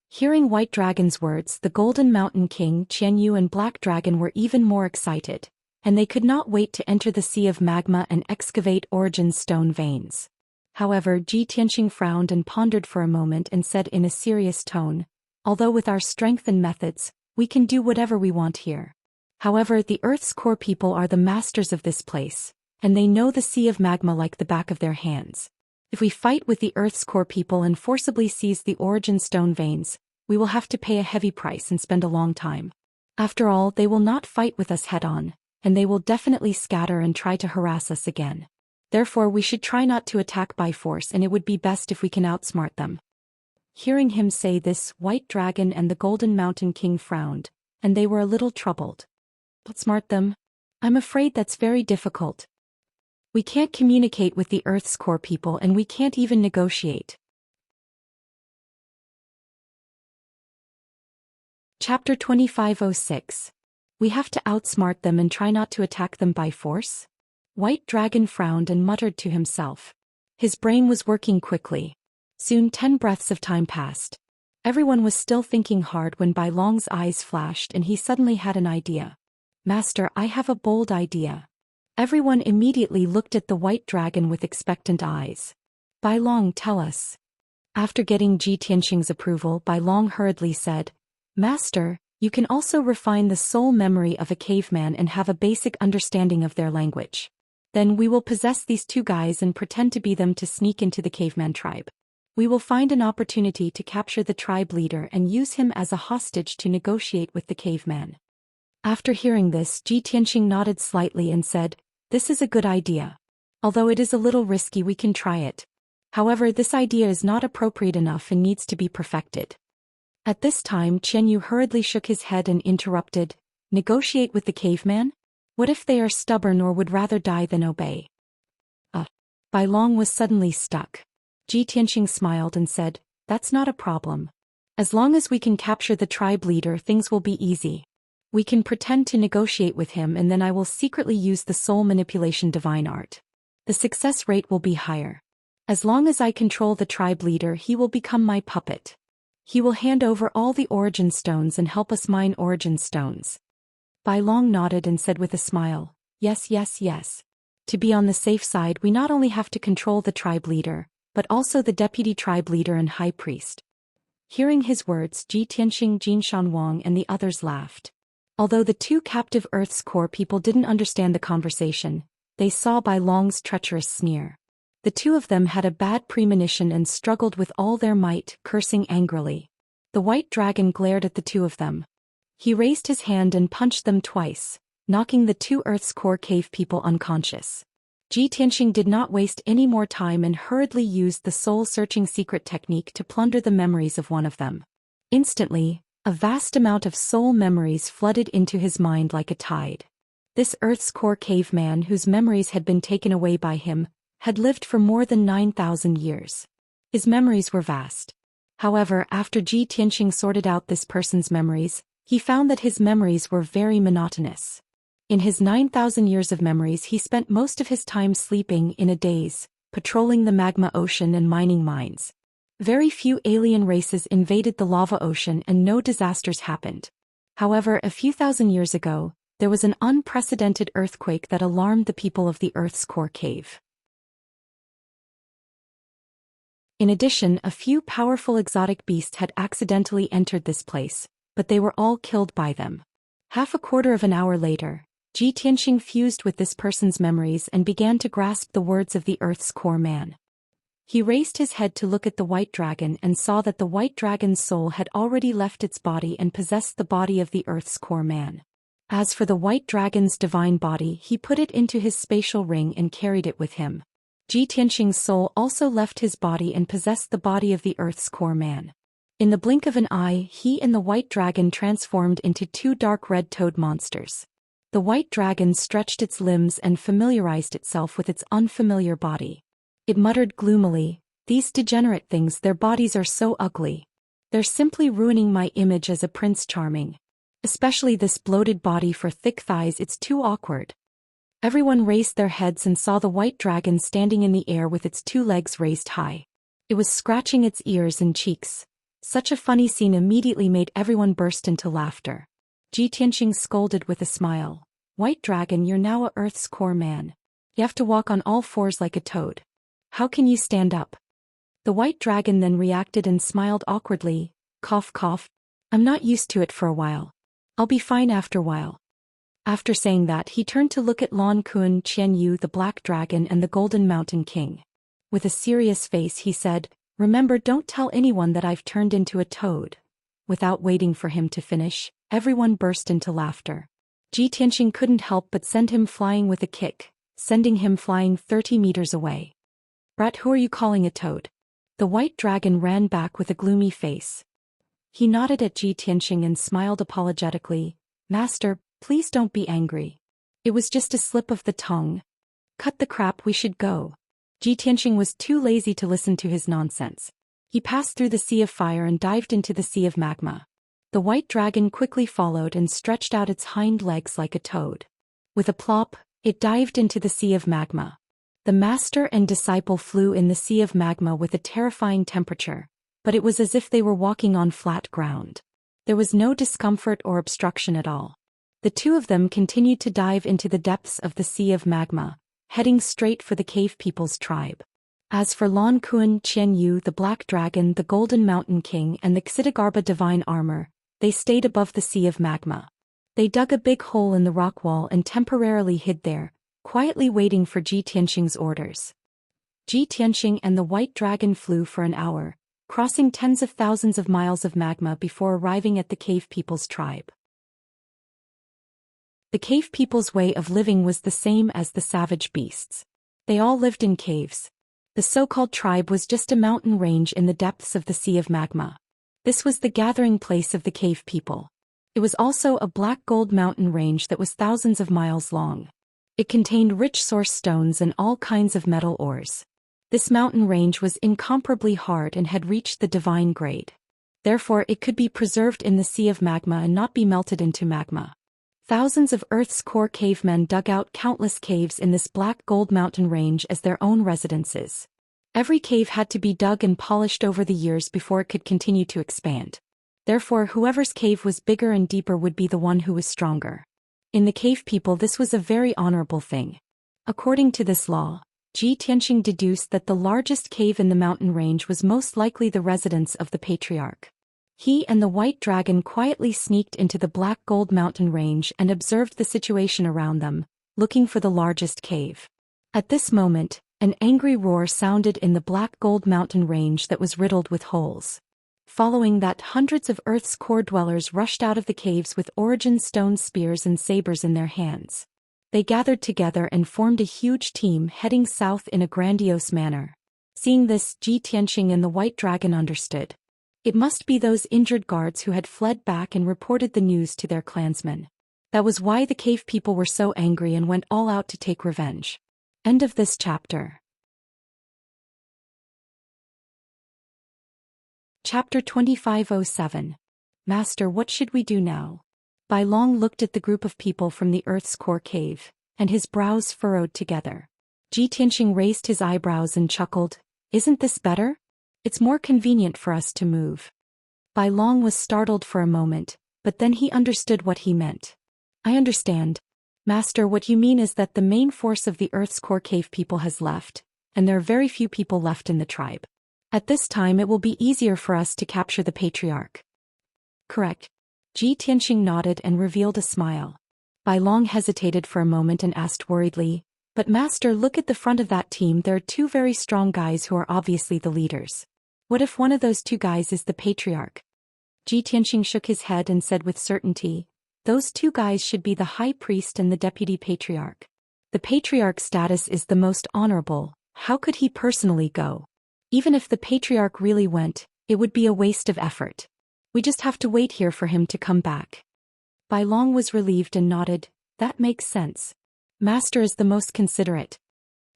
Hearing White Dragon's words, the Golden Mountain King, Qianyu, and Black Dragon were even more excited, and they could not wait to enter the sea of magma and excavate origin stone veins. However, Ji Tianxing frowned and pondered for a moment and said in a serious tone, although with our strength and methods, we can do whatever we want here. However, the Earth's core people are the masters of this place, and they know the sea of magma like the back of their hands. If we fight with the Earth's core people and forcibly seize the origin stone veins, we will have to pay a heavy price and spend a long time. After all, they will not fight with us head-on, and they will definitely scatter and try to harass us again. Therefore, we should try not to attack by force, and it would be best if we can outsmart them. Hearing him say this, White Dragon and the Golden Mountain King frowned, and they were a little troubled. Outsmart them? I'm afraid that's very difficult. We can't communicate with the Earth's core people, and we can't even negotiate. Chapter 2506. We have to outsmart them and try not to attack them by force? White Dragon frowned and muttered to himself. His brain was working quickly. Soon 10 breaths of time passed. Everyone was still thinking hard when Bai Long's eyes flashed and he suddenly had an idea. Master, I have a bold idea. Everyone immediately looked at the White Dragon with expectant eyes. Bai Long, tell us. After getting Ji Tianxing's approval, Bai Long hurriedly said, Master, you can also refine the soul memory of a caveman and have a basic understanding of their language. Then we will possess these 2 guys and pretend to be them to sneak into the caveman tribe. We will find an opportunity to capture the tribe leader and use him as a hostage to negotiate with the caveman. After hearing this, Ji Tianxing nodded slightly and said, this is a good idea. Although it is a little risky, we can try it. However, this idea is not appropriate enough and needs to be perfected. At this time, Qianyu hurriedly shook his head and interrupted, negotiate with the caveman? What if they are stubborn or would rather die than obey? Bai Long was suddenly stuck. Ji Tianxing smiled and said, that's not a problem. As long as we can capture the tribe leader, things will be easy. We can pretend to negotiate with him, and then I will secretly use the soul manipulation divine art. The success rate will be higher. As long as I control the tribe leader, he will become my puppet. He will hand over all the origin stones and help us mine origin stones. Bai Long nodded and said with a smile, yes, yes, yes. To be on the safe side, we not only have to control the tribe leader, but also the deputy tribe leader and high priest. Hearing his words, Ji Tianxing, Jin Shanwang, and the others laughed. Although the 2 captive Earth's core people didn't understand the conversation, they saw Bai Long's treacherous sneer. The two of them had a bad premonition and struggled with all their might, cursing angrily. The white dragon glared at the two of them. He raised his hand and punched them twice, knocking the two Earth's core cave people unconscious. Ji Tianxing did not waste any more time and hurriedly used the soul-searching secret technique to plunder the memories of one of them. Instantly, a vast amount of soul memories flooded into his mind like a tide. This Earth's core caveman, whose memories had been taken away by him, had lived for more than 9,000 years. His memories were vast. However, after Ji Tianxing sorted out this person's memories, he found that his memories were very monotonous. In his 9,000 years of memories, he spent most of his time sleeping in a daze, patrolling the magma ocean and mining mines. Very few alien races invaded the lava ocean and no disasters happened. However, a few thousand years ago, there was an unprecedented earthquake that alarmed the people of the Earth's core cave. In addition, a few powerful exotic beasts had accidentally entered this place, but they were all killed by them. Half a quarter of an hour later, Ji Tianxing fused with this person's memories and began to grasp the words of the Earth's core man. He raised his head to look at the white dragon and saw that the white dragon's soul had already left its body and possessed the body of the Earth's core man. As for the white dragon's divine body, he put it into his spatial ring and carried it with him. Ji Tianxing's soul also left his body and possessed the body of the Earth's core man. In the blink of an eye, he and the white dragon transformed into two dark red toad monsters. The white dragon stretched its limbs and familiarized itself with its unfamiliar body. It muttered gloomily, "These degenerate things, their bodies are so ugly. They're simply ruining my image as a Prince Charming. Especially this bloated body for thick thighs, it's too awkward." Everyone raised their heads and saw the white dragon standing in the air with its two legs raised high. It was scratching its ears and cheeks. Such a funny scene immediately made everyone burst into laughter. Ji Tianxing scolded with a smile, "White dragon, you're now a Earth's core man. You have to walk on all fours like a toad. How can you stand up?" The white dragon then reacted and smiled awkwardly, cough cough, "I'm not used to it for a while. I'll be fine after a while." After saying that, he turned to look at Lan Kun, Qian Yu, the black dragon, and the Golden Mountain King. With a serious face he said, "Remember, don't tell anyone that I've turned into a toad." Without waiting for him to finish, everyone burst into laughter. Ji Tianxing couldn't help but send him flying with a kick, sending him flying 30 meters away. "Brat, who are you calling a toad?" The white dragon ran back with a gloomy face. He nodded at Ji Tianxing and smiled apologetically, "Master, please don't be angry. It was just a slip of the tongue. Cut the crap, we should go." Ji Tianxing was too lazy to listen to his nonsense. He passed through the sea of fire and dived into the sea of magma. The white dragon quickly followed and stretched out its hind legs like a toad. With a plop, it dived into the sea of magma. The master and disciple flew in the sea of magma with a terrifying temperature, but it was as if they were walking on flat ground. There was no discomfort or obstruction at all. The two of them continued to dive into the depths of the sea of magma, heading straight for the cave people's tribe. As for Lan Kun, Qian Yu, the black dragon, the Golden Mountain King, and the Xidagarba divine armor, they stayed above the sea of magma. They dug a big hole in the rock wall and temporarily hid there, quietly waiting for Ji Tianxing's orders. Ji Tianxing and the white dragon flew for an hour, crossing tens of thousands of miles of magma before arriving at the cave people's tribe. The cave people's way of living was the same as the savage beasts. They all lived in caves. The so-called tribe was just a mountain range in the depths of the sea of magma. This was the gathering place of the cave people. It was also a black gold mountain range that was thousands of miles long. It contained rich source stones and all kinds of metal ores. This mountain range was incomparably hard and had reached the divine grade. Therefore, it could be preserved in the sea of magma and not be melted into magma. Thousands of Earth's core cavemen dug out countless caves in this black gold mountain range as their own residences. Every cave had to be dug and polished over the years before it could continue to expand. Therefore, whoever's cave was bigger and deeper would be the one who was stronger. In the cave people, this was a very honorable thing. According to this law, Ji Tianxing deduced that the largest cave in the mountain range was most likely the residence of the patriarch. He and the white dragon quietly sneaked into the black gold mountain range and observed the situation around them, looking for the largest cave. At this moment, An angry roar sounded in the black gold mountain range that was riddled with holes. Following that, hundreds of Earth's core dwellers rushed out of the caves with origin stone spears and sabers in their hands. They gathered together and formed a huge team heading south in a grandiose manner. Seeing this, Ji Tianqing and the White Dragon understood. It must be those injured guards who had fled back and reported the news to their clansmen. That was why the cave people were so angry and went all out to take revenge. End of this chapter. Chapter 2507. Master, what should we do now? Bai Long looked at the group of people from the Earth's core cave, and his brows furrowed together. Ji Tianqing raised his eyebrows and chuckled. Isn't this better? It's more convenient for us to move. Bai Long was startled for a moment, but then he understood what he meant. I understand. Master, what you mean is that the main force of the Earth's core cave people has left, and there are very few people left in the tribe. At this time it will be easier for us to capture the patriarch. Correct. Ji Tianqing nodded and revealed a smile. Bai Long hesitated for a moment and asked worriedly, but Master, look at the front of that team, there are two very strong guys who are obviously the leaders. What if one of those two guys is the patriarch? Ji Tianqing shook his head and said with certainty, those two guys should be the high priest and the deputy patriarch. The patriarch's status is the most honorable, how could he personally go? Even if the patriarch really went, it would be a waste of effort. We just have to wait here for him to come back. Bai Long was relieved and nodded, that makes sense. Master is the most considerate.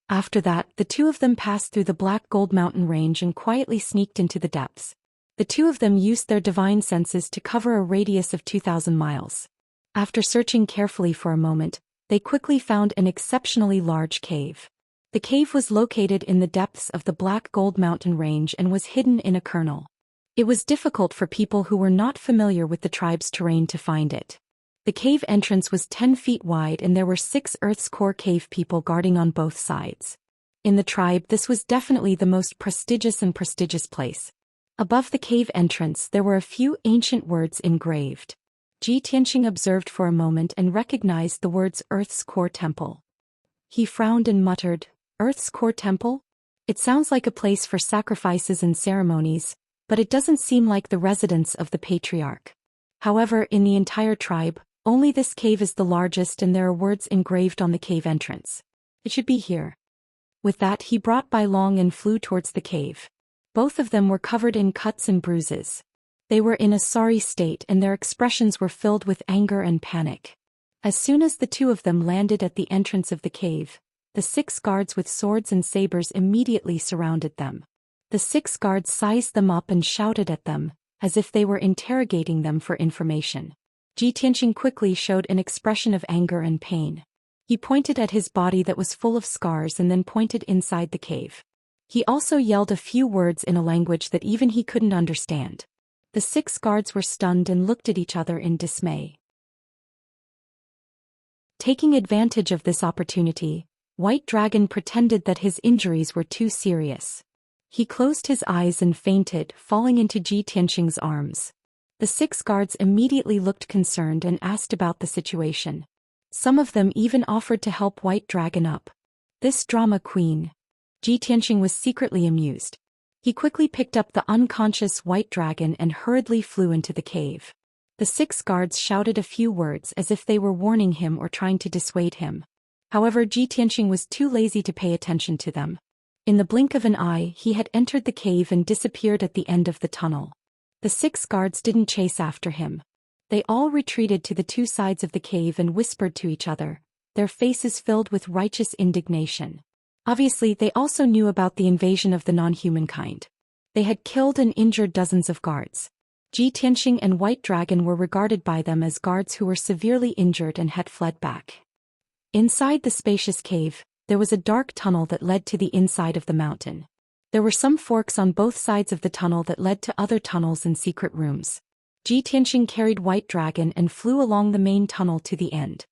After that, the two of them passed through the Black Gold Mountain range and quietly sneaked into the depths. The two of them used their divine senses to cover a radius of 2,000 miles. After searching carefully for a moment, they quickly found an exceptionally large cave. The cave was located in the depths of the Black Gold Mountain range and was hidden in a kernel. It was difficult for people who were not familiar with the tribe's terrain to find it. The cave entrance was 10 feet wide and there were 6 Earth's core cave people guarding on both sides. In the tribe, this was definitely the most prestigious place. Above the cave entrance there were a few ancient words engraved. Ji Tianqing observed for a moment and recognized the words Earth's Core Temple. He frowned and muttered, Earth's Core Temple? It sounds like a place for sacrifices and ceremonies, but it doesn't seem like the residence of the patriarch. However, in the entire tribe, only this cave is the largest and there are words engraved on the cave entrance. It should be here. With that, he brought Bai Long and flew towards the cave. Both of them were covered in cuts and bruises. They were in a sorry state and their expressions were filled with anger and panic. As soon as the two of them landed at the entrance of the cave, the 6 guards with swords and sabers immediately surrounded them. The 6 guards sized them up and shouted at them, as if they were interrogating them for information. Ji Tianqing quickly showed an expression of anger and pain. He pointed at his body that was full of scars and then pointed inside the cave. He also yelled a few words in a language that even he couldn't understand. The 6 guards were stunned and looked at each other in dismay. Taking advantage of this opportunity, White Dragon pretended that his injuries were too serious. He closed his eyes and fainted, falling into Ji Tianqing's arms. The 6 guards immediately looked concerned and asked about the situation. Some of them even offered to help White Dragon up. This drama queen. Ji Tianqing was secretly amused. He quickly picked up the unconscious White Dragon and hurriedly flew into the cave. The 6 guards shouted a few words as if they were warning him or trying to dissuade him. However, Ji Tianqing was too lazy to pay attention to them. In the blink of an eye, he had entered the cave and disappeared at the end of the tunnel. The 6 guards didn't chase after him. They all retreated to the 2 sides of the cave and whispered to each other, their faces filled with righteous indignation. Obviously, they also knew about the invasion of the non-human kind. They had killed and injured dozens of guards. Ji Tianqing and White Dragon were regarded by them as guards who were severely injured and had fled back. Inside the spacious cave, there was a dark tunnel that led to the inside of the mountain. There were some forks on both sides of the tunnel that led to other tunnels and secret rooms. Ji Tianqing carried White Dragon and flew along the main tunnel to the end.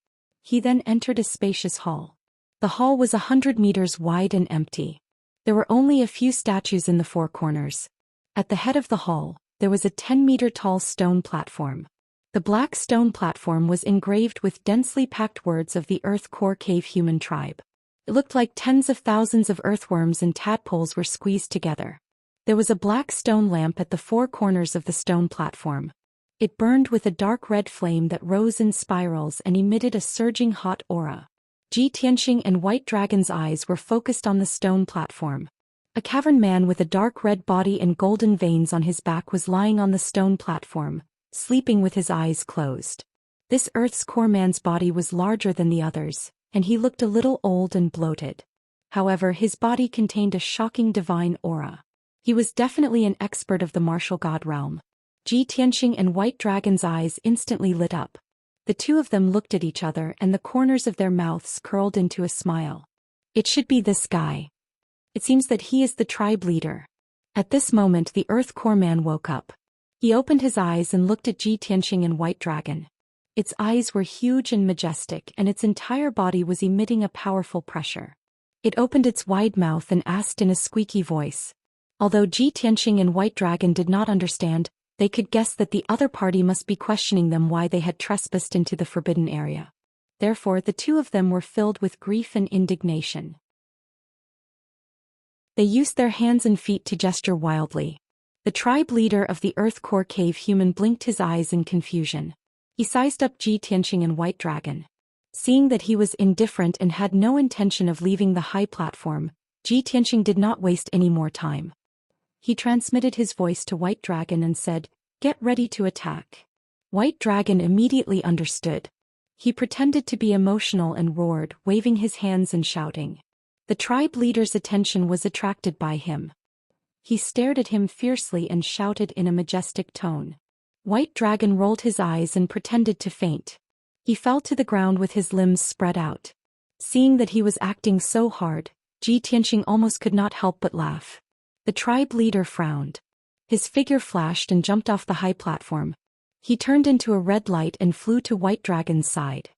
He then entered a spacious hall. The hall was 100 meters wide and empty. There were only a few statues in the 4 corners. At the head of the hall, there was a 10-meter-tall stone platform. The black stone platform was engraved with densely packed words of the Earth Core Cave human tribe. It looked like tens of thousands of earthworms and tadpoles were squeezed together. There was a black stone lamp at the four corners of the stone platform. It burned with a dark red flame that rose in spirals and emitted a surging hot aura. Xianxia and White Dragon's eyes were focused on the stone platform. A cavern man with a dark red body and golden veins on his back was lying on the stone platform, sleeping with his eyes closed. This Earth's core man's body was larger than the others, and he looked a little old and bloated. However, his body contained a shocking divine aura. He was definitely an expert of the martial god realm. Xianxia and White Dragon's eyes instantly lit up. The two of them looked at each other and the corners of their mouths curled into a smile. It should be this guy. It seems that he is the tribe leader. At this moment the Earth Core Man woke up. He opened his eyes and looked at Xianxia and White Dragon. Its eyes were huge and majestic and its entire body was emitting a powerful pressure. It opened its wide mouth and asked in a squeaky voice. Although Xianxia and White Dragon did not understand, they could guess that the other party must be questioning them why they had trespassed into the forbidden area. Therefore the two of them were filled with grief and indignation. They used their hands and feet to gesture wildly. The tribe leader of the Earth Core Cave human blinked his eyes in confusion. He sized up Xianxia and White Dragon. Seeing that he was indifferent and had no intention of leaving the high platform, Xianxia did not waste any more time. He transmitted his voice to White Dragon and said, "Get ready to attack." White Dragon immediately understood. He pretended to be emotional and roared, waving his hands and shouting. The tribe leader's attention was attracted by him. He stared at him fiercely and shouted in a majestic tone. White Dragon rolled his eyes and pretended to faint. He fell to the ground with his limbs spread out. Seeing that he was acting so hard, Xianxia almost could not help but laugh. The tribe leader frowned. His figure flashed and jumped off the high platform. He turned into a red light and flew to White Dragon's side.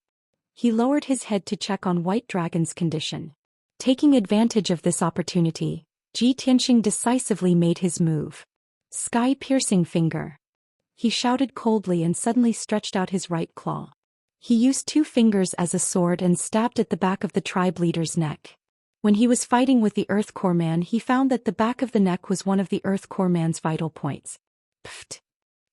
He lowered his head to check on White Dragon's condition. Taking advantage of this opportunity, Xianxia decisively made his move. Sky-piercing finger. He shouted coldly and suddenly stretched out his right claw. He used 2 fingers as a sword and stabbed at the back of the tribe leader's neck. When he was fighting with the Earth Core Man, he found that the back of the neck was one of the Earth Core Man's vital points. Pfft!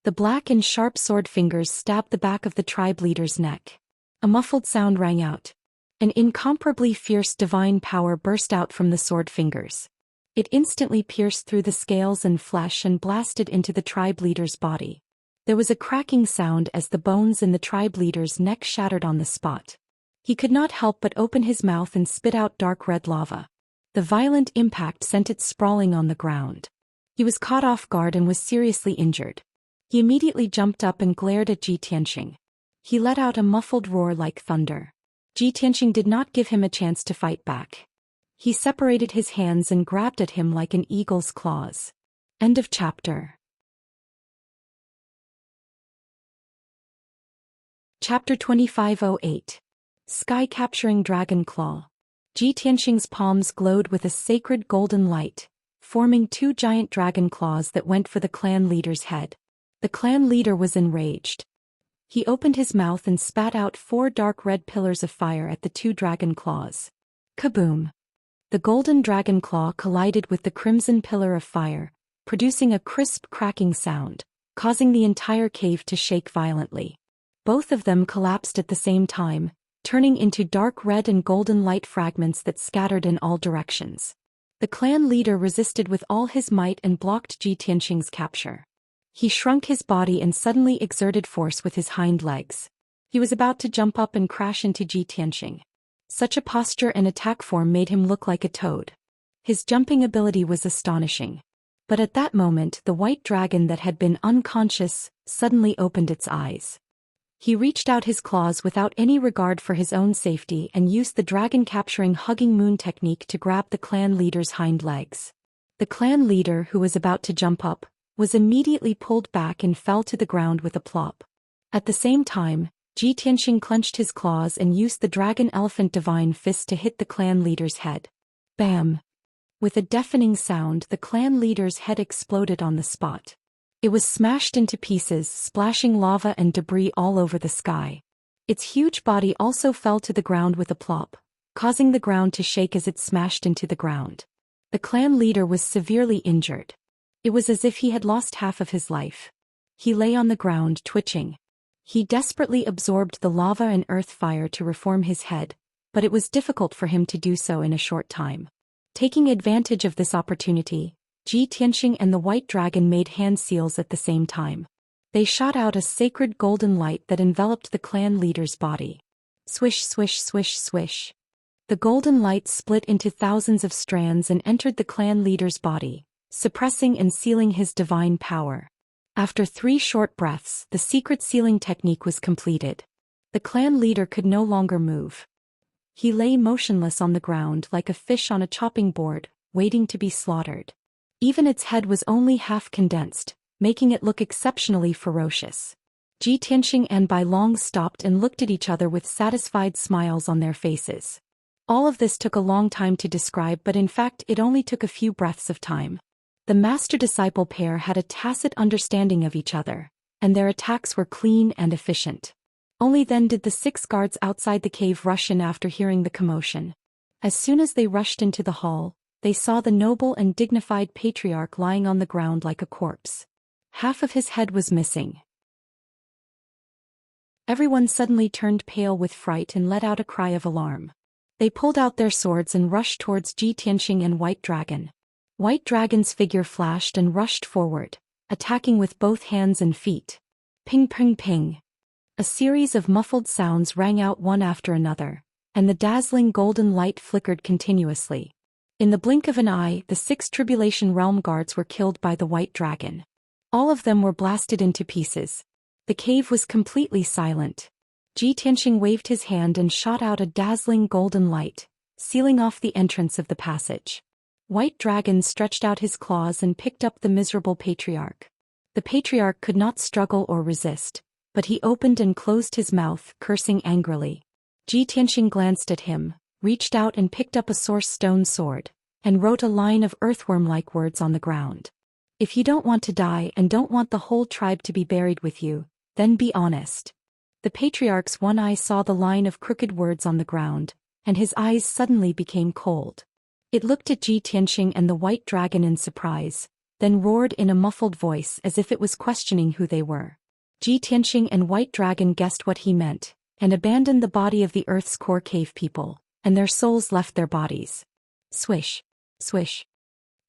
The black and sharp sword fingers stabbed the back of the tribe leader's neck. A muffled sound rang out. An incomparably fierce divine power burst out from the sword fingers. It instantly pierced through the scales and flesh and blasted into the tribe leader's body. There was a cracking sound as the bones in the tribe leader's neck shattered on the spot. He could not help but open his mouth and spit out dark red lava. The violent impact sent it sprawling on the ground. He was caught off guard and was seriously injured. He immediately jumped up and glared at Xianxia. He let out a muffled roar like thunder. Xianxia did not give him a chance to fight back. He separated his hands and grabbed at him like an eagle's claws. End of chapter. Chapter 2508. Sky-capturing dragon claw. Xianxia's palms glowed with a sacred golden light, forming 2 giant dragon claws that went for the clan leader's head. The clan leader was enraged. He opened his mouth and spat out 4 dark red pillars of fire at the 2 dragon claws. Kaboom! The golden dragon claw collided with the crimson pillar of fire, producing a crisp cracking sound, causing the entire cave to shake violently. Both of them collapsed at the same time, turning into dark red and golden light fragments that scattered in all directions. The clan leader resisted with all his might and blocked Xianxia's capture. He shrunk his body and suddenly exerted force with his hind legs. He was about to jump up and crash into Xianxia. Such a posture and attack form made him look like a toad. His jumping ability was astonishing. But at that moment the white dragon that had been unconscious suddenly opened its eyes. He reached out his claws without any regard for his own safety and used the dragon-capturing hugging moon technique to grab the clan leader's hind legs. The clan leader, who was about to jump up, was immediately pulled back and fell to the ground with a plop. At the same time, Xianxia clenched his claws and used the dragon elephant divine fist to hit the clan leader's head. Bam! With a deafening sound, the clan leader's head exploded on the spot. It was smashed into pieces, splashing lava and debris all over the sky. Its huge body also fell to the ground with a plop, causing the ground to shake as it smashed into the ground. The clan leader was severely injured. It was as if he had lost half of his life. He lay on the ground, twitching. He desperately absorbed the lava and earth fire to reform his head, but it was difficult for him to do so in a short time. Taking advantage of this opportunity, Xianxia and the white dragon made hand seals at the same time. They shot out a sacred golden light that enveloped the clan leader's body. Swish, swish, swish, swish. The golden light split into thousands of strands and entered the clan leader's body, suppressing and sealing his divine power. After 3 short breaths, the secret sealing technique was completed. The clan leader could no longer move. He lay motionless on the ground like a fish on a chopping board, waiting to be slaughtered. Even its head was only half condensed, making it look exceptionally ferocious. Xianxia and Bai Long stopped and looked at each other with satisfied smiles on their faces. All of this took a long time to describe, but in fact it only took a few breaths of time. The master-disciple pair had a tacit understanding of each other, and their attacks were clean and efficient. Only then did the 6 guards outside the cave rush in after hearing the commotion. As soon as they rushed into the hall, they saw the noble and dignified patriarch lying on the ground like a corpse. Half of his head was missing. Everyone suddenly turned pale with fright and let out a cry of alarm. They pulled out their swords and rushed towards Xianxia and White Dragon. White Dragon's figure flashed and rushed forward, attacking with both hands and feet. Ping ping ping. A series of muffled sounds rang out one after another, and the dazzling golden light flickered continuously. In the blink of an eye, the 6 Tribulation Realm guards were killed by the White Dragon. All of them were blasted into pieces. The cave was completely silent. Xianxia waved his hand and shot out a dazzling golden light, sealing off the entrance of the passage. White Dragon stretched out his claws and picked up the miserable patriarch. The patriarch could not struggle or resist, but he opened and closed his mouth, cursing angrily. Xianxia glanced at him, reached out and picked up a source stone sword, and wrote a line of earthworm-like words on the ground. If you don't want to die and don't want the whole tribe to be buried with you, then be honest. The patriarch's one eye saw the line of crooked words on the ground, and his eyes suddenly became cold. It looked at Xianxia and the White Dragon in surprise, then roared in a muffled voice as if it was questioning who they were. Xianxia and White Dragon guessed what he meant, and abandoned the body of the Earth's core cave people, and their souls left their bodies. Swish, swish.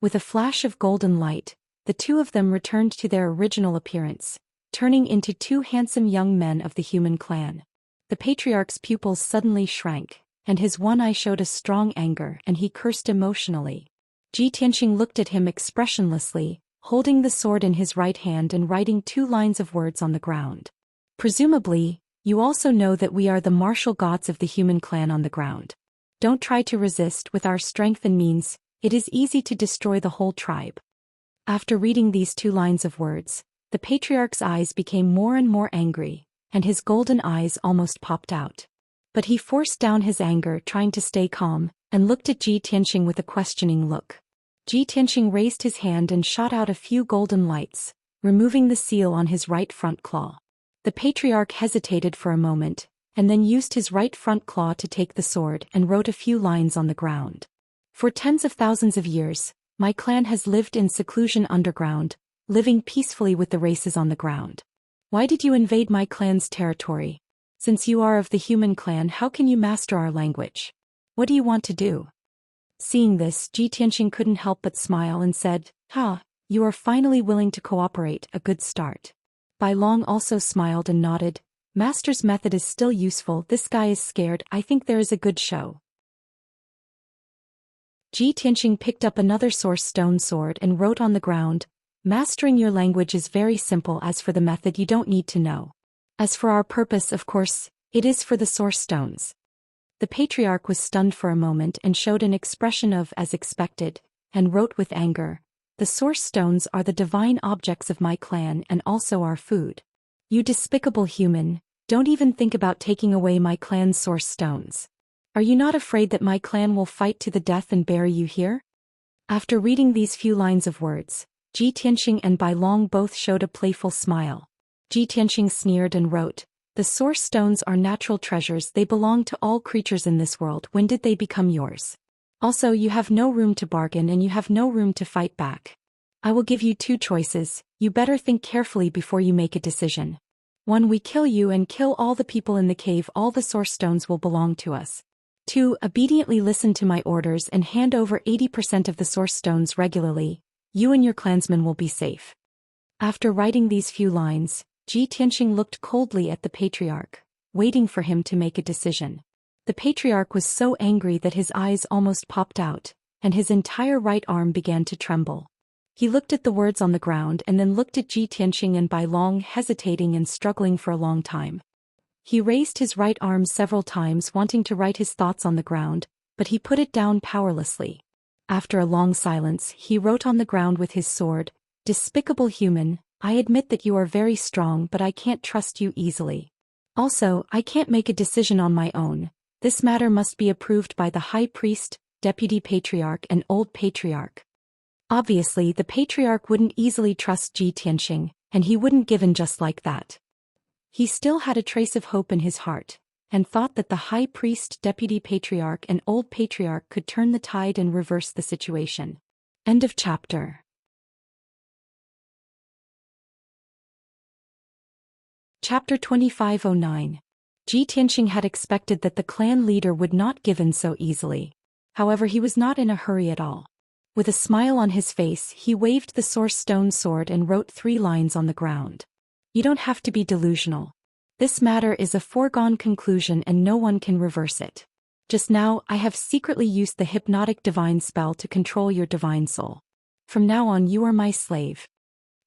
With a flash of golden light, the 2 of them returned to their original appearance, turning into 2 handsome young men of the human clan. The patriarch's pupils suddenly shrank, and his one eye showed a strong anger, and he cursed emotionally. Xianxia looked at him expressionlessly, holding the sword in his right hand and writing 2 lines of words on the ground. Presumably, you also know that we are the martial gods of the human clan on the ground. Don't try to resist. With our strength and means, it is easy to destroy the whole tribe. After reading these 2 lines of words, the patriarch's eyes became more and more angry, and his golden eyes almost popped out. But he forced down his anger, trying to stay calm, and looked at Xianxia with a questioning look. Xianxia raised his hand and shot out a few golden lights, removing the seal on his right front claw. The patriarch hesitated for a moment, and then used his right front claw to take the sword and wrote a few lines on the ground. For tens of thousands of years, my clan has lived in seclusion underground, living peacefully with the races on the ground. Why did you invade my clan's territory? Since you are of the human clan, how can you master our language? What do you want to do? Seeing this, Xianxia couldn't help but smile and said, you are finally willing to cooperate, a good start. Bai Long also smiled and nodded. Master's method is still useful. This guy is scared. I think there is a good show. Xianxia picked up another source stone sword and wrote on the ground, mastering your language is very simple. As for the method, you don't need to know. As for our purpose, of course, it is for the source stones. The patriarch was stunned for a moment and showed an expression of as expected, and wrote with anger, the source stones are the divine objects of my clan and also our food. You despicable human, don't even think about taking away my clan's source stones. Are you not afraid that my clan will fight to the death and bury you here? After reading these few lines of words, Xianxia and Bai Long both showed a playful smile. Xianxia sneered and wrote, The source stones are natural treasures. They belong to all creatures in this world. When did they become yours? Also, you have no room to bargain and you have no room to fight back. I will give you two choices. You better think carefully before you make a decision. 1. We kill you and kill all the people in the cave. All the source stones will belong to us. 2. Obediently listen to my orders and hand over 80% of the source stones regularly. You and your clansmen will be safe. After writing these few lines, Ji Tianxing looked coldly at the patriarch, waiting for him to make a decision. The patriarch was so angry that his eyes almost popped out, and his entire right arm began to tremble. He looked at the words on the ground and then looked at Ji Tianxing, and by long hesitating and struggling for a long time. He raised his right arm several times wanting to write his thoughts on the ground, but he put it down powerlessly. After a long silence, he wrote on the ground with his sword, "Despicable human, I admit that you are very strong, but I can't trust you easily. Also, I can't make a decision on my own. This matter must be approved by the high priest, deputy patriarch and old patriarch." Obviously, the patriarch wouldn't easily trust Ji Tianxing, and he wouldn't give in just like that. He still had a trace of hope in his heart, and thought that the high priest, deputy patriarch and old patriarch could turn the tide and reverse the situation. End of chapter. Chapter 2509. Ji Tianxing had expected that the clan leader would not give in so easily. However, he was not in a hurry at all. With a smile on his face, he waved the source stone sword and wrote 3 lines on the ground. You don't have to be delusional. This matter is a foregone conclusion and no one can reverse it. Just now, I have secretly used the hypnotic divine spell to control your divine soul. From now on, you are my slave.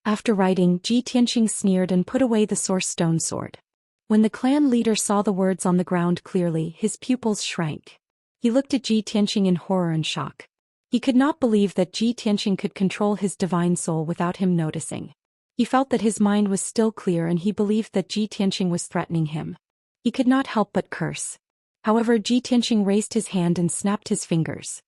After writing, Ji Tianxing sneered and put away the source stone sword. When the clan leader saw the words on the ground clearly, his pupils shrank. He looked at Ji Tianxing in horror and shock. He could not believe that Ji Tianxing could control his divine soul without him noticing. He felt that his mind was still clear and he believed that Ji Tianxing was threatening him. He could not help but curse. However, Ji Tianxing raised his hand and snapped his fingers.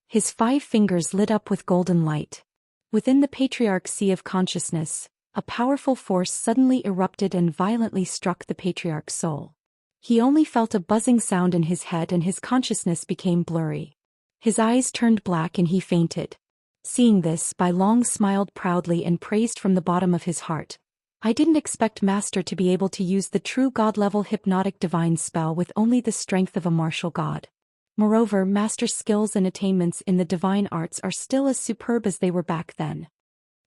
His 5 fingers lit up with golden light. Within the patriarch's sea of consciousness, a powerful force suddenly erupted and violently struck the patriarch's soul. He only felt a buzzing sound in his head and his consciousness became blurry. His eyes turned black and he fainted. Seeing this, Bai Long smiled proudly and praised from the bottom of his heart. I didn't expect Master to be able to use the true god-level hypnotic divine spell with only the strength of a martial god. Moreover, Master's skills and attainments in the divine arts are still as superb as they were back then.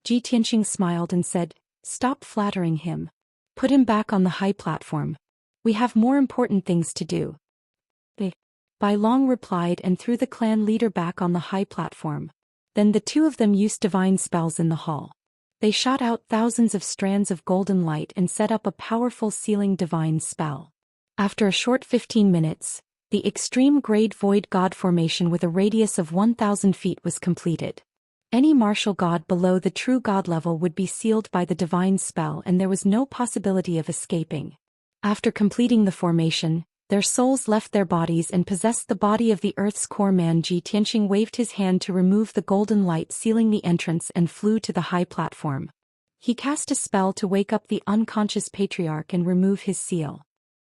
Ji Tianxing smiled and said, "Stop flattering him. Put him back on the high platform. We have more important things to do." Bai Long replied and threw the clan leader back on the high platform. Then the two of them used divine spells in the hall. They shot out thousands of strands of golden light and set up a powerful sealing divine spell. After a short 15 minutes, the extreme grade void god formation with a radius of 1,000 feet was completed. Any martial god below the true god level would be sealed by the divine spell and there was no possibility of escaping. After completing the formation, their souls left their bodies and possessed the body of the Earth's core man. Ji Tianxing waved his hand to remove the golden light sealing the entrance and flew to the high platform. He cast a spell to wake up the unconscious patriarch and remove his seal.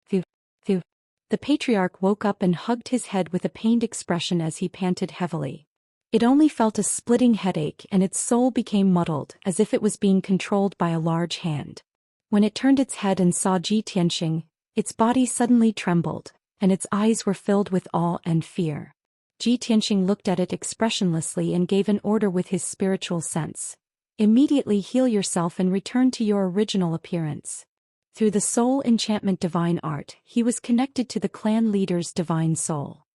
Phew, phew. The patriarch woke up and hugged his head with a pained expression as he panted heavily. It only felt a splitting headache and its soul became muddled as if it was being controlled by a large hand. When it turned its head and saw Ji Tianxing, its body suddenly trembled, and its eyes were filled with awe and fear. Ji Tianxing looked at it expressionlessly and gave an order with his spiritual sense. Immediately heal yourself and return to your original appearance. Through the soul enchantment divine art, he was connected to the clan leader's divine soul.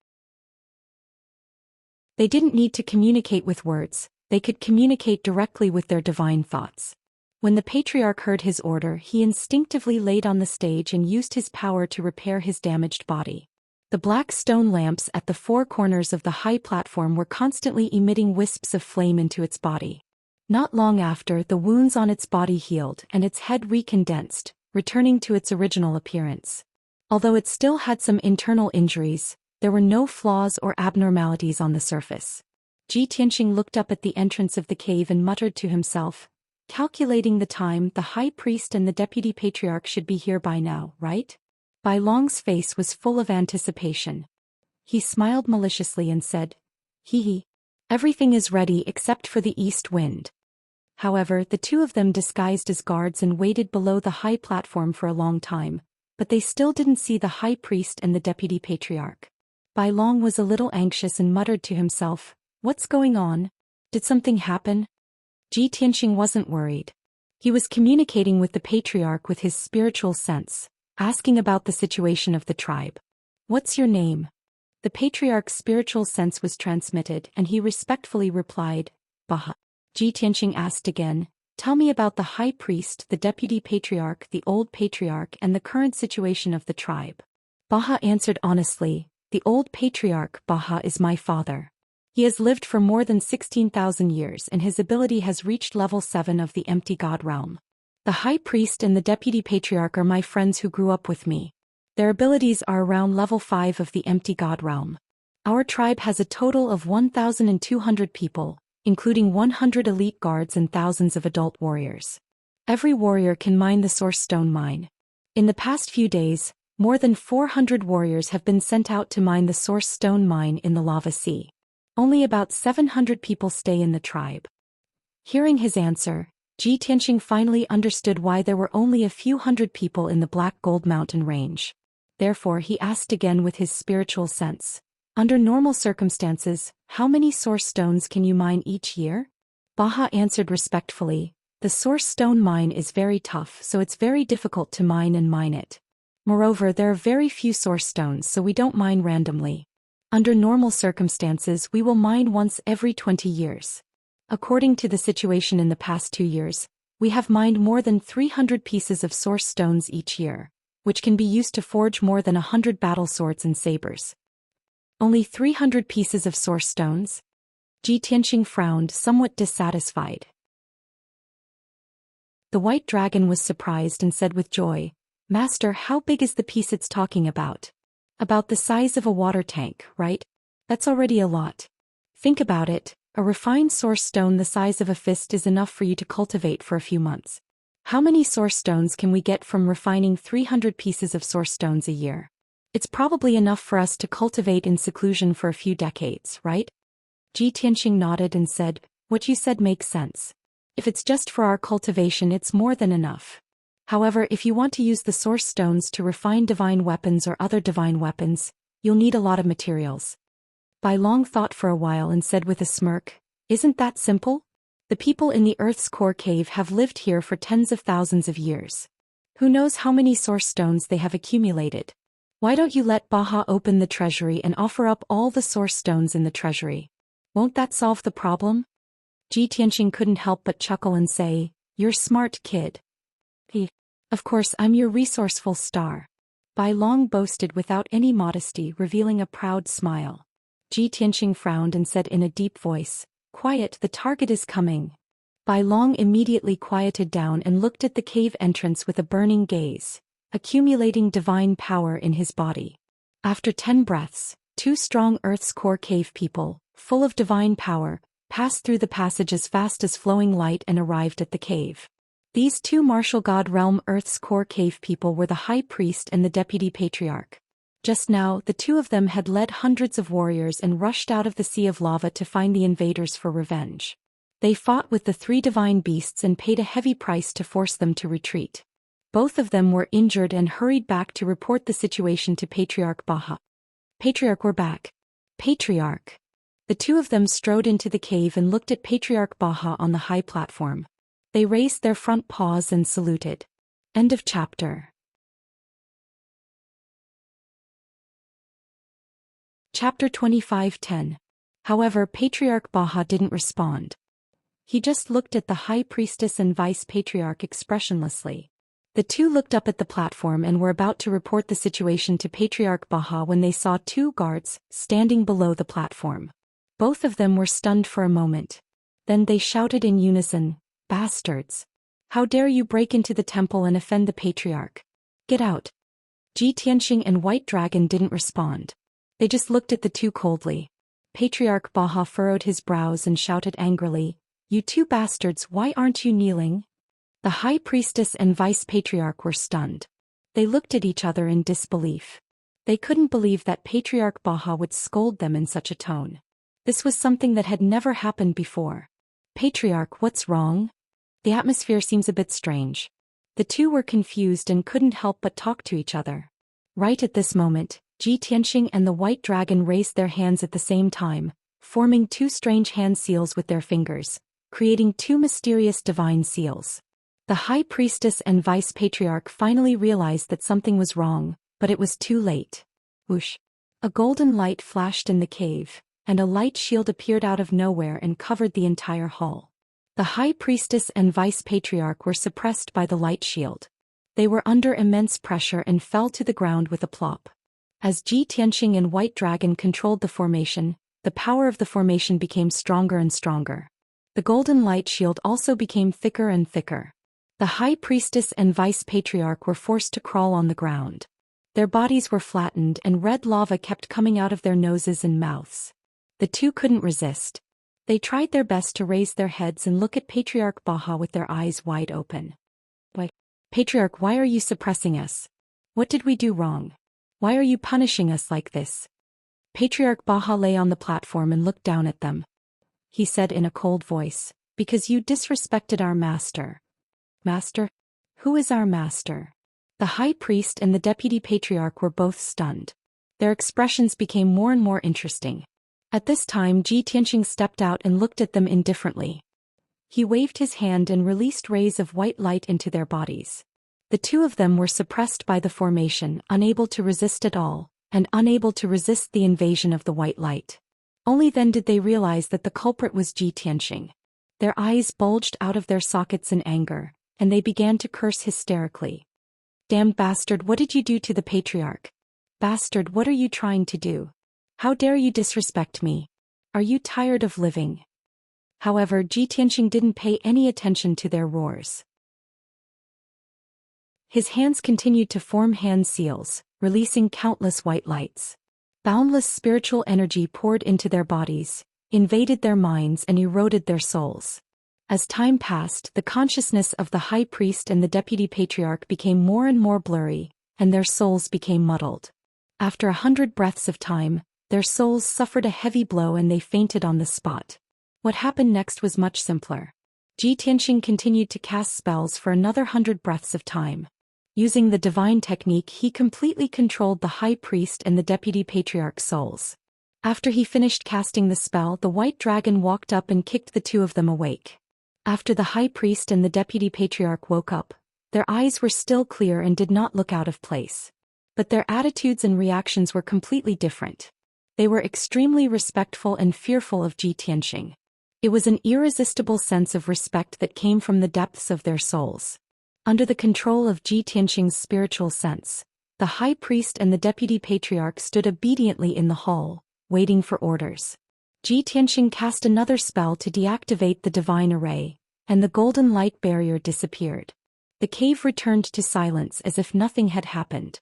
They didn't need to communicate with words, they could communicate directly with their divine thoughts. When the patriarch heard his order, he instinctively laid on the stage and used his power to repair his damaged body. The black stone lamps at the 4 corners of the high platform were constantly emitting wisps of flame into its body. Not long after, the wounds on its body healed and its head recondensed, returning to its original appearance. Although it still had some internal injuries, there were no flaws or abnormalities on the surface. Ji Tianxing looked up at the entrance of the cave and muttered to himself, Calculating the time, the high priest and the deputy patriarch should be here by now, right? Bai Long's face was full of anticipation. He smiled maliciously and said, "Hee hee. Everything is ready except for the east wind." However, the two of them disguised as guards and waited below the high platform for a long time, but they still didn't see the high priest and the deputy patriarch. Bai Long was a little anxious and muttered to himself, "What's going on? Did something happen?" Ji Tianxing wasn't worried. He was communicating with the patriarch with his spiritual sense, asking about the situation of the tribe. "What's your name?" The patriarch's spiritual sense was transmitted and he respectfully replied, "Baha." Ji Tianxing asked again, "Tell me about the high priest, the deputy patriarch, the old patriarch and the current situation of the tribe." Baha answered honestly, "The old patriarch, Baha, is my father. He has lived for more than 16,000 years and his ability has reached level 7 of the empty god realm. The high priest and the deputy patriarch are my friends who grew up with me. Their abilities are around level 5 of the empty god realm. Our tribe has a total of 1,200 people, including 100 elite guards and thousands of adult warriors. Every warrior can mine the source stone mine. In the past few days, more than 400 warriors have been sent out to mine the source stone mine in the lava sea. Only about 700 people stay in the tribe." Hearing his answer, Ji Tianxing finally understood why there were only a few hundred people in the Black Gold Mountain range. Therefore he asked again with his spiritual sense, "Under normal circumstances, how many source stones can you mine each year?" Baha answered respectfully, "The source stone mine is very tough, so it's very difficult to mine it. Moreover, there are very few source stones, so we don't mine randomly. Under normal circumstances, we will mine once every 20 years. According to the situation in the past 2 years, we have mined more than 300 pieces of source stones each year, which can be used to forge more than 100 battle swords and sabers." "Only 300 pieces of source stones?" Ji Tianxing frowned, somewhat dissatisfied. The white dragon was surprised and said with joy, "Master, how big is the piece it's talking about?" "About the size of a water tank, right? That's already a lot. Think about it, a refined source stone the size of a fist is enough for you to cultivate for a few months. How many source stones can we get from refining 300 pieces of source stones a year? It's probably enough for us to cultivate in seclusion for a few decades, right?" Ji Tianxing nodded and said, "What you said makes sense. If it's just for our cultivation, it's more than enough. However, if you want to use the source stones to refine divine weapons or other divine weapons, you'll need a lot of materials." Bai Long thought for a while and said with a smirk, "Isn't that simple? The people in the Earth's core cave have lived here for tens of thousands of years. Who knows how many source stones they have accumulated? Why don't you let Baha open the treasury and offer up all the source stones in the treasury? Won't that solve the problem?" Ji Tianxing couldn't help but chuckle and say, "You're smart, kid." "Of course, I'm your resourceful star." Bai Long boasted without any modesty, revealing a proud smile. Ji Tianxing frowned and said in a deep voice, "Quiet, the target is coming." Bai Long immediately quieted down and looked at the cave entrance with a burning gaze, accumulating divine power in his body. After 10 breaths, 2 strong Earth's core cave people, full of divine power, passed through the passage as fast as flowing light and arrived at the cave. These 2 martial god realm Earth's core cave people were the high priest and the deputy patriarch. Just now, the 2 of them had led hundreds of warriors and rushed out of the sea of lava to find the invaders for revenge. They fought with the 3 divine beasts and paid a heavy price to force them to retreat. Both of them were injured and hurried back to report the situation to Patriarch Baha. "Patriarch, we're back." "Patriarch." The 2 of them strode into the cave and looked at Patriarch Baha on the high platform. They raised their front paws and saluted. End of chapter. Chapter 25:10. However, Patriarch Baha didn't respond. He just looked at the high priestess and vice patriarch expressionlessly. The 2 looked up at the platform and were about to report the situation to Patriarch Baha when they saw 2 guards standing below the platform. Both of them were stunned for a moment. Then they shouted in unison, "Bastards! How dare you break into the temple and offend the patriarch? Get out!" Ji Tianxing and White Dragon didn't respond. They just looked at the 2 coldly. Patriarch Baha furrowed his brows and shouted angrily, "You two bastards, why aren't you kneeling?" The high priestess and vice patriarch were stunned. They looked at each other in disbelief. They couldn't believe that Patriarch Baha would scold them in such a tone. This was something that had never happened before. "Patriarch, what's wrong? The atmosphere seems a bit strange." The two were confused and couldn't help but talk to each other. Right at this moment, Ji Tianxing and the white dragon raised their hands at the same time, forming two strange hand seals with their fingers, creating two mysterious divine seals. The high priestess and vice patriarch finally realized that something was wrong, but it was too late. Whoosh! A golden light flashed in the cave, and a light shield appeared out of nowhere and covered the entire hall. The high priestess and vice patriarch were suppressed by the light shield. They were under immense pressure and fell to the ground with a plop. As Ji Tianxing and White Dragon controlled the formation, the power of the formation became stronger and stronger. The golden light shield also became thicker and thicker. The high priestess and vice patriarch were forced to crawl on the ground. Their bodies were flattened and red lava kept coming out of their noses and mouths. The two couldn't resist. They tried their best to raise their heads and look at Patriarch Baha with their eyes wide open. "Why, Patriarch, why are you suppressing us? What did we do wrong? Why are you punishing us like this?" Patriarch Baha lay on the platform and looked down at them. He said in a cold voice, "Because you disrespected our master." "Master? Who is our master?" The high priest and the deputy patriarch were both stunned. Their expressions became more and more interesting. At this time Ji Tianxing stepped out and looked at them indifferently. He waved his hand and released rays of white light into their bodies. The two of them were suppressed by the formation, unable to resist at all, and unable to resist the invasion of the white light. Only then did they realize that the culprit was Ji Tianxing. Their eyes bulged out of their sockets in anger, and they began to curse hysterically. "Damned bastard, what did you do to the patriarch? Bastard, what are you trying to do? How dare you disrespect me? Are you tired of living?" However, Ji Tianxing didn't pay any attention to their roars. His hands continued to form hand seals, releasing countless white lights. Boundless spiritual energy poured into their bodies, invaded their minds and eroded their souls. As time passed, the consciousness of the high priest and the deputy patriarch became more and more blurry, and their souls became muddled. After 100 breaths of time, their souls suffered a heavy blow and they fainted on the spot. What happened next was much simpler. Ji Tianxing continued to cast spells for another 100 breaths of time. Using the divine technique, he completely controlled the high priest and the deputy patriarch's souls. After he finished casting the spell, the white dragon walked up and kicked the two of them awake. After the high priest and the deputy patriarch woke up, their eyes were still clear and did not look out of place. But their attitudes and reactions were completely different. They were extremely respectful and fearful of Ji Tianxing. It was an irresistible sense of respect that came from the depths of their souls. Under the control of Ji Tianxing's spiritual sense, the high priest and the deputy patriarch stood obediently in the hall, waiting for orders. Ji Tianxing cast another spell to deactivate the divine array, and the golden light barrier disappeared. The cave returned to silence as if nothing had happened.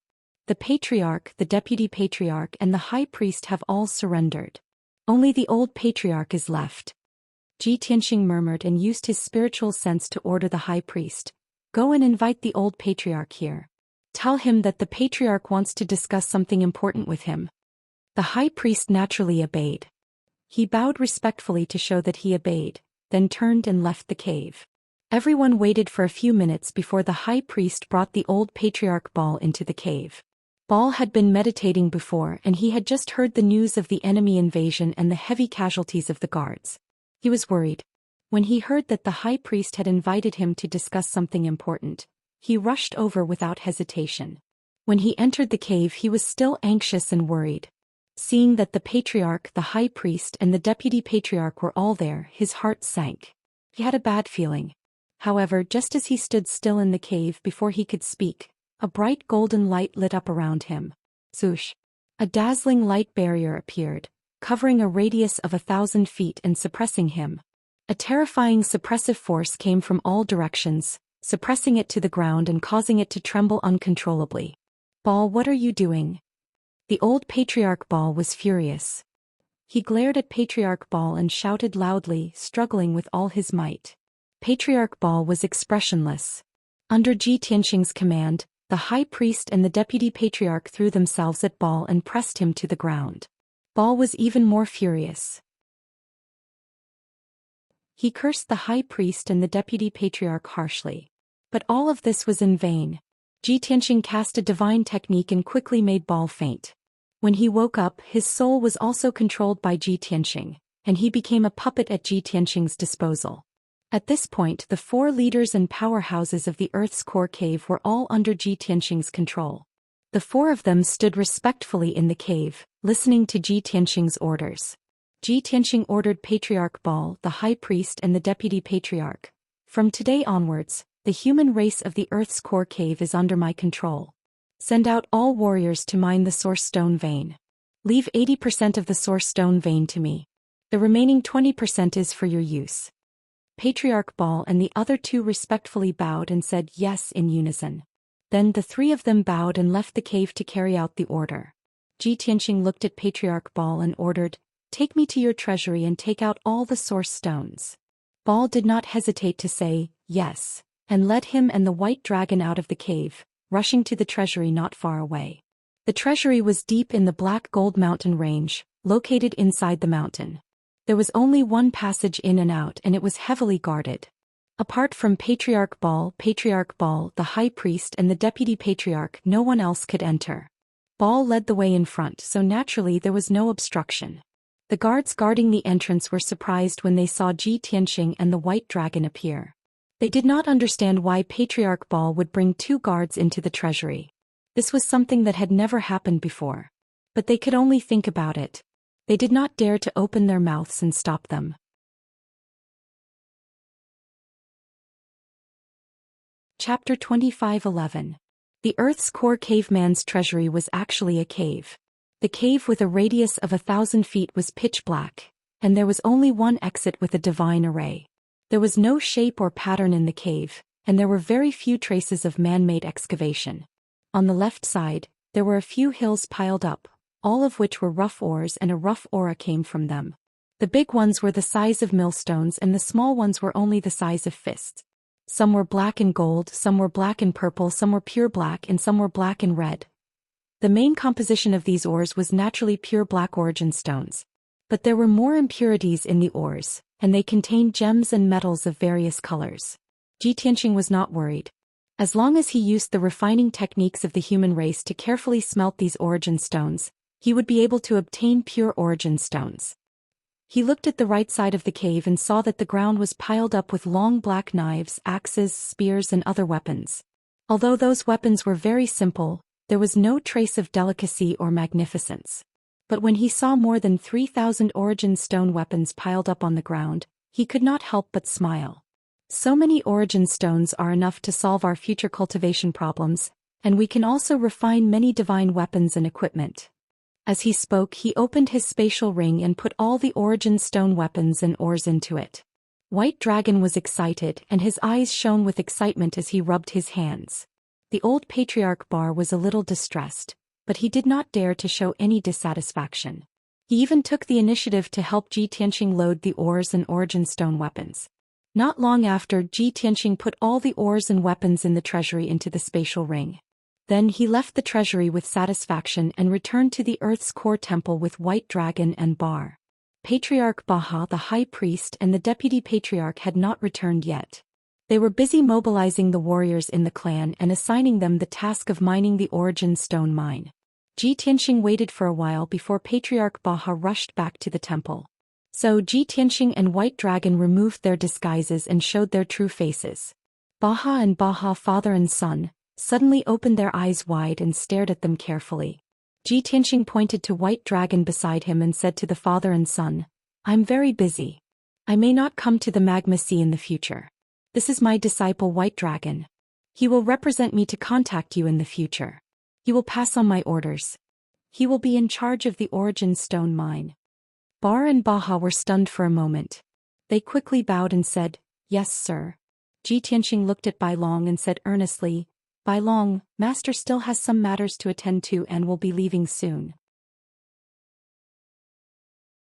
The patriarch, the deputy patriarch and the high priest have all surrendered. Only the old patriarch is left. Ji Tianxing murmured and used his spiritual sense to order the high priest, "Go and invite the old patriarch here. Tell him that the patriarch wants to discuss something important with him." The high priest naturally obeyed. He bowed respectfully to show that he obeyed, then turned and left the cave. Everyone waited for a few minutes before the high priest brought the old patriarch Baal into the cave. Baal had been meditating before and he had just heard the news of the enemy invasion and the heavy casualties of the guards. He was worried. When he heard that the high priest had invited him to discuss something important, he rushed over without hesitation. When he entered the cave, he was still anxious and worried. Seeing that the patriarch, the high priest and the deputy patriarch were all there, his heart sank. He had a bad feeling. However, just as he stood still in the cave before he could speak, a bright golden light lit up around him. Zhoosh! A dazzling light barrier appeared, covering a radius of 1,000 feet and suppressing him. A terrifying suppressive force came from all directions, suppressing it to the ground and causing it to tremble uncontrollably. "Baal, what are you doing?" The old patriarch Baal was furious. He glared at Patriarch Ball and shouted loudly, struggling with all his might. Patriarch Ball was expressionless. Under Ji Tianxing's command, the high priest and the deputy patriarch threw themselves at Ball and pressed him to the ground. Ball was even more furious. He cursed the high priest and the deputy patriarch harshly. But all of this was in vain. Ji Tianxing cast a divine technique and quickly made Ball faint. When he woke up, his soul was also controlled by Ji Tianxing, and he became a puppet at Ji Tianxing's disposal. At this point, the 4 leaders and powerhouses of the Earth's core cave were all under Ji Tianxing's control. The 4 of them stood respectfully in the cave, listening to Ji Tianxing's orders. Ji Tianxing ordered Patriarch Ball, the high priest and the deputy patriarch. From today onwards, the human race of the Earth's core cave is under my control. Send out all warriors to mine the Source Stone vein. Leave 80% of the Source Stone vein to me. The remaining 20% is for your use. Patriarch Ball and the other 2 respectfully bowed and said yes in unison. Then the 3 of them bowed and left the cave to carry out the order. Ji Tianxing looked at Patriarch Ball and ordered, "Take me to your treasury and take out all the Source Stones." Ball did not hesitate to say, yes, and led him and the white dragon out of the cave, rushing to the treasury not far away. The treasury was deep in the Black Gold Mountain range, located inside the mountain. There was only one passage in and out and it was heavily guarded. Apart from Patriarch Ball, the high priest and the deputy patriarch, no one else could enter. Ball led the way in front, so naturally there was no obstruction. The guards guarding the entrance were surprised when they saw Ji Tianxing and the white dragon appear. They did not understand why Patriarch Ball would bring 2 guards into the treasury. This was something that had never happened before. But they could only think about it. They did not dare to open their mouths and stop them. Chapter 25:11. The Earth's core caveman's treasury was actually a cave. The cave with a radius of 1,000 feet was pitch black, and there was only one exit with a divine array. There was no shape or pattern in the cave, and there were very few traces of man-made excavation. On the left side, there were a few hills piled up, all of which were rough ores and a rough aura came from them. The big ones were the size of millstones and the small ones were only the size of fists. Some were black and gold, some were black and purple, some were pure black and some were black and red. The main composition of these ores was naturally pure black origin stones. But there were more impurities in the ores, and they contained gems and metals of various colors. Ji Tianxing was not worried. As long as he used the refining techniques of the human race to carefully smelt these origin stones, he would be able to obtain pure origin stones. He looked at the right side of the cave and saw that the ground was piled up with long black knives, axes, spears and other weapons. Although those weapons were very simple, there was no trace of delicacy or magnificence. But when he saw more than 3,000 origin stone weapons piled up on the ground, he could not help but smile. So many origin stones are enough to solve our future cultivation problems, and we can also refine many divine weapons and equipment. As he spoke, he opened his spatial ring and put all the origin stone weapons and ores into it. White Dragon was excited and his eyes shone with excitement as he rubbed his hands. The old patriarch Bar was a little distressed, but he did not dare to show any dissatisfaction. He even took the initiative to help Ji Tianxing load the ores and origin stone weapons. Not long after, Ji Tianxing put all the ores and weapons in the treasury into the spatial ring. Then he left the treasury with satisfaction and returned to the Earth's core temple with White Dragon and Bar. Patriarch Baha, the high priest, and the deputy patriarch had not returned yet. They were busy mobilizing the warriors in the clan and assigning them the task of mining the origin stone mine. Ji Tianxing waited for a while before Patriarch Baha rushed back to the temple. So Ji Tianxing and White Dragon removed their disguises and showed their true faces. Baha and Baha, father and son, suddenly opened their eyes wide and stared at them carefully. Ji Tianxing pointed to White Dragon beside him and said to the father and son, "I'm very busy. I may not come to the Magma Sea in the future. This is my disciple White Dragon. He will represent me to contact you in the future. He will pass on my orders. He will be in charge of the origin stone mine." Bar and Baha were stunned for a moment. They quickly bowed and said, "Yes, sir." Ji Tianxing looked at Bai Long and said earnestly, "Bai Long, master still has some matters to attend to and will be leaving soon."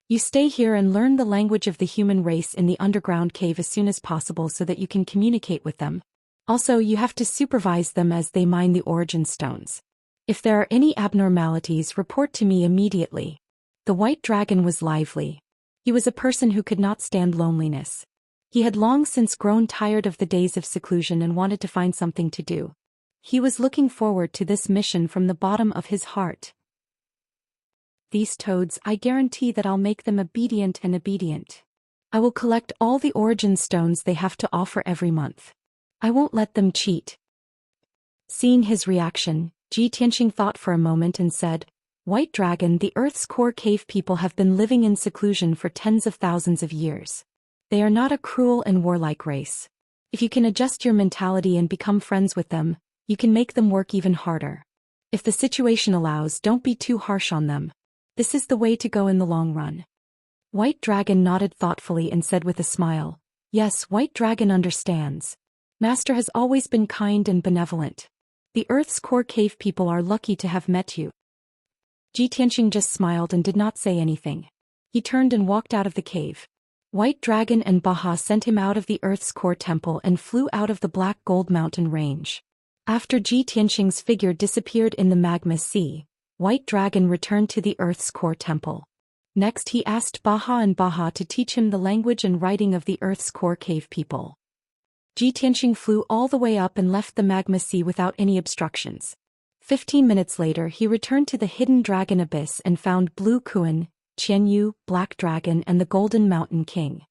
You stay here and learn the language of the human race in the underground cave as soon as possible so that you can communicate with them. Also, you have to supervise them as they mine the origin stones. If there are any abnormalities, report to me immediately. The white dragon was lively. He was a person who could not stand loneliness. He had long since grown tired of the days of seclusion and wanted to find something to do. He was looking forward to this mission from the bottom of his heart. These toads, I guarantee that I'll make them obedient. I will collect all the origin stones they have to offer every month. I won't let them cheat. Seeing his reaction, Ji Tianxing thought for a moment and said, White Dragon, the Earth's core cave people have been living in seclusion for tens of thousands of years. They are not a cruel and warlike race. If you can adjust your mentality and become friends with them, you can make them work even harder. If the situation allows, don't be too harsh on them. This is the way to go in the long run. White Dragon nodded thoughtfully and said with a smile, Yes, White Dragon understands. Master has always been kind and benevolent. The Earth's core cave people are lucky to have met you. Ji Tianxing just smiled and did not say anything. He turned and walked out of the cave. White Dragon and Baha sent him out of the Earth's core temple and flew out of the Black Gold Mountain range. After Ji Tianxing's figure disappeared in the magma sea, White Dragon returned to the Earth's core temple. Next he asked Baha and Baha to teach him the language and writing of the Earth's core cave people. Ji Tianxing flew all the way up and left the magma sea without any obstructions. 15 minutes later he returned to the hidden dragon abyss and found Blue Kuan, Qianyu, Black Dragon and the Golden Mountain King.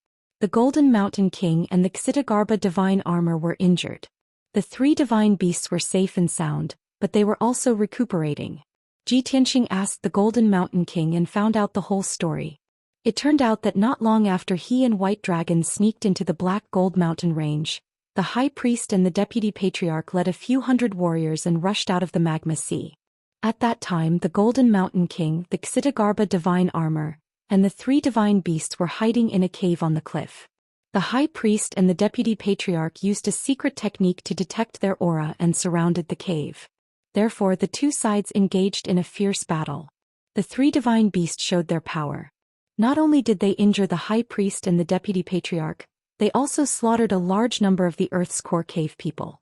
The Golden Mountain King and the Xianxia divine armor were injured. The 3 divine beasts were safe and sound, but they were also recuperating. Ji Tianxing asked the Golden Mountain King and found out the whole story. It turned out that not long after he and White Dragon sneaked into the Black Gold Mountain range, the high priest and the deputy patriarch led a few hundred warriors and rushed out of the magma sea. At that time the Golden Mountain King, the Xianxia divine armor, and the 3 divine beasts were hiding in a cave on the cliff. The high priest and the deputy patriarch used a secret technique to detect their aura and surrounded the cave. Therefore the 2 sides engaged in a fierce battle. The 3 divine beasts showed their power. Not only did they injure the high priest and the deputy patriarch, they also slaughtered a large number of the Earth's core cave people.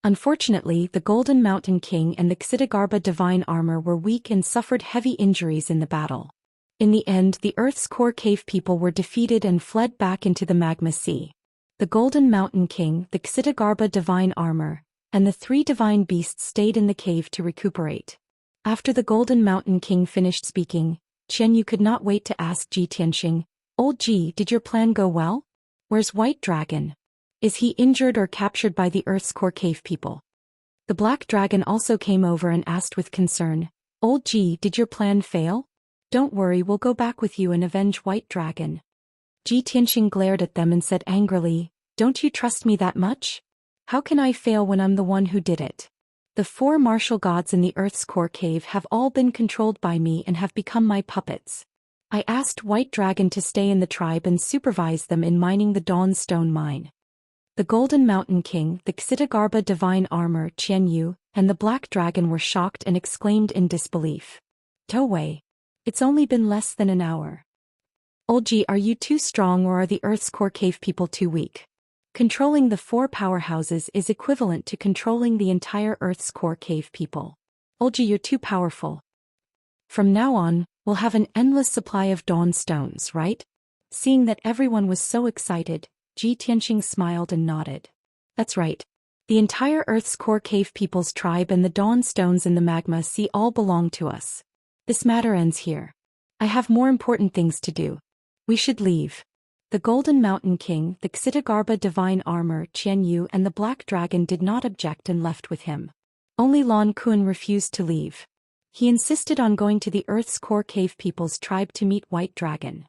Unfortunately, the Golden Mountain King and the Xianxia divine armor were weak and suffered heavy injuries in the battle. In the end, the Earth's core cave people were defeated and fled back into the magma sea. The Golden Mountain King, the Xianxia divine armor, and the 3 divine beasts stayed in the cave to recuperate. After the Golden Mountain King finished speaking, Qianyu could not wait to ask Ji Tianxing, Old Ji, did your plan go well? Where's White Dragon? Is he injured or captured by the Earth's core cave people? The Black Dragon also came over and asked with concern, Old Ji, did your plan fail? Don't worry, we'll go back with you and avenge White Dragon. Ji Tianxing glared at them and said angrily, Don't you trust me that much? How can I fail when I'm the one who did it? The 4 martial gods in the Earth's core cave have all been controlled by me and have become my puppets. I asked White Dragon to stay in the tribe and supervise them in mining the Dawn Stone mine. The Golden Mountain King, the Xianxia divine armor Qianyu, and the Black Dragon were shocked and exclaimed in disbelief. Towei. It's only been less than an hour. Old Ji, are you too strong or are the Earth's core cave people too weak? Controlling the 4 powerhouses is equivalent to controlling the entire Earth's core cave people. Old Ji, you're too powerful. From now on, we'll have an endless supply of Dawn Stones, right? Seeing that everyone was so excited, Ji Tianxing smiled and nodded. That's right. The entire Earth's core cave people's tribe and the Dawn Stones in the magma sea all belong to us. This matter ends here. I have more important things to do. We should leave. The Golden Mountain King, the Xianxia divine armor Qianyu and the Black Dragon did not object and left with him. Only Lan Kuan refused to leave. He insisted on going to the Earth's core cave people's tribe to meet White Dragon.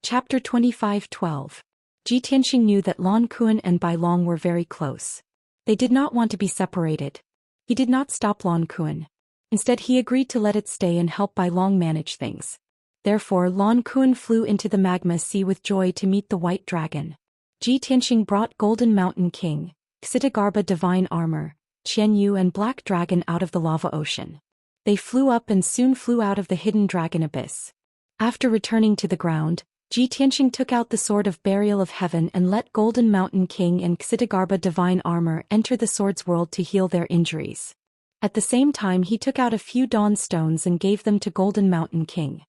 Chapter 25:12. Ji Tianxing knew that Lan Kuan and Bai Long were very close. They did not want to be separated. He did not stop Lan Kuan. Instead he agreed to let it stay and help Bai Long manage things. Therefore Lan Kuan flew into the magma sea with joy to meet the White Dragon. Ji Tianxing brought Golden Mountain King, Xianxia divine armor, Qianyu and Black Dragon out of the lava ocean. They flew up and soon flew out of the hidden dragon abyss. After returning to the ground, Ji Tianxing took out the Sword of Burial of Heaven and let Golden Mountain King and Xitigarbha Divine Armor enter the sword's world to heal their injuries. At the same time he took out a few Dawn Stones and gave them to Golden Mountain King.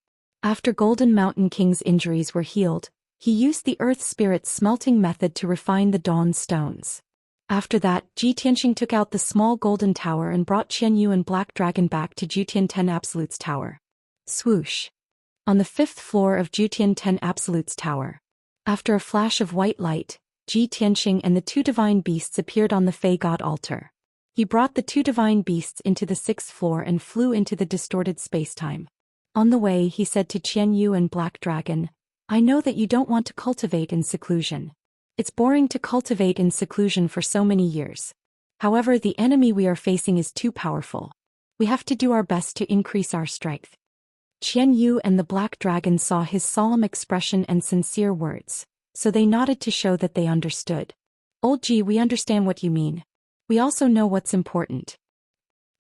After Golden Mountain King's injuries were healed, he used the Earth Spirit's smelting method to refine the Dawn Stones. After that, Ji Tianxing took out the small golden tower and brought Qianyu and Black Dragon back to Jutian 10 Absolute's tower. Swoosh! On the 5th floor of Jutian 10 Absolute's tower. After a flash of white light, Ji Tianxing and the two divine beasts appeared on the Fey God altar. He brought the two divine beasts into the 6th floor and flew into the distorted spacetime. On the way he said to Qianyu and Black Dragon, "I know that you don't want to cultivate in seclusion. It's boring to cultivate in seclusion for so many years. However, the enemy we are facing is too powerful. We have to do our best to increase our strength." Qianyu and the Black Dragon saw his solemn expression and sincere words, so they nodded to show that they understood. "Old Ji, we understand what you mean. We also know what's important.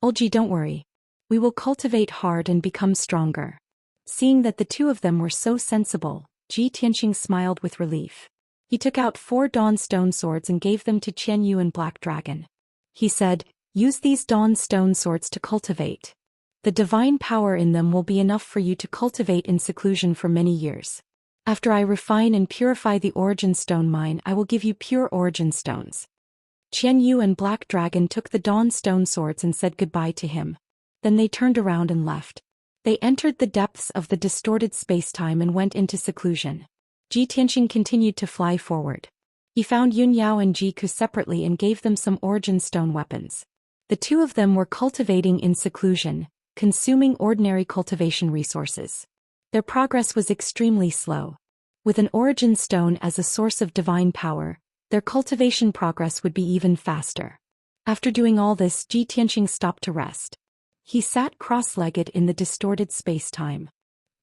Old Ji, don't worry. We will cultivate hard and become stronger." Seeing that the two of them were so sensible, Ji Tianxing smiled with relief. He took out 4 Dawn Stone swords and gave them to Qianyu and Black Dragon. He said, "Use these Dawn Stone swords to cultivate. The divine power in them will be enough for you to cultivate in seclusion for many years. After I refine and purify the Origin Stone mine, I will give you pure Origin Stones." Qianyu and Black Dragon took the Dawn Stone swords and said goodbye to him. Then they turned around and left. They entered the depths of the distorted spacetime and went into seclusion. Ji Tianxing continued to fly forward. He found Yun Yao and Ji Ku separately and gave them some Origin Stone weapons. The two of them were cultivating in seclusion, consuming ordinary cultivation resources. Their progress was extremely slow. With an Origin Stone as a source of divine power, their cultivation progress would be even faster. After doing all this, Ji Tianxing stopped to rest. He sat cross-legged in the distorted space-time.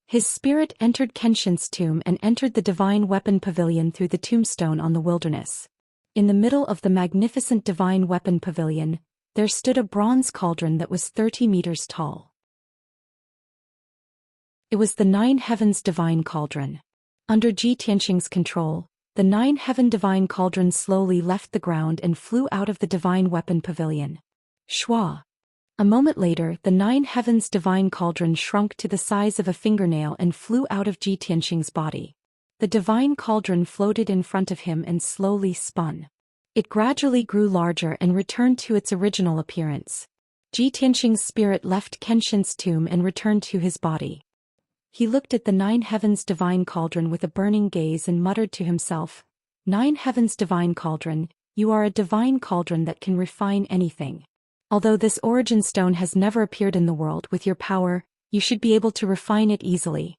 His spirit entered Kenshin's tomb and entered the divine weapon pavilion through the tombstone on the wilderness. In the middle of the magnificent divine weapon pavilion, there stood a bronze cauldron that was 30 meters tall. It was the 9 Heavens Divine Cauldron. Under Ji Tianxing's control, the 9 Heaven Divine Cauldron slowly left the ground and flew out of the divine weapon pavilion. Shwa! A moment later, the 9 Heavens Divine Cauldron shrunk to the size of a fingernail and flew out of Ji Tianxing's body. The divine cauldron floated in front of him and slowly spun. It gradually grew larger and returned to its original appearance. Ji Tianxing's spirit left Kenshin's tomb and returned to his body. He looked at the 9 Heavens Divine Cauldron with a burning gaze and muttered to himself, "9 Heavens Divine Cauldron, you are a divine cauldron that can refine anything. Although this Origin Stone has never appeared in the world, with your power, you should be able to refine it easily."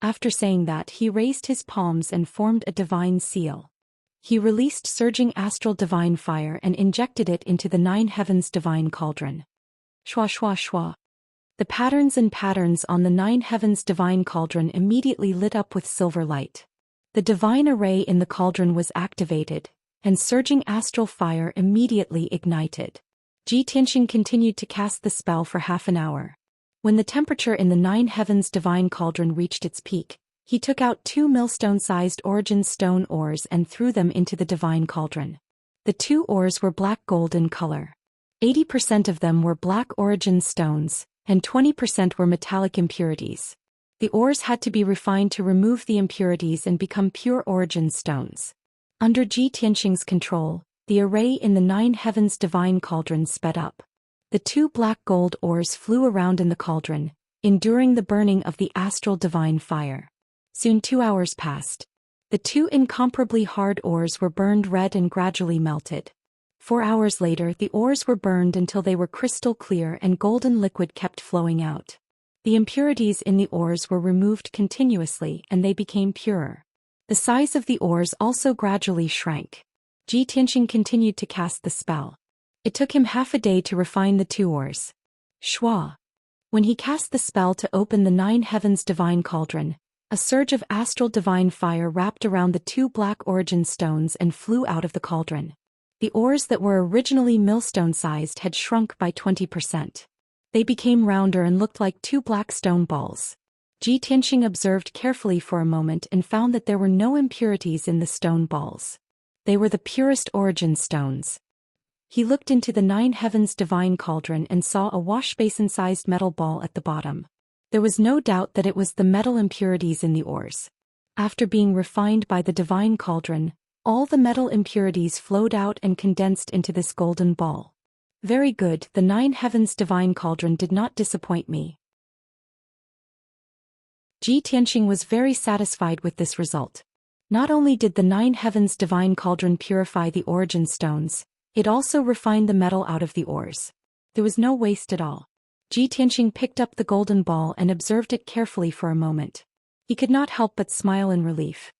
After saying that, he raised his palms and formed a divine seal. He released surging astral divine fire and injected it into the 9 Heavens Divine Cauldron. Shwa shwa shwa. The patterns on the 9 Heavens Divine Cauldron immediately lit up with silver light. The divine array in the cauldron was activated, and surging astral fire immediately ignited. Ji Tianxing continued to cast the spell for half an hour. When the temperature in the 9 Heavens Divine Cauldron reached its peak, he took out 2 millstone-sized Origin Stone ores and threw them into the Divine Cauldron. The 2 ores were black gold in color. 80% of them were black Origin Stones, and 20% were metallic impurities. The ores had to be refined to remove the impurities and become pure Origin Stones. Under Ji Tianxing's control, the array in the 9 Heavens Divine Cauldron sped up. The 2 black gold ores flew around in the cauldron, enduring the burning of the astral divine fire. Soon 2 hours passed. The 2 incomparably hard ores were burned red and gradually melted. 4 hours later, the ores were burned until they were crystal clear and golden liquid kept flowing out. The impurities in the ores were removed continuously and they became purer. The size of the ores also gradually shrank. Ji Tianxing continued to cast the spell. It took him half a day to refine the 2 ores. Shwa! When he cast the spell to open the 9 Heavens Divine Cauldron, a surge of astral divine fire wrapped around the 2 black Origin Stones and flew out of the cauldron. The ores that were originally millstone-sized had shrunk by 20%. They became rounder and looked like two black stone balls. Ji Tianxing observed carefully for a moment and found that there were no impurities in the stone balls. They were the purest origin stones. He looked into the nine heavens divine cauldron and saw a wash-basin-sized metal ball at the bottom. There was no doubt that it was the metal impurities in the ores. After being refined by the divine cauldron, all the metal impurities flowed out and condensed into this golden ball. Very good, the nine heavens divine cauldron did not disappoint me. Ji Tianxing was very satisfied with this result. Not only did the nine heavens divine cauldron purify the origin stones, it also refined the metal out of the ores. There was no waste at all. Ji Tianxing picked up the golden ball and observed it carefully for a moment. He could not help but smile in relief.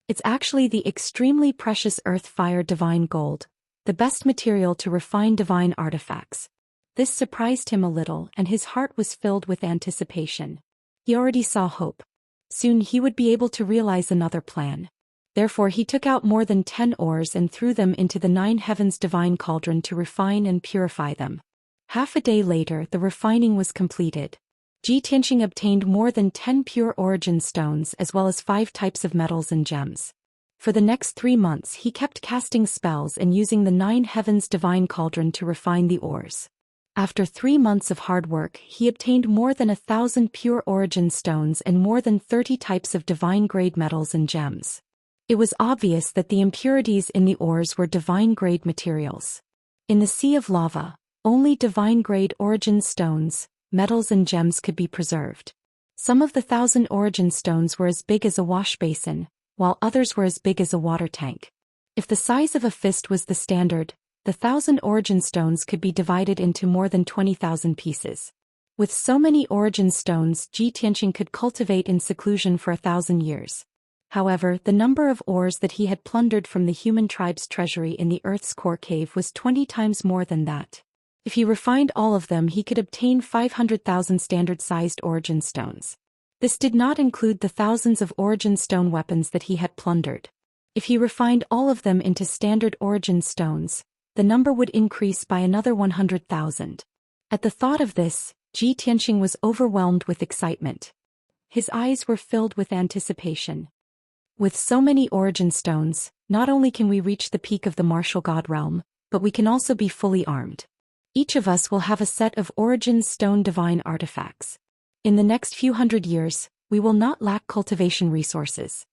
It's actually the extremely precious earth fire divine gold, the best material to refine divine artifacts. This surprised him a little and his heart was filled with anticipation. He already saw hope. Soon he would be able to realize another plan. Therefore he took out more than 10 ores and threw them into the nine heavens divine cauldron to refine and purify them. Half a day later the refining was completed. Ji Tianxing obtained more than 10 pure origin stones as well as 5 types of metals and gems. For the next 3 months he kept casting spells and using the nine heavens divine cauldron to refine the ores. After 3 months of hard work he obtained more than 1,000 pure origin stones and more than 30 types of divine-grade metals and gems. It was obvious that the impurities in the ores were divine-grade materials. In the sea of lava, only divine-grade origin stones, metals and gems could be preserved. Some of the 1,000 origin stones were as big as a wash basin, while others were as big as a water tank. If the size of a fist was the standard, the 1,000 origin stones could be divided into more than 20,000 pieces. With so many origin stones, Ji Tianxing could cultivate in seclusion for 1,000 years. However, the number of ores that he had plundered from the human tribe's treasury in the Earth's core cave was 20 times more than that. If he refined all of them he could obtain 500,000 standard-sized origin stones. This did not include the thousands of origin stone weapons that he had plundered. If he refined all of them into standard origin stones, the number would increase by another 100,000. At the thought of this, Ji Tianxing was overwhelmed with excitement. His eyes were filled with anticipation. With so many origin stones, not only can we reach the peak of the martial god realm, but we can also be fully armed. Each of us will have a set of origin stone divine artifacts. In the next few hundred years, we will not lack cultivation resources.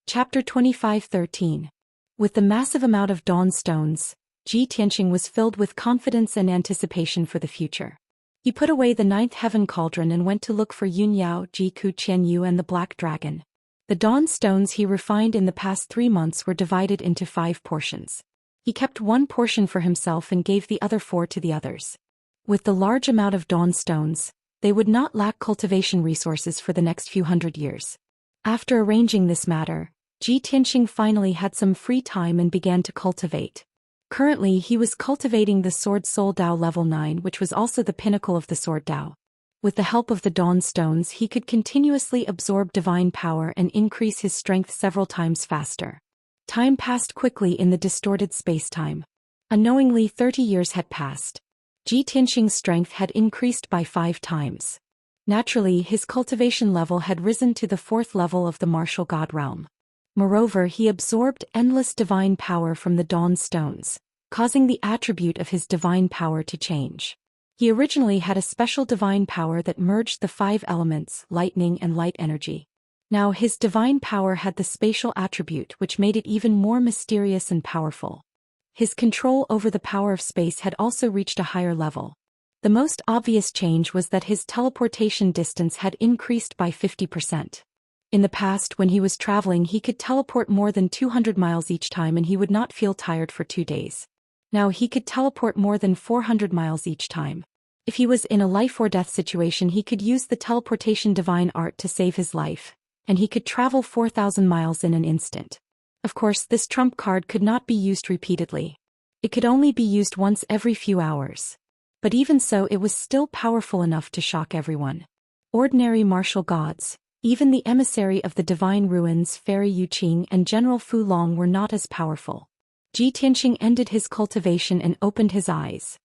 Chapter 25:13. With the massive amount of dawn stones, Ji Tianxing was filled with confidence and anticipation for the future. He put away the ninth heaven cauldron and went to look for Yun Yao, Ji Ku Qian Yu and the black dragon. The dawn stones he refined in the past 3 months were divided into 5 portions. He kept 1 portion for himself and gave the other 4 to the others. With the large amount of dawn stones, they would not lack cultivation resources for the next few hundred years. After arranging this matter, Ji Tianxing finally had some free time and began to cultivate. Currently he was cultivating the Sword Soul Dao level 9, which was also the pinnacle of the Sword Dao. With the help of the dawn stones he could continuously absorb divine power and increase his strength several times faster. Time passed quickly in the distorted space-time. Unknowingly 30 years had passed. Ji Tianxing's strength had increased by 5 times. Naturally his cultivation level had risen to the 4th level of the martial god realm. Moreover he absorbed endless divine power from the dawn stones, causing the attribute of his divine power to change. He originally had a special divine power that merged the 5 elements, lightning and light energy. Now his divine power had the spatial attribute which made it even more mysterious and powerful. His control over the power of space had also reached a higher level. The most obvious change was that his teleportation distance had increased by 50%. In the past when he was traveling he could teleport more than 200 miles each time and he would not feel tired for 2 days. Now he could teleport more than 400 miles each time. If he was in a life or death situation he could use the teleportation divine art to save his life, and he could travel 4,000 miles in an instant. Of course this trump card could not be used repeatedly. It could only be used once every few hours. But even so it was still powerful enough to shock everyone. Ordinary martial gods, Even the emissary of the divine ruins Fairy Yuqing and General Fu Long were not as powerful. Ji Tianxing ended his cultivation and opened his eyes.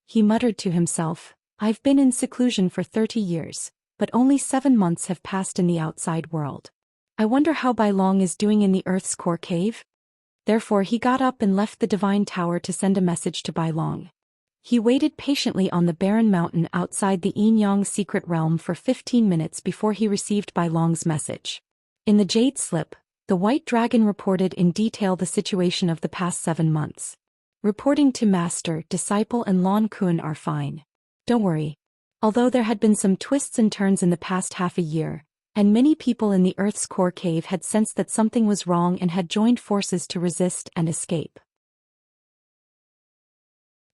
He muttered to himself, "I've been in seclusion for 30 years, but only 7 months have passed in the outside world. I wonder how Bai Long is doing in the Earth's core cave?" Therefore he got up and left the divine tower to send a message to Bai Long. He waited patiently on the barren mountain outside the Yin-Yang secret realm for 15 minutes before he received Bai Long's message. In the jade slip, the white dragon reported in detail the situation of the past 7 months. Reporting to Master, Disciple and Lan Kun are fine. Don't worry. Although there had been some twists and turns in the past half a year, and many people in the Earth's core cave had sensed that something was wrong and had joined forces to resist and escape.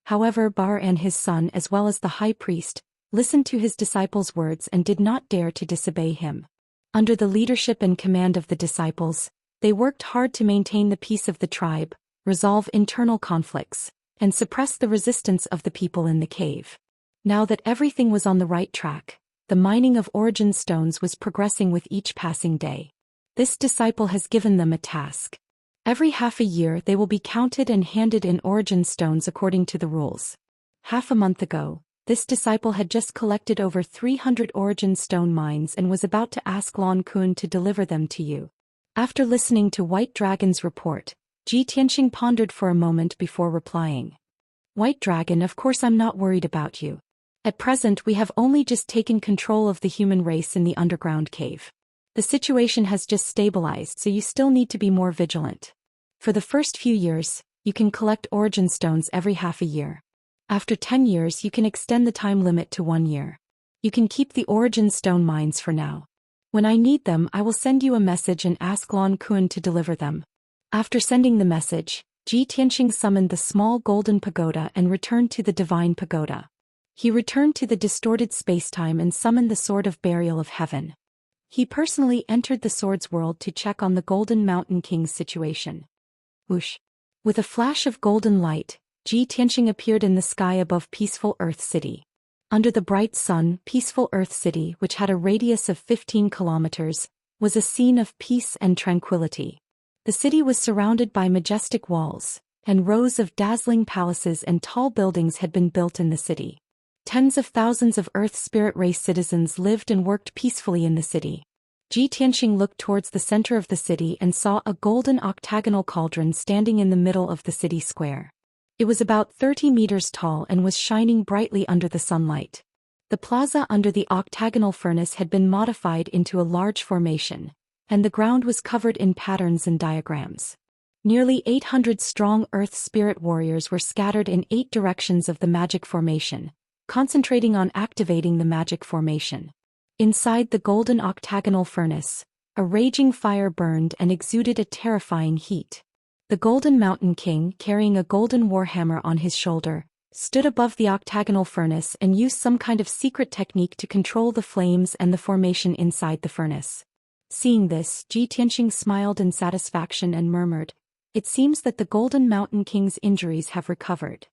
However, Bar and his son as well as the high priest listened to his disciples' words and did not dare to disobey him. Under the leadership and command of the disciples, they worked hard to maintain the peace of the tribe, resolve internal conflicts, and suppress the resistance of the people in the cave. Now that everything was on the right track, the mining of origin stones was progressing with each passing day. This disciple has given them a task. Every half a year they will be counted and handed in origin stones according to the rules. Half a month ago, this disciple had just collected over 300 origin stone mines and was about to ask Lan Kun to deliver them to you. After listening to White Dragon's report, Ji Tianxing pondered for a moment before replying. "White Dragon, of course I'm not worried about you. At present we have only just taken control of the human race in the underground cave. The situation has just stabilized, so you still need to be more vigilant. For the first few years, you can collect origin stones every half a year. After 10 years you can extend the time limit to 1 year. You can keep the origin stone mines for now. When I need them I will send you a message and ask Lan Kun to deliver them." After sending the message, Ji Tianxing summoned the small golden pagoda and returned to the divine pagoda. He returned to the distorted spacetime and summoned the Sword of Burial of Heaven. He personally entered the Sword's world to check on the Golden Mountain King's situation. Whoosh! With a flash of golden light, Ji Tianxing appeared in the sky above peaceful Earth City. Under the bright sun, peaceful Earth City, which had a radius of 15 kilometers, was a scene of peace and tranquility. The city was surrounded by majestic walls, and rows of dazzling palaces and tall buildings had been built in the city. Tens of thousands of Earth Spirit race citizens lived and worked peacefully in the city. Ji Tianxing looked towards the center of the city and saw a golden octagonal cauldron standing in the middle of the city square. It was about 30 meters tall and was shining brightly under the sunlight. The plaza under the octagonal furnace had been modified into a large formation, and the ground was covered in patterns and diagrams. Nearly 800 strong Earth Spirit warriors were scattered in 8 directions of the magic formation, concentrating on activating the magic formation. Inside the golden octagonal furnace, a raging fire burned and exuded a terrifying heat. The Golden Mountain King, carrying a golden warhammer on his shoulder, stood above the octagonal furnace and used some kind of secret technique to control the flames and the formation inside the furnace. Seeing this, Ji Tianxing smiled in satisfaction and murmured, "It seems that the Golden Mountain King's injuries have recovered."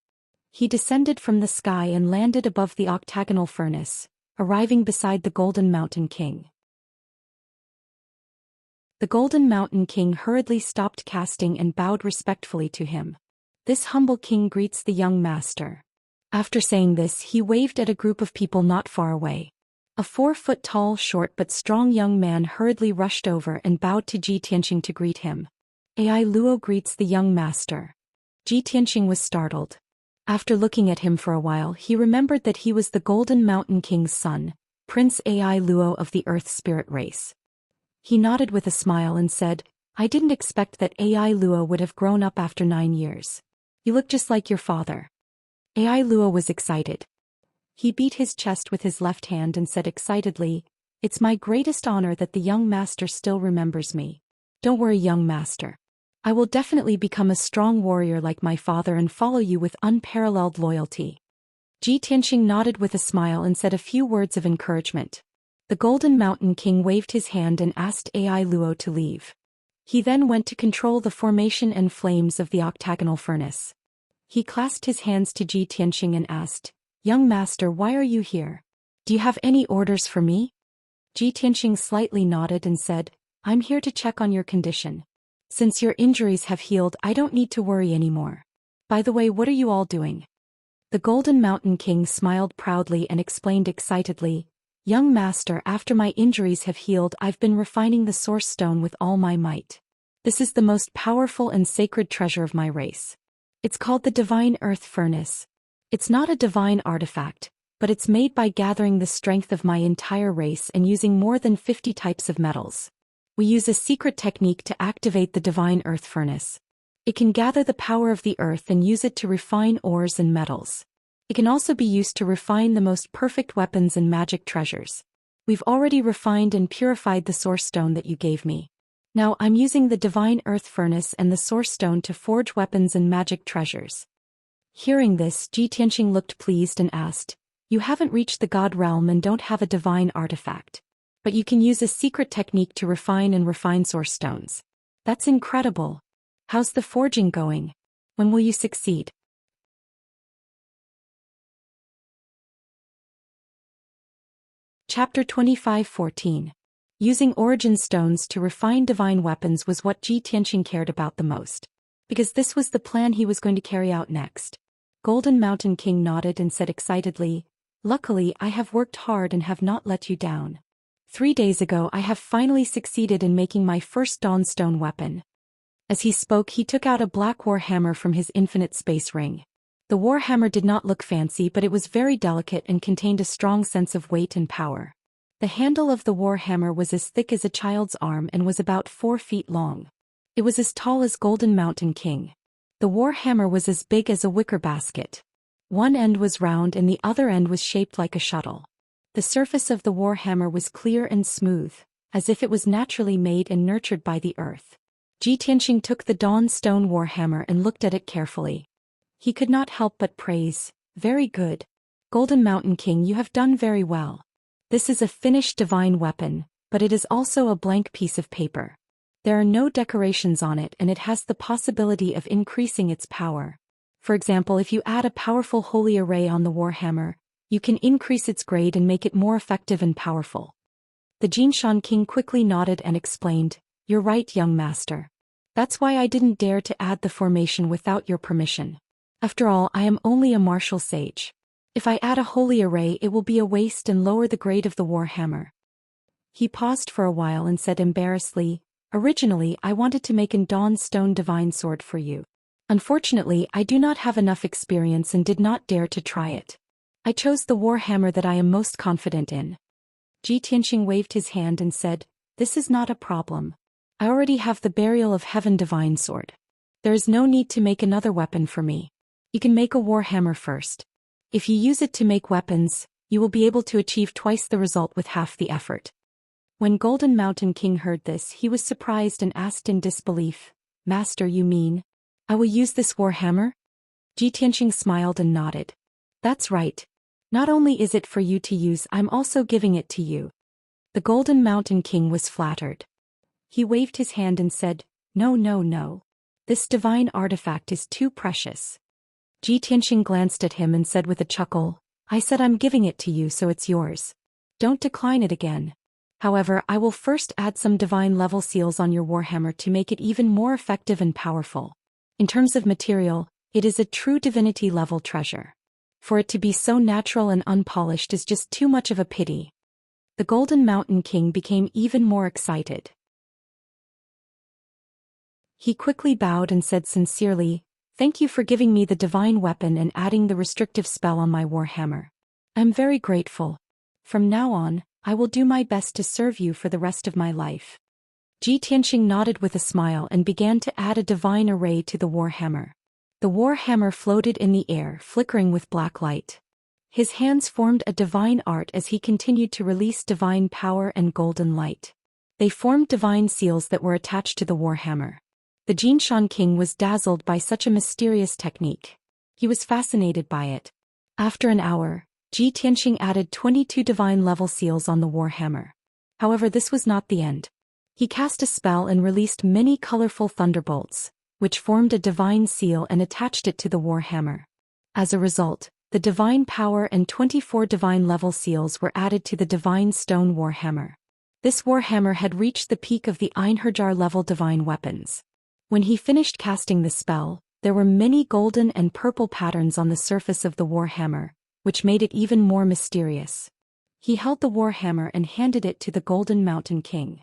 He descended from the sky and landed above the octagonal furnace, arriving beside the Golden Mountain King. The Golden Mountain King hurriedly stopped casting and bowed respectfully to him. "This humble king greets the young master." After saying this, he waved at a group of people not far away. A 4-foot-tall, short but strong young man hurriedly rushed over and bowed to Ji Tianxing to greet him. "Ai Luo greets the young master." Ji Tianxing was startled. After looking at him for a while, he remembered that he was the Golden Mountain King's son, Prince Ai Luo of the Earth Spirit race. He nodded with a smile and said, "I didn't expect that Ai Luo would have grown up after 9 years. You look just like your father." Ai Luo was excited. He beat his chest with his left hand and said excitedly, "It's my greatest honor that the young master still remembers me. Don't worry, young master. I will definitely become a strong warrior like my father and follow you with unparalleled loyalty." Ji Tianxing nodded with a smile and said a few words of encouragement. The Golden Mountain King waved his hand and asked Ai Luo to leave. He then went to control the formation and flames of the octagonal furnace. He clasped his hands to Ji Tianxing and asked, "Young master, why are you here? Do you have any orders for me?" Ji Tianxing slightly nodded and said, I'm here to check on your condition. Since your injuries have healed, I don't need to worry anymore. By the way, what are you all doing? The Golden Mountain King smiled proudly and explained excitedly, Young master, after my injuries have healed, I've been refining the source stone with all my might. This is the most powerful and sacred treasure of my race. It's called the Divine Earth Furnace. It's not a divine artifact, but it's made by gathering the strength of my entire race and using more than 50 types of metals. We use a secret technique to activate the Divine Earth Furnace. It can gather the power of the earth and use it to refine ores and metals. It can also be used to refine the most perfect weapons and magic treasures. We've already refined and purified the source stone that you gave me. Now I'm using the Divine Earth Furnace and the source stone to forge weapons and magic treasures. Hearing this, Ji Tianxing looked pleased and asked, You haven't reached the God realm and don't have a divine artifact. But you can use a secret technique to refine source stones. That's incredible. How's the forging going? When will you succeed? Chapter 25:14. Using origin stones to refine divine weapons was what Ji Tianxing cared about the most. Because this was the plan he was going to carry out next. Golden Mountain King nodded and said excitedly, Luckily, I have worked hard and have not let you down. 3 days ago I have finally succeeded in making my first dawnstone weapon. As he spoke, he took out a black war hammer from his infinite space ring. The war hammer did not look fancy, but it was very delicate and contained a strong sense of weight and power. The handle of the war hammer was as thick as a child's arm and was about 4 feet long. It was as tall as Golden Mountain King. The war hammer was as big as a wicker basket. One end was round and the other end was shaped like a shuttle. The surface of the war hammer was clear and smooth, as if it was naturally made and nurtured by the earth. Ji Tianxing took the dawnstone war hammer and looked at it carefully. He could not help but praise, Very good. Golden Mountain King, you have done very well. This is a finished divine weapon, but it is also a blank piece of paper. There are no decorations on it and it has the possibility of increasing its power. For example, if you add a powerful holy array on the war hammer, you can increase its grade and make it more effective and powerful. The Jinshan King quickly nodded and explained, You're right, young master. That's why I didn't dare to add the formation without your permission. After all, I am only a martial sage. If I add a holy array, it will be a waste and lower the grade of the war hammer. He paused for a while and said embarrassedly, Originally, I wanted to make a dawnstone divine sword for you. Unfortunately, I do not have enough experience and did not dare to try it. I chose the war hammer that I am most confident in. Ji Tianxing waved his hand and said, This is not a problem. I already have the Burial of Heaven divine sword. There is no need to make another weapon for me. You can make a war hammer first. If you use it to make weapons, you will be able to achieve twice the result with half the effort. When Golden Mountain King heard this, he was surprised and asked in disbelief, Master, you mean, I will use this war hammer? Ji Tianxing smiled and nodded. That's right. Not only is it for you to use, I'm also giving it to you. The Golden Mountain King was flattered. He waved his hand and said, No, no, no. This divine artifact is too precious. Ji Tianxing glanced at him and said with a chuckle, I said I'm giving it to you, so it's yours. Don't decline it again. However, I will first add some divine level seals on your warhammer to make it even more effective and powerful. In terms of material, it is a true divinity level treasure. For it to be so natural and unpolished is just too much of a pity. The Golden Mountain King became even more excited. He quickly bowed and said sincerely, Thank you for giving me the divine weapon and adding the restrictive spell on my warhammer. I'm very grateful. From now on, I will do my best to serve you for the rest of my life. Ji Tianxing nodded with a smile and began to add a divine array to the warhammer. The warhammer floated in the air, flickering with black light. His hands formed a divine art as he continued to release divine power and golden light. They formed divine seals that were attached to the warhammer. The Jinshan King was dazzled by such a mysterious technique. He was fascinated by it. After an hour, Ji Tianxing added 22 divine level seals on the warhammer. However, this was not the end. He cast a spell and released many colorful thunderbolts, which formed a divine seal and attached it to the warhammer. As a result, the divine power and 24 divine level seals were added to the divine stone warhammer. This warhammer had reached the peak of the Einherjar-level divine weapons. When he finished casting the spell, there were many golden and purple patterns on the surface of the warhammer, which made it even more mysterious. He held the warhammer and handed it to the Golden Mountain King.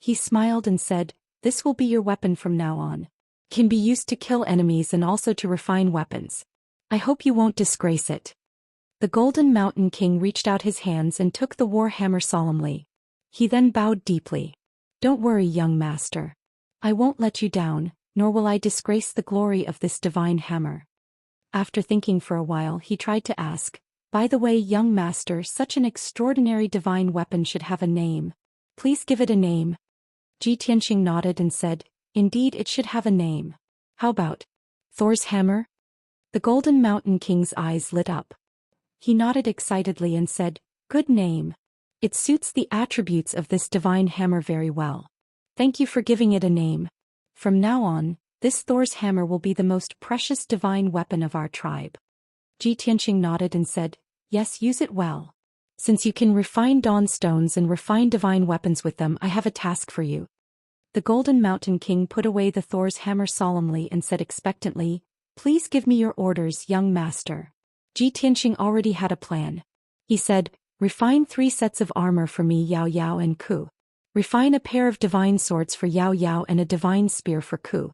He smiled and said, "This will be your weapon from now on. Can be used to kill enemies and also to refine weapons. I hope you won't disgrace it." The Golden Mountain King reached out his hands and took the warhammer solemnly. He then bowed deeply. "Don't worry, young master. I won't let you down, nor will I disgrace the glory of this divine hammer." After thinking for a while, he tried to ask, "By the way, young master, such an extraordinary divine weapon should have a name. Please give it a name." Tianxia nodded and said, "Indeed, it should have a name. How about Thor's hammer?" The Golden Mountain King's eyes lit up. He nodded excitedly and said, "Good name. It suits the attributes of this divine hammer very well. Thank you for giving it a name. From now on, this Thor's hammer will be the most precious divine weapon of our tribe." Tianxia nodded and said, "Yes, use it well. Since you can refine dawn stones and refine divine weapons with them, I have a task for you." The Golden Mountain King put away the Thor's hammer solemnly and said expectantly, "Please give me your orders, young master." Tianxia already had a plan. He said, "Refine 3 sets of armor for me, Yao Yao and Ku. Refine a pair of divine swords for Yao Yao and a divine spear for Ku."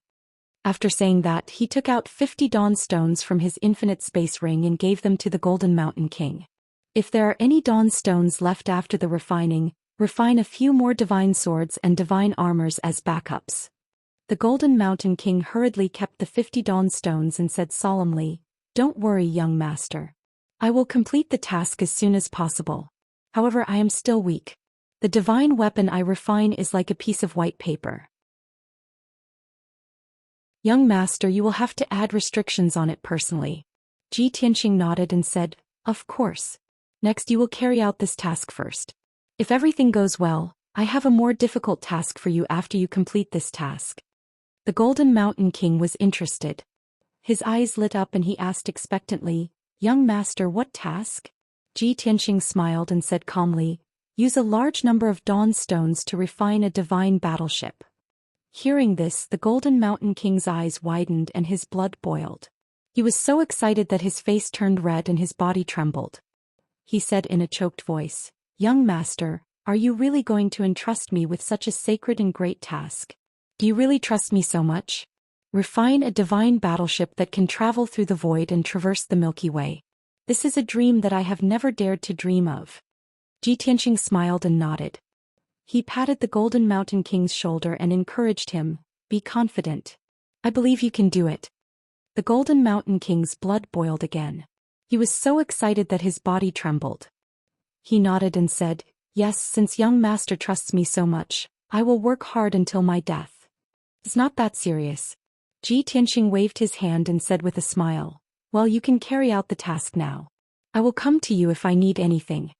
After saying that, he took out 50 dawn stones from his infinite space ring and gave them to the Golden Mountain King. "If there are any dawn stones left after the refining, refine a few more divine swords and divine armors as backups." The Golden Mountain King hurriedly kept the 50 dawn stones and said solemnly, "Don't worry, young master. I will complete the task as soon as possible. However, I am still weak. The divine weapon I refine is like a piece of white paper. Young master, you will have to add restrictions on it personally." Tianxia nodded and said, "Of course. Next, you will carry out this task first. If everything goes well, I have a more difficult task for you after you complete this task." The Golden Mountain King was interested. His eyes lit up and he asked expectantly, "Young master, what task?" Tianxia smiled and said calmly, "Use a large number of dawn stones to refine a divine battleship." Hearing this, the Golden Mountain King's eyes widened and his blood boiled. He was so excited that his face turned red and his body trembled. He said in a choked voice, "Young master, are you really going to entrust me with such a sacred and great task? Do you really trust me so much? Refine a divine battleship that can travel through the void and traverse the Milky Way. This is a dream that I have never dared to dream of." Tianxia smiled and nodded. He patted the Golden Mountain King's shoulder and encouraged him, "Be confident. I believe you can do it." The Golden Mountain King's blood boiled again. He was so excited that his body trembled. He nodded and said, "Yes, since young master trusts me so much, I will work hard until my death. It's not that serious." Tianxia waved his hand and said with a smile, "Well, you can carry out the task now. I will come to you if I need anything."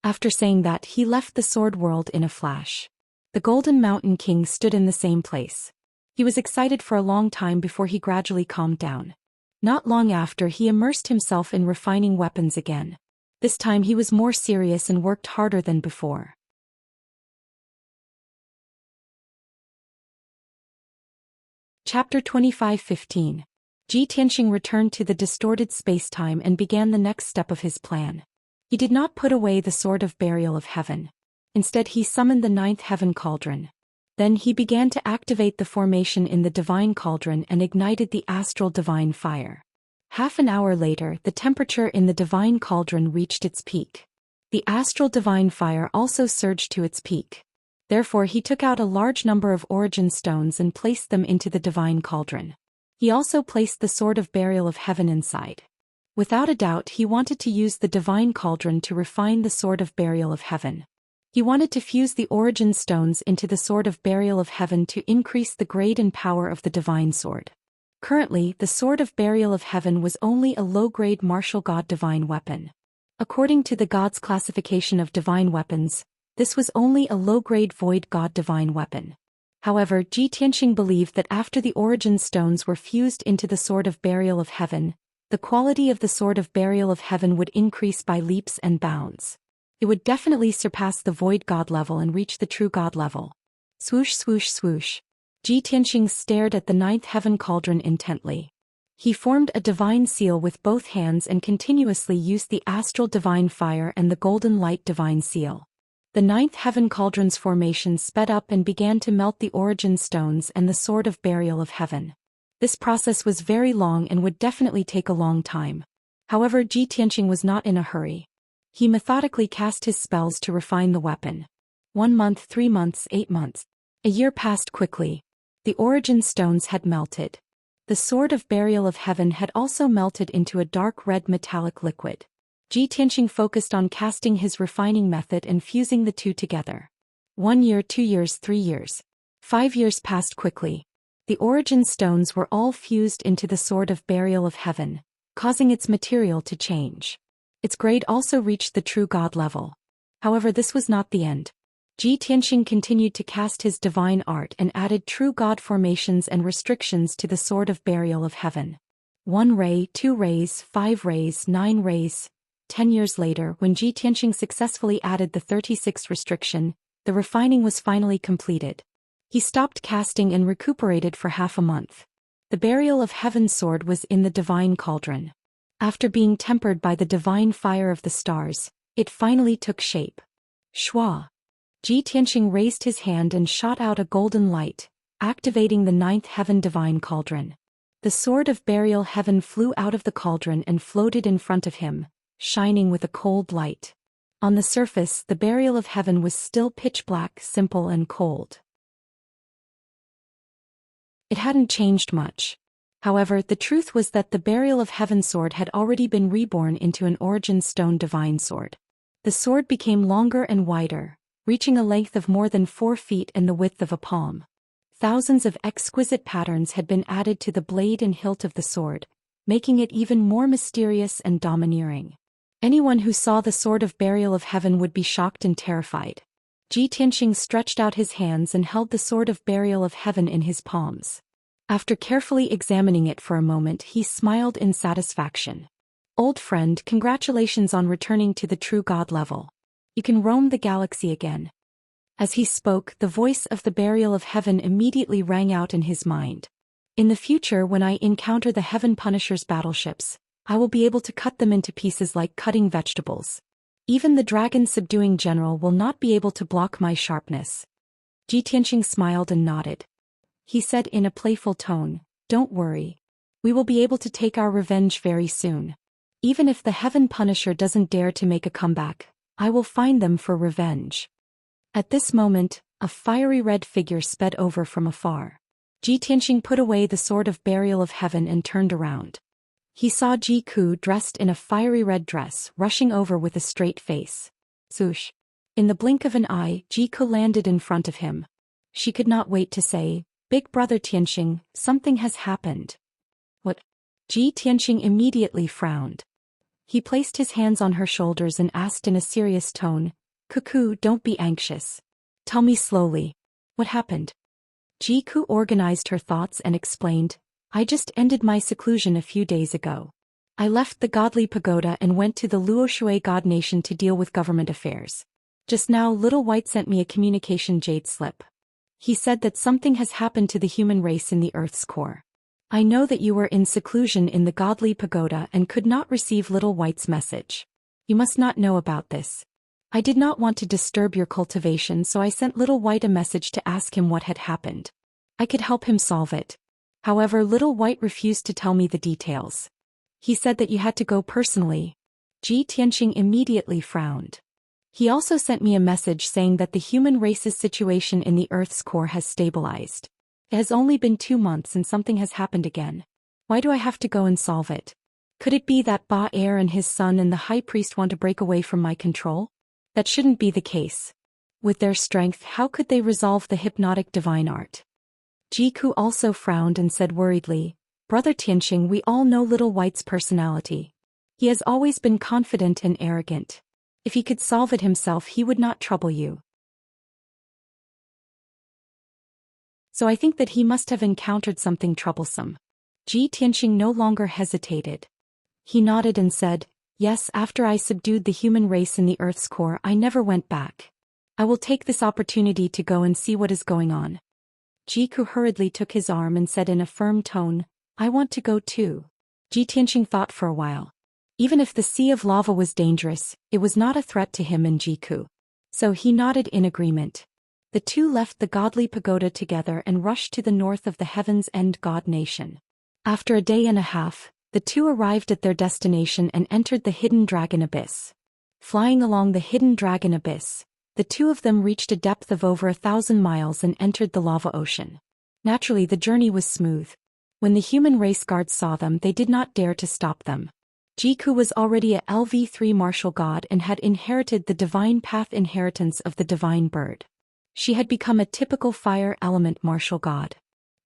After saying that, he left the sword world in a flash. The Golden Mountain King stood in the same place. He was excited for a long time before he gradually calmed down. Not long after, he immersed himself in refining weapons again. This time he was more serious and worked harder than before. Chapter 25:15. Tianxia returned to the distorted space-time and began the next step of his plan. He did not put away the Sword of Burial of Heaven. Instead, he summoned the 9th Heaven Cauldron. Then he began to activate the formation in the Divine Cauldron and ignited the Astral Divine Fire. Half an hour later, the temperature in the Divine Cauldron reached its peak. The Astral Divine Fire also surged to its peak. Therefore, he took out a large number of origin stones and placed them into the Divine Cauldron. He also placed the Sword of Burial of Heaven inside. Without a doubt, he wanted to use the Divine Cauldron to refine the Sword of Burial of Heaven. He wanted to fuse the origin stones into the Sword of Burial of Heaven to increase the grade and power of the Divine Sword. Currently, the Sword of Burial of Heaven was only a low-grade martial god divine weapon. According to the God's classification of divine weapons, this was only a low-grade void god divine weapon. However, Tianxia believed that after the origin stones were fused into the Sword of Burial of Heaven, the quality of the Sword of Burial of Heaven would increase by leaps and bounds. It would definitely surpass the void god level and reach the true god level. Swoosh swoosh swoosh. Ji Tianxing stared at the ninth heaven cauldron intently. He formed a divine seal with both hands and continuously used the astral divine fire and the golden light divine seal. The ninth heaven cauldron's formation sped up and began to melt the origin stones and the sword of burial of heaven. This process was very long and would definitely take a long time. However, Ji Tianxing was not in a hurry. He methodically cast his spells to refine the weapon. 1 month, 3 months, 8 months. A year passed quickly. The origin stones had melted. The sword of burial of heaven had also melted into a dark red metallic liquid. Ji Tianxing focused on casting his refining method and fusing the two together. 1 year, 2 years, 3 years. 5 years passed quickly. The origin stones were all fused into the sword of burial of heaven, causing its material to change. Its grade also reached the true god level. However, this was not the end. Ji Tianxing continued to cast his divine art and added true god formations and restrictions to the sword of burial of heaven. 1 ray, 2 rays, 5 rays, 9 rays. 10 years later, when Ji Tianxing successfully added the 36th restriction, the refining was finally completed. He stopped casting and recuperated for half a month. The burial of heaven sword was in the divine cauldron. After being tempered by the divine fire of the stars, it finally took shape. Shua. Ji Tianxing raised his hand and shot out a golden light, activating the ninth heaven divine cauldron. The sword of burial heaven flew out of the cauldron and floated in front of him, shining with a cold light. On the surface, the burial of heaven was still pitch black, simple and cold. It hadn't changed much. However, the truth was that the burial of heaven sword had already been reborn into an origin stone divine sword. The sword became longer and wider, reaching a length of more than 4 feet and the width of a palm. Thousands of exquisite patterns had been added to the blade and hilt of the sword, making it even more mysterious and domineering. Anyone who saw the sword of burial of heaven would be shocked and terrified. Ji Tianxing stretched out his hands and held the sword of burial of heaven in his palms. After carefully examining it for a moment, he smiled in satisfaction. Old friend, congratulations on returning to the true god level. You can roam the galaxy again. As he spoke, the voice of the burial of heaven immediately rang out in his mind. In the future, when I encounter the Heaven Punisher's battleships, I will be able to cut them into pieces like cutting vegetables. Even the dragon-subduing general will not be able to block my sharpness. Ji Tianxing smiled and nodded. He said in a playful tone, "Don't worry. We will be able to take our revenge very soon. Even if the Heaven Punisher doesn't dare to make a comeback, I will find them for revenge." At this moment, a fiery red figure sped over from afar. Ji Tianxing put away the sword of burial of heaven and turned around. He saw Ji Ku dressed in a fiery red dress, rushing over with a straight face. Swoosh. In the blink of an eye, Ji Ku landed in front of him. She could not wait to say, "Big brother Tianxing, something has happened." What? Ji Tianxing immediately frowned. He placed his hands on her shoulders and asked in a serious tone, "Cuckoo, don't be anxious. Tell me slowly. What happened?" Ji Ku organized her thoughts and explained, "I just ended my seclusion a few days ago. I left the godly pagoda and went to the Luoshui god nation to deal with government affairs. Just now Little White sent me a communication jade slip. He said that something has happened to the human race in the Earth's core. I know that you were in seclusion in the godly pagoda and could not receive Little White's message. You must not know about this. I did not want to disturb your cultivation, so I sent Little White a message to ask him what had happened. I could help him solve it. However, Little White refused to tell me the details. He said that you had to go personally." Ji Tianxing immediately frowned. He also sent me a message saying that the human race's situation in the Earth's core has stabilized. It has only been 2 months and something has happened again. Why do I have to go and solve it? Could it be that Ba Air and his son and the High Priest want to break away from my control? That shouldn't be the case. With their strength, how could they resolve the hypnotic divine art? Ji Ku also frowned and said worriedly, "Brother Tianxing, we all know Little White's personality. He has always been confident and arrogant. If he could solve it himself, he would not trouble you. So I think that he must have encountered something troublesome." Ji Tianxing no longer hesitated. He nodded and said, Yes, after I subdued the human race in the Earth's core, I never went back. I will take this opportunity to go and see what is going on. Jiku hurriedly took his arm and said in a firm tone, I want to go too. Ji Tianxing thought for a while. Even if the sea of lava was dangerous, it was not a threat to him and Jiku. So he nodded in agreement. The two left the godly pagoda together and rushed to the north of the Heaven's End god nation. After a day and a half, the two arrived at their destination and entered the hidden dragon abyss. Flying along the hidden dragon abyss, the two of them reached a depth of over 1,000 miles and entered the lava ocean. Naturally, the journey was smooth. When the human race guards saw them, they did not dare to stop them. Jiku was already a LV3 martial god and had inherited the divine path inheritance of the divine bird. She had become a typical fire element martial god.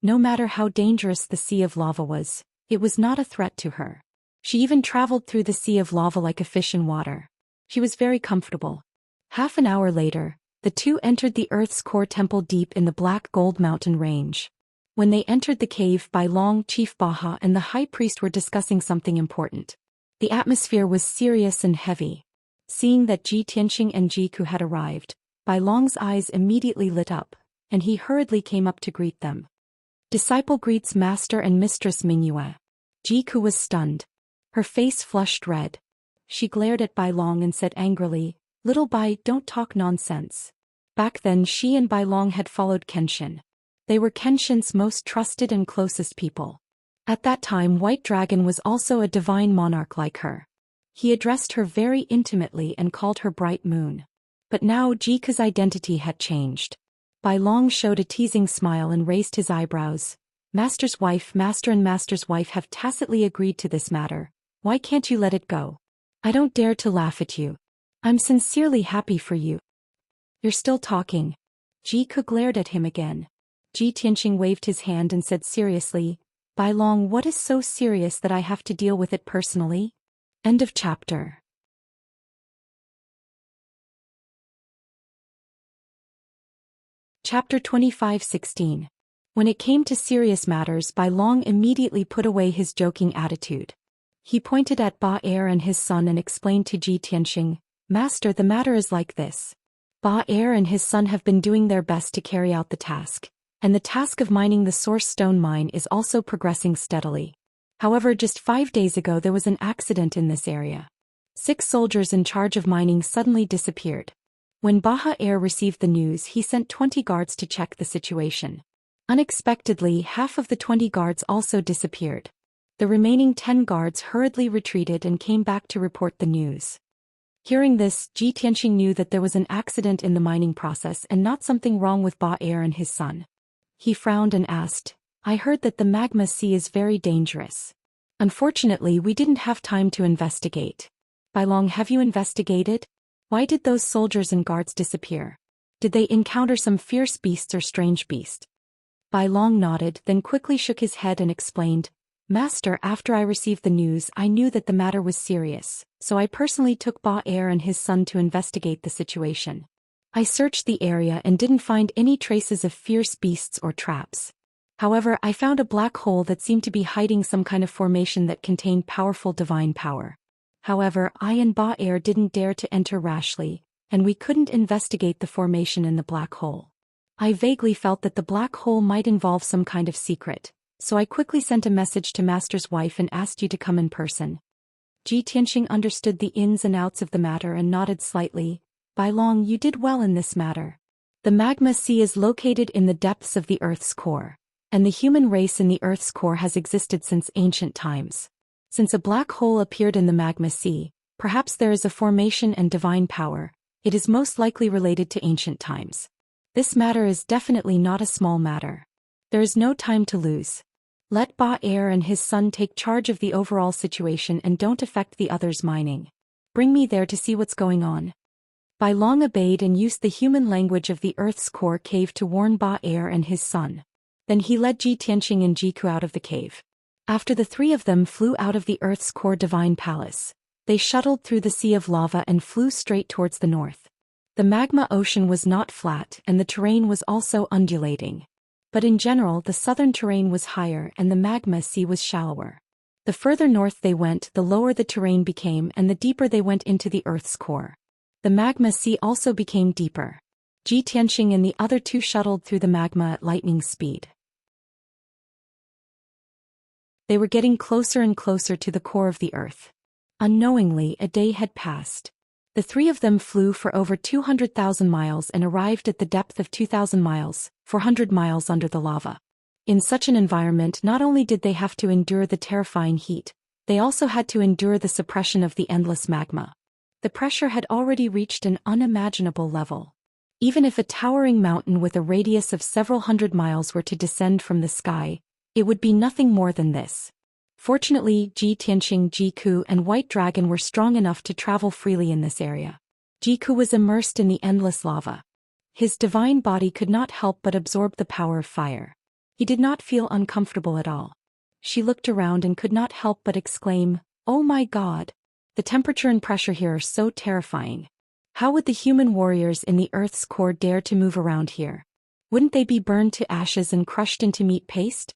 No matter how dangerous the sea of lava was, it was not a threat to her. She even traveled through the sea of lava like a fish in water. She was very comfortable. Half an hour later, the two entered the Earth's core temple deep in the Black Gold Mountain range. When they entered the cave, Bai Long, Chief Baha and the high priest were discussing something important. The atmosphere was serious and heavy. Seeing that Ji Tianxing and Jiku had arrived, Bai Long's eyes immediately lit up, and he hurriedly came up to greet them. Disciple greets Master and Mistress Mingyue. Jiku was stunned. Her face flushed red. She glared at Bai Long and said angrily, Little Bai, don't talk nonsense. Back then she and Bai Long had followed Kenshin. They were Kenshin's most trusted and closest people. At that time White Dragon was also a divine monarch like her. He addressed her very intimately and called her Bright Moon. But now Jiku's identity had changed. Bai Long showed a teasing smile and raised his eyebrows. Master's wife, Master and Master's wife have tacitly agreed to this matter. Why can't you let it go? I don't dare to laugh at you. I'm sincerely happy for you. You're still talking. Jiku glared at him again. Ji Tianxing waved his hand and said seriously, Bai Long, what is so serious that I have to deal with it personally? End of chapter. Chapter 25:16. When it came to serious matters, Bai Long immediately put away his joking attitude. He pointed at Ba Er and his son and explained to Ji Tianxing, Master, the matter is like this. Ba Er and his son have been doing their best to carry out the task, and the task of mining the source stone mine is also progressing steadily. However, just 5 days ago there was an accident in this area. 6 soldiers in charge of mining suddenly disappeared. When Baha Er received the news, he sent 20 guards to check the situation. Unexpectedly, half of the 20 guards also disappeared. The remaining 10 guards hurriedly retreated and came back to report the news. Hearing this, Ji Tianxing knew that there was an accident in the mining process and not something wrong with Ba Er and his son. He frowned and asked, I heard that the magma sea is very dangerous. Unfortunately, we didn't have time to investigate. Bai Long, have you investigated? Why did those soldiers and guards disappear? Did they encounter some fierce beasts or strange beast? Bai Long nodded, then quickly shook his head and explained, Master, after I received the news, I knew that the matter was serious, so I personally took Ba Er and his son to investigate the situation. I searched the area and didn't find any traces of fierce beasts or traps. However, I found a black hole that seemed to be hiding some kind of formation that contained powerful divine power. However, I and Ba Er didn't dare to enter rashly, and we couldn't investigate the formation in the black hole. I vaguely felt that the black hole might involve some kind of secret, so I quickly sent a message to Master's wife and asked you to come in person. Ji Tianxing understood the ins and outs of the matter and nodded slightly. Bai Long, you did well in this matter. The magma sea is located in the depths of the Earth's core, and the human race in the Earth's core has existed since ancient times. Since a black hole appeared in the magma sea, perhaps there is a formation and divine power. It is most likely related to ancient times. This matter is definitely not a small matter. There is no time to lose. Let Ba Er and his son take charge of the overall situation and don't affect the others mining. Bring me there to see what's going on. Bai Long obeyed and used the human language of the Earth's core cave to warn Ba Er and his son. Then he led Ji Tianxing and Jiku out of the cave. After the 3 of them flew out of the Earth's core divine palace, they shuttled through the sea of lava and flew straight towards the north. The magma ocean was not flat and the terrain was also undulating. But in general, the southern terrain was higher and the magma sea was shallower. The further north they went, the lower the terrain became and the deeper they went into the Earth's core. The magma sea also became deeper. Ji Tianxing and the other two shuttled through the magma at lightning speed. They were getting closer and closer to the core of the Earth. Unknowingly, a day had passed. The three of them flew for over 200,000 miles and arrived at the depth of 2,000 miles, 400 miles under the lava. In such an environment, not only did they have to endure the terrifying heat, they also had to endure the suppression of the endless magma. The pressure had already reached an unimaginable level. Even if a towering mountain with a radius of several hundred miles were to descend from the sky, it would be nothing more than this. Fortunately, Ji Tianxing, Jiku, and White Dragon were strong enough to travel freely in this area. Jiku was immersed in the endless lava. His divine body could not help but absorb the power of fire. He did not feel uncomfortable at all. She looked around and could not help but exclaim, "Oh my God! The temperature and pressure here are so terrifying. How would the human warriors in the Earth's core dare to move around here? Wouldn't they be burned to ashes and crushed into meat paste?"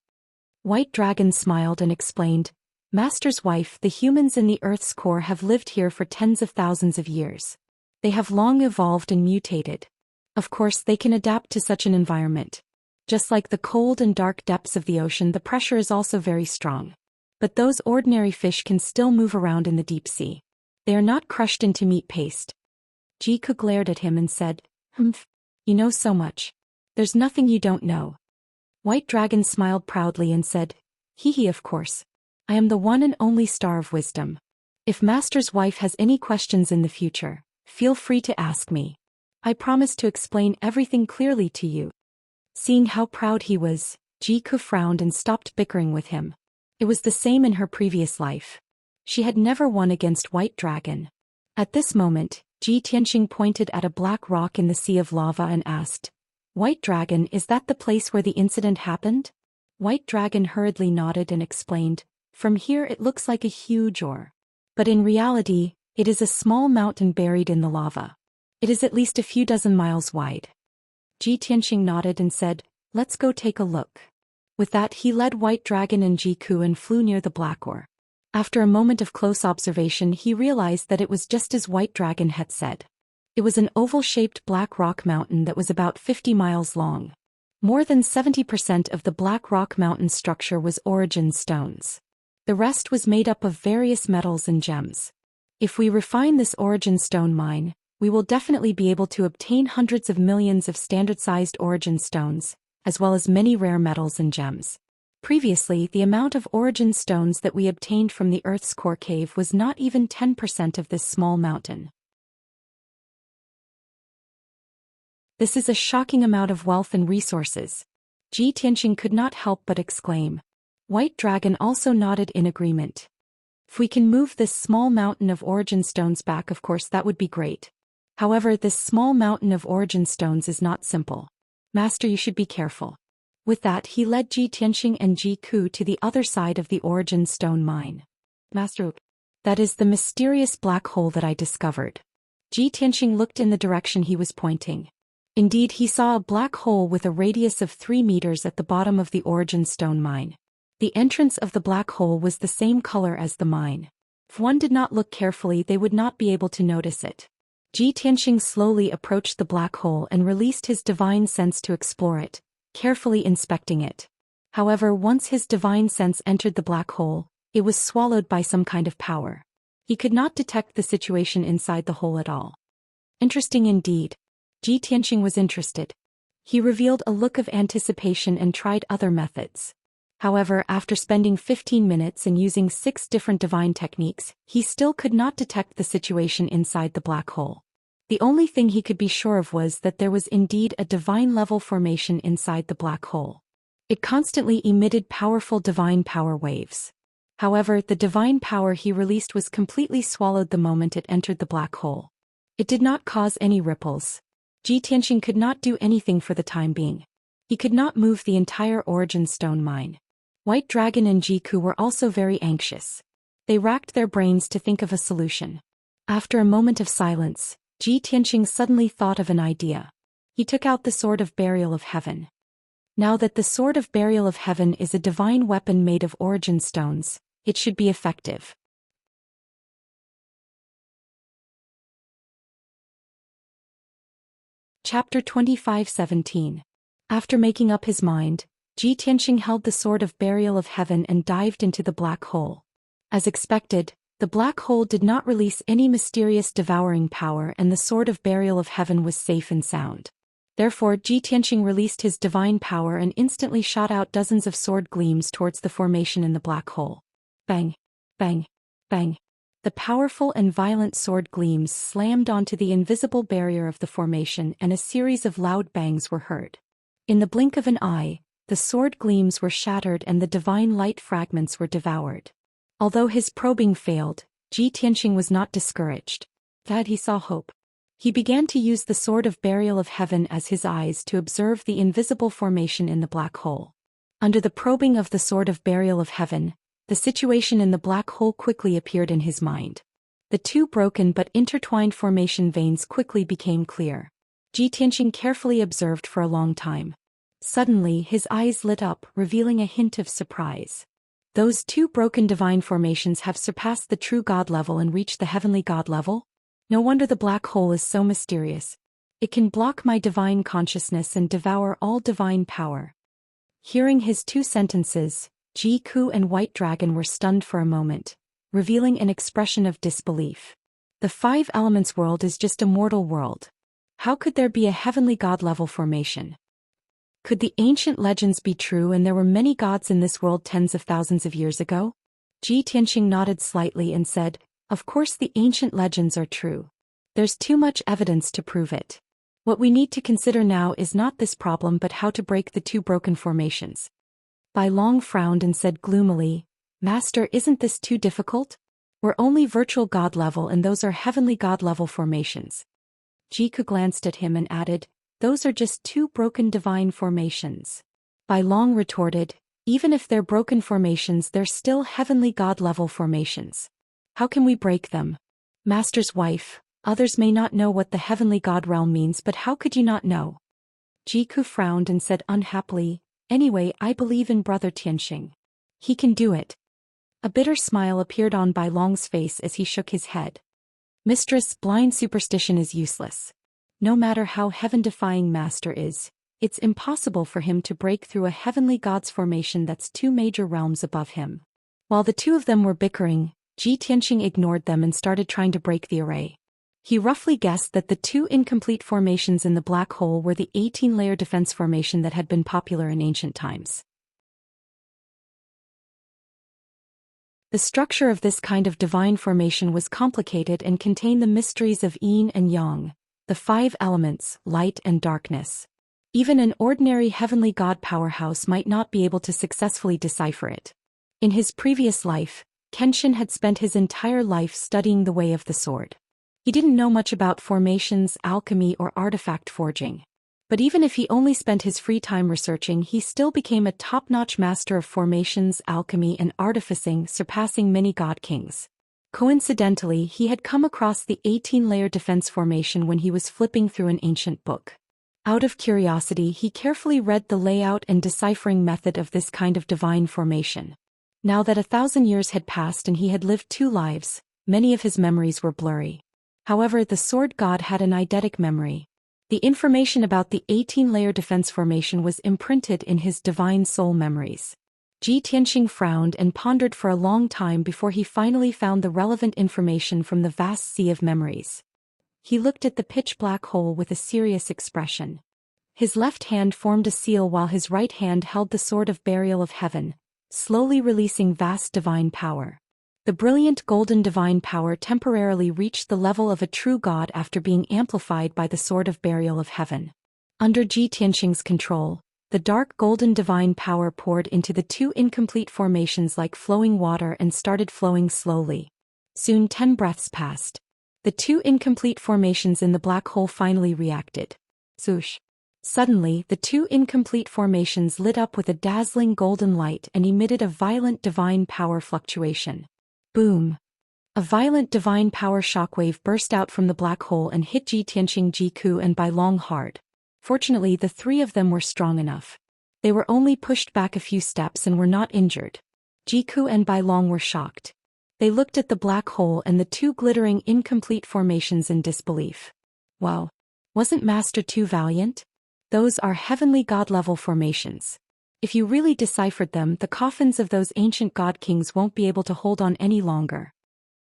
White Dragon smiled and explained, "Master's wife, the humans in the Earth's core have lived here for tens of thousands of years. They have long evolved and mutated. Of course, they can adapt to such an environment. Just like the cold and dark depths of the ocean, the pressure is also very strong. But those ordinary fish can still move around in the deep sea. They are not crushed into meat paste." Jiku glared at him and said, "Humph. You know so much. There's nothing you don't know." White Dragon smiled proudly and said, "Hee hee, of course. I am the one and only star of wisdom. If Master's wife has any questions in the future, feel free to ask me. I promise to explain everything clearly to you." Seeing how proud he was, Jiku frowned and stopped bickering with him. It was the same in her previous life. She had never won against White Dragon. At this moment, Ji Tianxing pointed at a black rock in the sea of lava and asked, "White Dragon, is that the place where the incident happened?" White Dragon hurriedly nodded and explained, "From here it looks like a huge ore. But in reality, it is a small mountain buried in the lava. It is at least a few dozen miles wide." Ji Tianxing nodded and said, "Let's go take a look." With that, he led White Dragon and Jiku and flew near the black ore. After a moment of close observation, he realized that it was just as White Dragon had said. It was an oval-shaped black rock mountain that was about 50 miles long. More than 70% of the black rock mountain structure was origin stones. The rest was made up of various metals and gems. If we refine this origin stone mine, we will definitely be able to obtain hundreds of millions of standard-sized origin stones, as well as many rare metals and gems. Previously, the amount of origin stones that we obtained from the Earth's core cave was not even 10% of this small mountain. This is a shocking amount of wealth and resources. Ji Tianxing could not help but exclaim. White Dragon also nodded in agreement. If we can move this small mountain of origin stones back, of course that would be great. However, this small mountain of origin stones is not simple. Master, you should be careful. With that, he led Ji Tianxing and Jiku to the other side of the origin stone mine. Master, that is the mysterious black hole that I discovered. Ji Tianxing looked in the direction he was pointing. Indeed, he saw a black hole with a radius of 3 meters at the bottom of the origin stone mine. The entrance of the black hole was the same color as the mine. If one did not look carefully, they would not be able to notice it. Ji Tianxing slowly approached the black hole and released his divine sense to explore it, carefully inspecting it. However, once his divine sense entered the black hole, it was swallowed by some kind of power. He could not detect the situation inside the hole at all. Interesting indeed. Ji Tianxing was interested. He revealed a look of anticipation and tried other methods. However, after spending 15 minutes and using 6 different divine techniques, he still could not detect the situation inside the black hole. The only thing he could be sure of was that there was indeed a divine-level formation inside the black hole. It constantly emitted powerful divine power waves. However, the divine power he released was completely swallowed the moment it entered the black hole. It did not cause any ripples. Ji Tianxing could not do anything for the time being. He could not move the entire origin stone mine. White Dragon and Jiku were also very anxious. They racked their brains to think of a solution. After a moment of silence, Ji Tianxing suddenly thought of an idea. He took out the Sword of Burial of Heaven. Now that the Sword of Burial of Heaven is a divine weapon made of origin stones, It should be effective. Chapter 25:17. After making up his mind, Ji Tianxing held the sword of burial of heaven and dived into the black hole. As expected, the black hole did not release any mysterious devouring power and the sword of burial of heaven was safe and sound. Therefore Ji Tianxing released his divine power and instantly shot out dozens of sword gleams towards the formation in the black hole. Bang! Bang! Bang! The powerful and violent sword gleams slammed onto the invisible barrier of the formation and a series of loud bangs were heard. In the blink of an eye, the sword gleams were shattered and the divine light fragments were devoured. Although his probing failed, Ji Tianxing was not discouraged. Instead he saw hope. He began to use the sword of burial of heaven as his eyes to observe the invisible formation in the black hole. Under the probing of the sword of burial of heaven, the situation in the black hole quickly appeared in his mind. The two broken but intertwined formation veins quickly became clear. Ji Tianxing carefully observed for a long time. Suddenly his eyes lit up, revealing a hint of surprise. Those two broken divine formations have surpassed the true God level and reached the heavenly God level? No wonder the black hole is so mysterious. It can block my divine consciousness and devour all divine power. Hearing his two sentences, Ji Ku and White Dragon were stunned for a moment, revealing an expression of disbelief. The five elements world is just a mortal world. How could there be a heavenly God level formation? Could the ancient legends be true and there were many gods in this world tens of thousands of years ago? Ji Tianxing nodded slightly and said, "Of course the ancient legends are true. There's too much evidence to prove it. What we need to consider now is not this problem but how to break the two broken formations." Bai Long frowned and said gloomily, "Master, isn't this too difficult? We're only virtual God level and those are heavenly God level formations." Ji Ku glanced at him and added, "Those are just two broken divine formations." Bai Long retorted, "Even if they're broken formations, they're still heavenly God level formations. How can we break them?" "Master's wife, others may not know what the heavenly God realm means, but how could you not know?" Ji Ku frowned and said unhappily, "Anyway, I believe in Brother Tianxing. He can do it." A bitter smile appeared on Bai Long's face as he shook his head. "Mistress, blind superstition is useless. No matter how heaven-defying Master is, it's impossible for him to break through a heavenly God's formation that's two major realms above him." While the two of them were bickering, Ji Tianxing ignored them and started trying to break the array. He roughly guessed that the two incomplete formations in the black hole were the 18-layer defense formation that had been popular in ancient times. The structure of this kind of divine formation was complicated and contained the mysteries of yin and yang, the five elements, light and darkness. Even an ordinary heavenly God powerhouse might not be able to successfully decipher it. In his previous life, Kenshin had spent his entire life studying the way of the sword. He didn't know much about formations, alchemy, or artifact forging. But even if he only spent his free time researching, he still became a top-notch master of formations, alchemy, and artificing, surpassing many god kings. Coincidentally, he had come across the 18-layer defense formation when he was flipping through an ancient book. Out of curiosity, he carefully read the layout and deciphering method of this kind of divine formation. Now that 1,000 years had passed and he had lived 2 lives, many of his memories were blurry. However, the sword god had an eidetic memory. The information about the 18-layer defense formation was imprinted in his divine soul memories. Ji Tianxing frowned and pondered for a long time before he finally found the relevant information from the vast sea of memories. He looked at the pitch-black hole with a serious expression. His left hand formed a seal while his right hand held the sword of burial of heaven, slowly releasing vast divine power. The brilliant golden divine power temporarily reached the level of a true god after being amplified by the sword of burial of heaven. Under Ji Tianxing's control, the dark golden divine power poured into the 2 incomplete formations like flowing water and started flowing slowly. Soon 10 breaths passed. The 2 incomplete formations in the black hole finally reacted. Swoosh! Suddenly, the 2 incomplete formations lit up with a dazzling golden light and emitted a violent divine power fluctuation. Boom! A violent divine power shockwave burst out from the black hole and hit Ji Tianxing, Ji Ku, and Bai Long hard. Fortunately, the 3 of them were strong enough. They were only pushed back a few steps and were not injured. Jiku and Bai Long were shocked. They looked at the black hole and the two glittering incomplete formations in disbelief. Wow! Wasn't Master too valiant? Those are heavenly god-level formations. If you really deciphered them, the coffins of those ancient god kings won't be able to hold on any longer.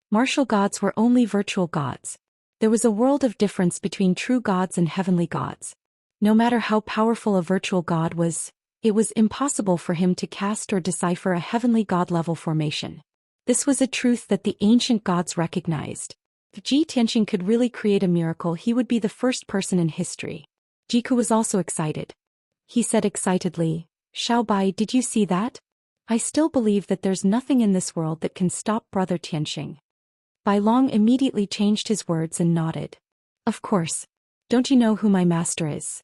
Martial gods were only virtual gods. There was a world of difference between true gods and heavenly gods. No matter how powerful a virtual god was, it was impossible for him to cast or decipher a heavenly god-level formation. This was a truth that the ancient gods recognized. If Ji Tianxing could really create a miracle, he would be the first person in history. Jiku was also excited. He said excitedly, "Xiao Bai, did you see that? I still believe that there's nothing in this world that can stop Brother Tianxing." Bai Long immediately changed his words and nodded. "Of course. Don't you know who my master is?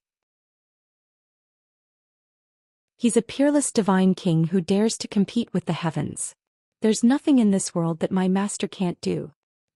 He's a peerless divine king who dares to compete with the heavens. There's nothing in this world that my master can't do."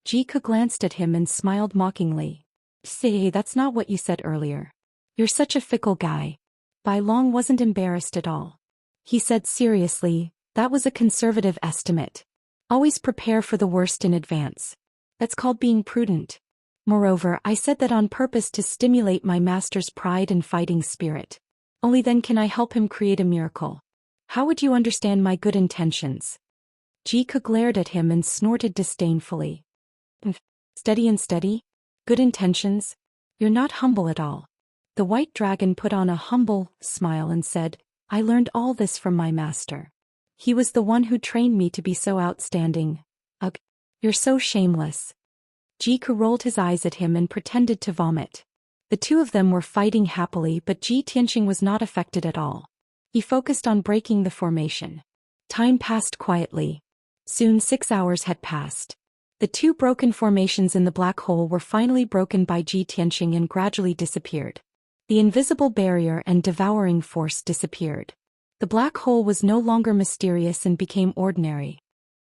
Jiku glanced at him and smiled mockingly. "Say, that's not what you said earlier. You're such a fickle guy." Bai Long wasn't embarrassed at all. He said seriously, "That was a conservative estimate. Always prepare for the worst in advance. That's called being prudent. Moreover, I said that on purpose to stimulate my master's pride and fighting spirit. Only then can I help him create a miracle. How would you understand my good intentions?" Jiku glared at him and snorted disdainfully. Steady and steady? Good intentions? You're not humble at all." The white dragon put on a humble smile and said, "I learned all this from my master. He was the one who trained me to be so outstanding." "Ugh, you're so shameless." Jiku rolled his eyes at him and pretended to vomit. The two of them were fighting happily, but Ji Tianxing was not affected at all. He focused on breaking the formation. Time passed quietly. Soon 6 hours had passed. The two broken formations in the black hole were finally broken by Ji Tianxing and gradually disappeared. The invisible barrier and devouring force disappeared. The black hole was no longer mysterious and became ordinary.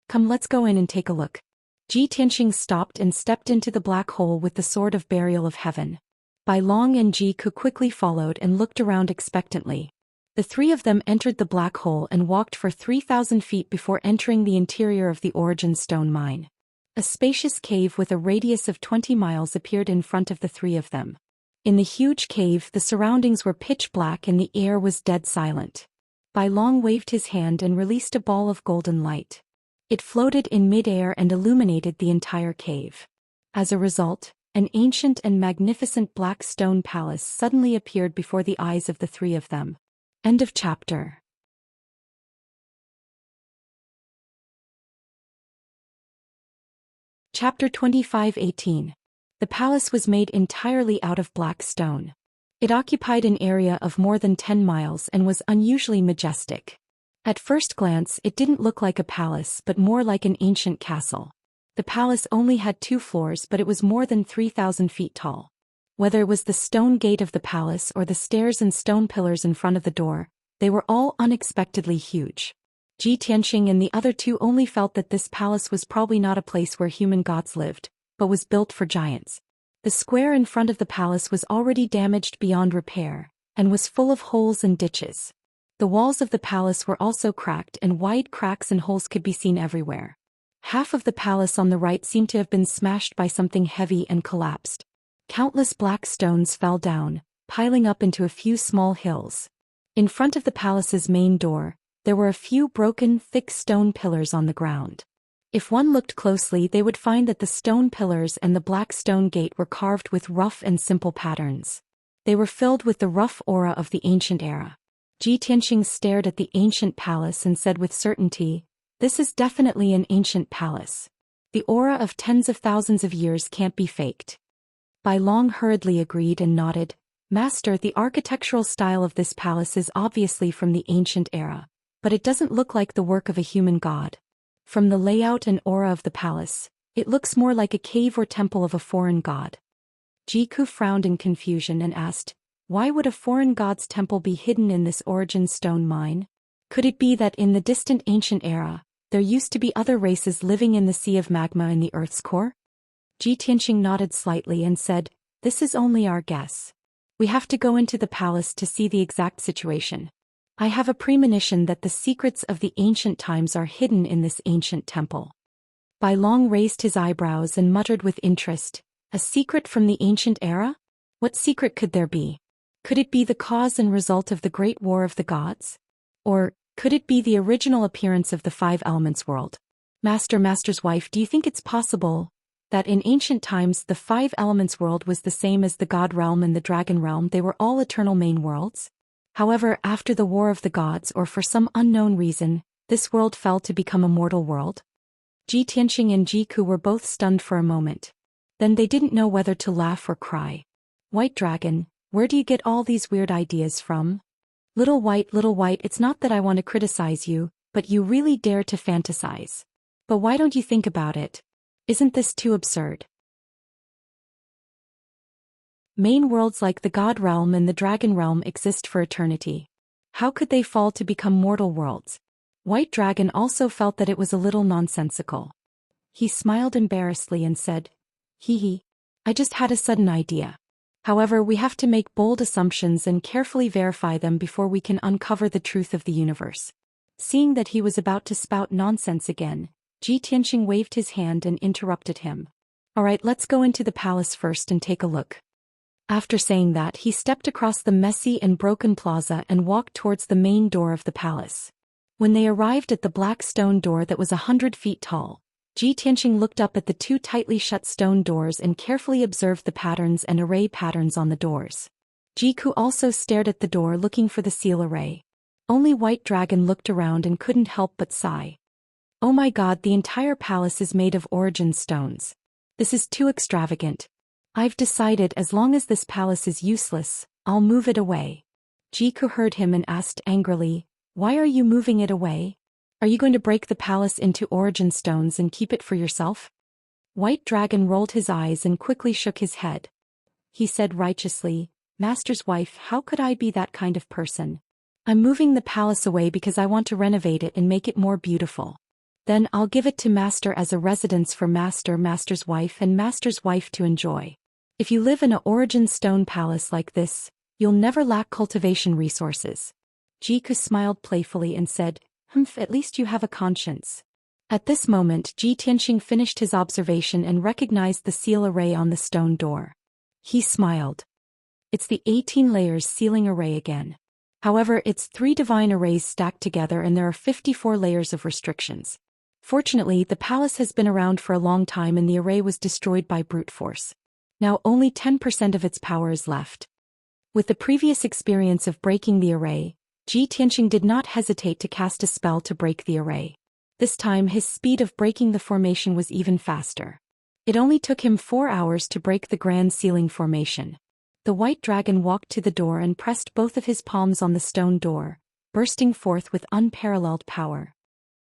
"Come, let's go in and take a look." Ji Tianxing stopped and stepped into the black hole with the sword of burial of heaven. Bai Long and Jiku quickly followed and looked around expectantly. The three of them entered the black hole and walked for 3,000 feet before entering the interior of the Origin Stone Mine. A spacious cave with a radius of 20 miles appeared in front of the three of them. In the huge cave, the surroundings were pitch black and the air was dead silent. Bai Long waved his hand and released a ball of golden light. It floated in mid-air and illuminated the entire cave. As a result, an ancient and magnificent black stone palace suddenly appeared before the eyes of the three of them. End of chapter. Chapter 25:18. The palace was made entirely out of black stone. It occupied an area of more than 10 miles and was unusually majestic. At first glance, it didn't look like a palace but more like an ancient castle. The palace only had 2 floors, but it was more than 3,000 feet tall. Whether it was the stone gate of the palace or the stairs and stone pillars in front of the door, they were all unexpectedly huge. Ji Tianxing and the other two only felt that this palace was probably not a place where human gods lived, but was built for giants. The square in front of the palace was already damaged beyond repair, and was full of holes and ditches. The walls of the palace were also cracked, and wide cracks and holes could be seen everywhere. Half of the palace on the right seemed to have been smashed by something heavy and collapsed. Countless black stones fell down, piling up into a few small hills. In front of the palace's main door, there were a few broken, thick stone pillars on the ground. If one looked closely, they would find that the stone pillars and the black stone gate were carved with rough and simple patterns. They were filled with the rough aura of the ancient era. Ji Tianxing stared at the ancient palace and said with certainty, "This is definitely an ancient palace. The aura of tens of thousands of years can't be faked." Bai Long hurriedly agreed and nodded. "Master, the architectural style of this palace is obviously from the ancient era, but it doesn't look like the work of a human god. From the layout and aura of the palace, it looks more like a cave or temple of a foreign god." Jiku frowned in confusion and asked, "Why would a foreign god's temple be hidden in this Origin Stone Mine? Could it be that in the distant ancient era, there used to be other races living in the sea of magma in the Earth's core?" Ji Tianxing nodded slightly and said, "This is only our guess. We have to go into the palace to see the exact situation." I have a premonition that the secrets of the ancient times are hidden in this ancient temple. Bai Long raised his eyebrows and muttered with interest, a secret from the ancient era? What secret could there be? Could it be the cause and result of the Great War of the Gods? Or, could it be the original appearance of the Five Elements world? Master's wife, do you think it's possible that in ancient times the Five Elements world was the same as the God realm and the Dragon realm? They were all eternal main worlds? However, after the War of the Gods or for some unknown reason, this world fell to become a mortal world? Ji Tianqing and Ji Ku were both stunned for a moment. Then they didn't know whether to laugh or cry. White Dragon, where do you get all these weird ideas from? Little White, it's not that I want to criticize you, but you really dare to fantasize. But why don't you think about it? Isn't this too absurd? Main worlds like the God realm and the Dragon realm exist for eternity. How could they fall to become mortal worlds? White Dragon also felt that it was a little nonsensical. He smiled embarrassedly and said, Hee, I just had a sudden idea. However, we have to make bold assumptions and carefully verify them before we can uncover the truth of the universe. Seeing that he was about to spout nonsense again, Ji Tianqing waved his hand and interrupted him. Alright, let's go into the palace first and take a look. After saying that, he stepped across the messy and broken plaza and walked towards the main door of the palace. When they arrived at the black stone door that was 100 feet tall, Ji Tianqing looked up at the two tightly shut stone doors and carefully observed the patterns and array patterns on the doors. Ji Ku also stared at the door looking for the seal array. Only White Dragon looked around and couldn't help but sigh. Oh my god, the entire palace is made of origin stones. This is too extravagant. I've decided as long as this palace is useless, I'll move it away. Ji Ku heard him and asked angrily, why are you moving it away? Are you going to break the palace into origin stones and keep it for yourself? White Dragon rolled his eyes and quickly shook his head. He said righteously, Master's wife, how could I be that kind of person? I'm moving the palace away because I want to renovate it and make it more beautiful. Then I'll give it to Master as a residence for Master's wife and Master's wife to enjoy. If you live in a origin stone palace like this, you'll never lack cultivation resources. Ji Ku smiled playfully and said, at least you have a conscience. At this moment, Ji Tianqing finished his observation and recognized the seal array on the stone door. He smiled. It's the 18 layers sealing array again. However, it's 3 divine arrays stacked together and there are 54 layers of restrictions. Fortunately, the palace has been around for a long time and the array was destroyed by brute force. Now only 10% of its power is left. With the previous experience of breaking the array, Ji Tianqing did not hesitate to cast a spell to break the array. This time his speed of breaking the formation was even faster. It only took him 4 hours to break the grand sealing formation. The White Dragon walked to the door and pressed both of his palms on the stone door, bursting forth with unparalleled power.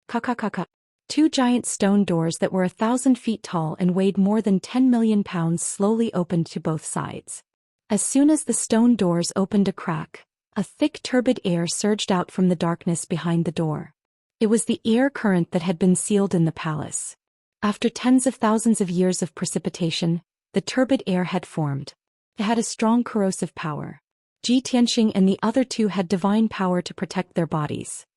Ka. 2 giant stone doors that were 1,000 feet tall and weighed more than 10 million pounds slowly opened to both sides. As soon as the stone doors opened a crack, a thick turbid air surged out from the darkness behind the door. It was the air current that had been sealed in the palace. After tens of thousands of years of precipitation, the turbid air had formed. It had a strong corrosive power. Ji Tianqing and the other 2 had divine power to protect their bodies.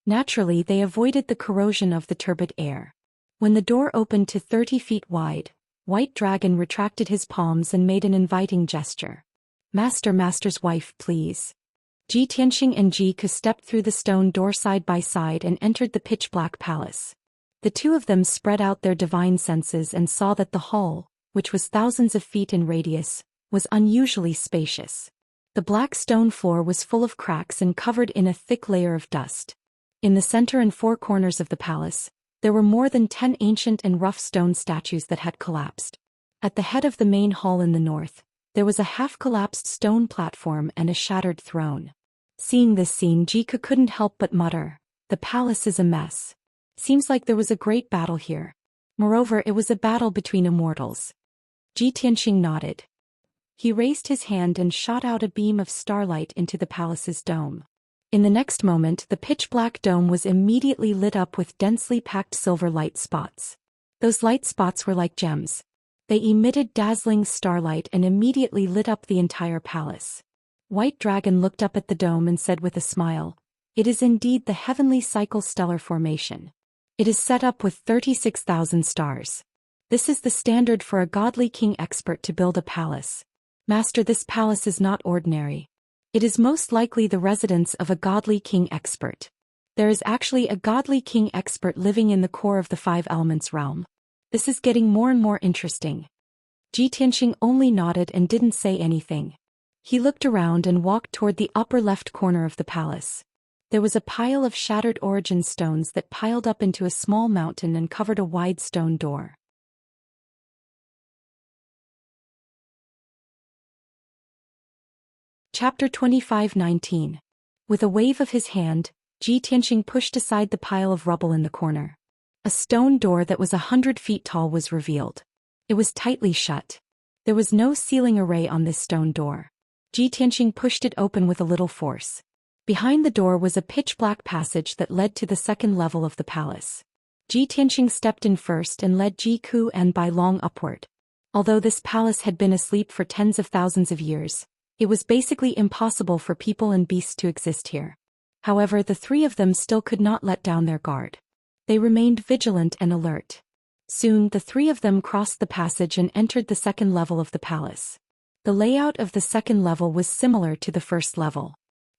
Naturally, they avoided the corrosion of the turbid air. When the door opened to 30 feet wide, White Dragon retracted his palms and made an inviting gesture. Master's wife, please. Ji Tianqing and Ji Ku stepped through the stone door side by side and entered the pitch-black palace. The 2 of them spread out their divine senses and saw that the hall, which was thousands of feet in radius, was unusually spacious. The black stone floor was full of cracks and covered in a thick layer of dust. In the center and 4 corners of the palace, there were more than 10 ancient and rough stone statues that had collapsed. At the head of the main hall in the north, there was a half-collapsed stone platform and a shattered throne. Seeing this scene, Ji Ku couldn't help but mutter, the palace is a mess. Seems like there was a great battle here. Moreover, it was a battle between immortals. Ji Tianqing nodded. He raised his hand and shot out a beam of starlight into the palace's dome. In the next moment, the pitch-black dome was immediately lit up with densely packed silver light spots. Those light spots were like gems. They emitted dazzling starlight and immediately lit up the entire palace. White Dragon looked up at the dome and said with a smile, "It is indeed the heavenly cycle stellar formation. It is set up with 36,000 stars. This is the standard for a godly king expert to build a palace. Master, this palace is not ordinary. It is most likely the residence of a godly king expert. There is actually a godly king expert living in the core of the five elements realm. This is getting more and more interesting." Ji Tianxing only nodded and didn't say anything. He looked around and walked toward the upper left corner of the palace. There was a pile of shattered origin stones that piled up into a small mountain and covered a wide stone door. Chapter 25:19. With a wave of his hand, Ji Tianxing pushed aside the pile of rubble in the corner. A stone door that was 100 feet tall was revealed. It was tightly shut. There was no ceiling array on this stone door. Ji Tianxing pushed it open with a little force. Behind the door was a pitch-black passage that led to the second level of the palace. Ji Tianxing stepped in first and led Ji Ku and Bai Long upward. Although this palace had been asleep for tens of thousands of years, it was basically impossible for people and beasts to exist here. However, the three of them still could not let down their guard. They remained vigilant and alert. Soon the three of them crossed the passage and entered the second level of the palace. The layout of the second level was similar to the first level.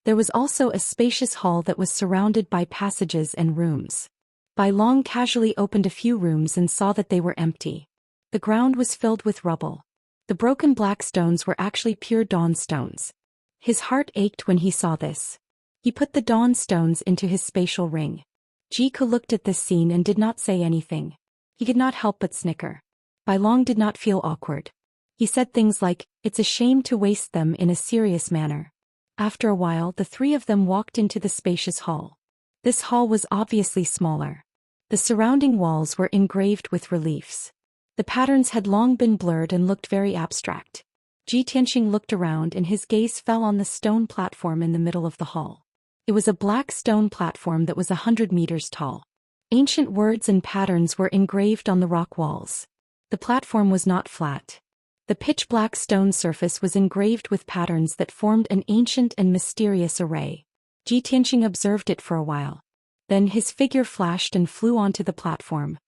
There was also a spacious hall that was surrounded by passages and rooms. Bai Long casually opened a few rooms and saw that they were empty. The ground was filled with rubble. The broken black stones were actually pure dawn stones. His heart ached when he saw this. He put the dawn stones into his spatial ring. Ji Ku looked at this scene and did not say anything. He could not help but snicker. Bai Long did not feel awkward. He said things like, "It's a shame to waste them," in a serious manner. After a while, the three of them walked into the spacious hall. This hall was obviously smaller. The surrounding walls were engraved with reliefs. The patterns had long been blurred and looked very abstract. Ji Tianxing looked around and his gaze fell on the stone platform in the middle of the hall. It was a black stone platform that was 100 meters tall. Ancient words and patterns were engraved on the rock walls. The platform was not flat. The pitch-black stone surface was engraved with patterns that formed an ancient and mysterious array. Ji Tianxing observed it for a while. Then his figure flashed and flew onto the platform.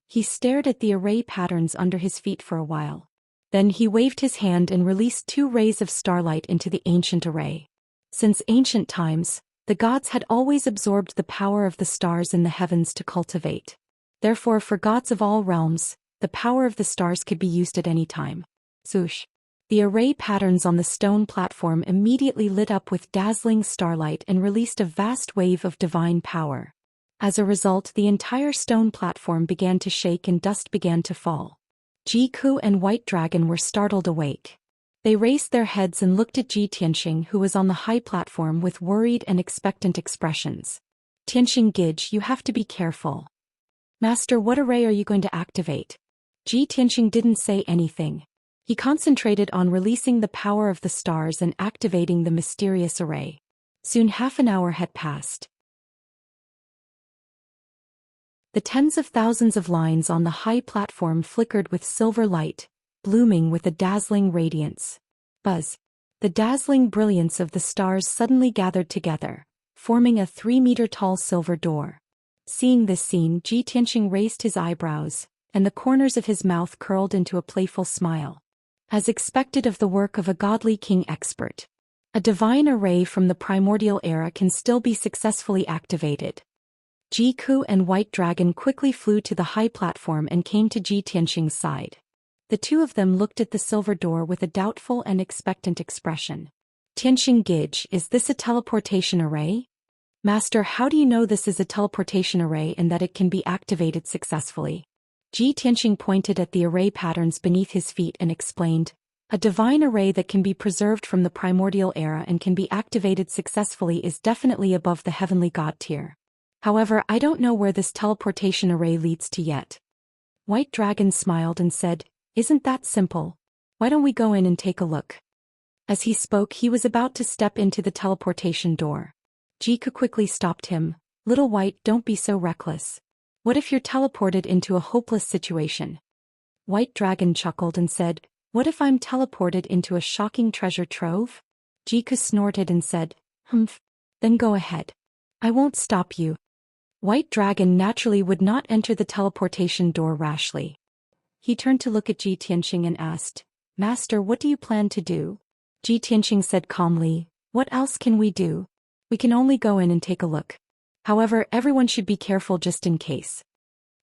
He stared at the array patterns under his feet for a while. Then he waved his hand and released 2 rays of starlight into the ancient array. Since ancient times, the gods had always absorbed the power of the stars in the heavens to cultivate. Therefore, for gods of all realms, the power of the stars could be used at any time. Swoosh! The array patterns on the stone platform immediately lit up with dazzling starlight and released a vast wave of divine power. As a result, the entire stone platform began to shake and dust began to fall. Ji Ku and White Dragon were startled awake. They raised their heads and looked at Ji Tianxing, who was on the high platform with worried and expectant expressions. "Tianxing Gige, you have to be careful." "Master, what array are you going to activate?" Ji Tianxing didn't say anything. He concentrated on releasing the power of the stars and activating the mysterious array. Soon half an hour had passed. The tens of thousands of lines on the high platform flickered with silver light, blooming with a dazzling radiance. Buzz! The dazzling brilliance of the stars suddenly gathered together, forming a 3-meter-tall silver door. Seeing this scene, Ji Tianxing raised his eyebrows, and the corners of his mouth curled into a playful smile. As expected of the work of a godly king expert, a divine array from the primordial era can still be successfully activated. Ji Ku and White Dragon quickly flew to the high platform and came to Ji Tianxing's side. The two of them looked at the silver door with a doubtful and expectant expression. "Tianxing Gige, is this a teleportation array?" "Master, how do you know this is a teleportation array and that it can be activated successfully?" Ji Tianxing pointed at the array patterns beneath his feet and explained, "A divine array that can be preserved from the primordial era and can be activated successfully is definitely above the heavenly god tier. However, I don't know where this teleportation array leads to yet." White Dragon smiled and said, "Isn't that simple? Why don't we go in and take a look?" As he spoke, he was about to step into the teleportation door. Ji Ku quickly stopped him. "Little White, don't be so reckless. What if you're teleported into a hopeless situation?" White Dragon chuckled and said, "What if I'm teleported into a shocking treasure trove?" Jiku snorted and said, "Humph. Then go ahead. I won't stop you." White Dragon naturally would not enter the teleportation door rashly. He turned to look at Ji Tianqing and asked, "Master, what do you plan to do?" Ji Tianqing said calmly, "What else can we do? We can only go in and take a look. However, everyone should be careful just in case."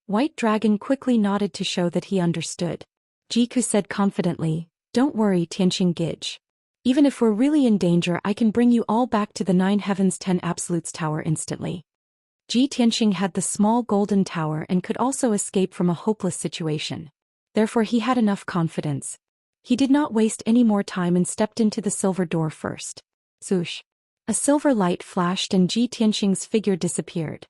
White Dragon quickly nodded to show that he understood. Jiku said confidently, "Don't worry, Tianqing Gij. Even if we're really in danger, I can bring you all back to the 9 Heavens 10 Absolutes Tower instantly." Ji Tianqing had the small golden tower and could also escape from a hopeless situation. Therefore he had enough confidence. He did not waste any more time and stepped into the silver door first. Swoosh. A silver light flashed and Ji Tianqing's figure disappeared.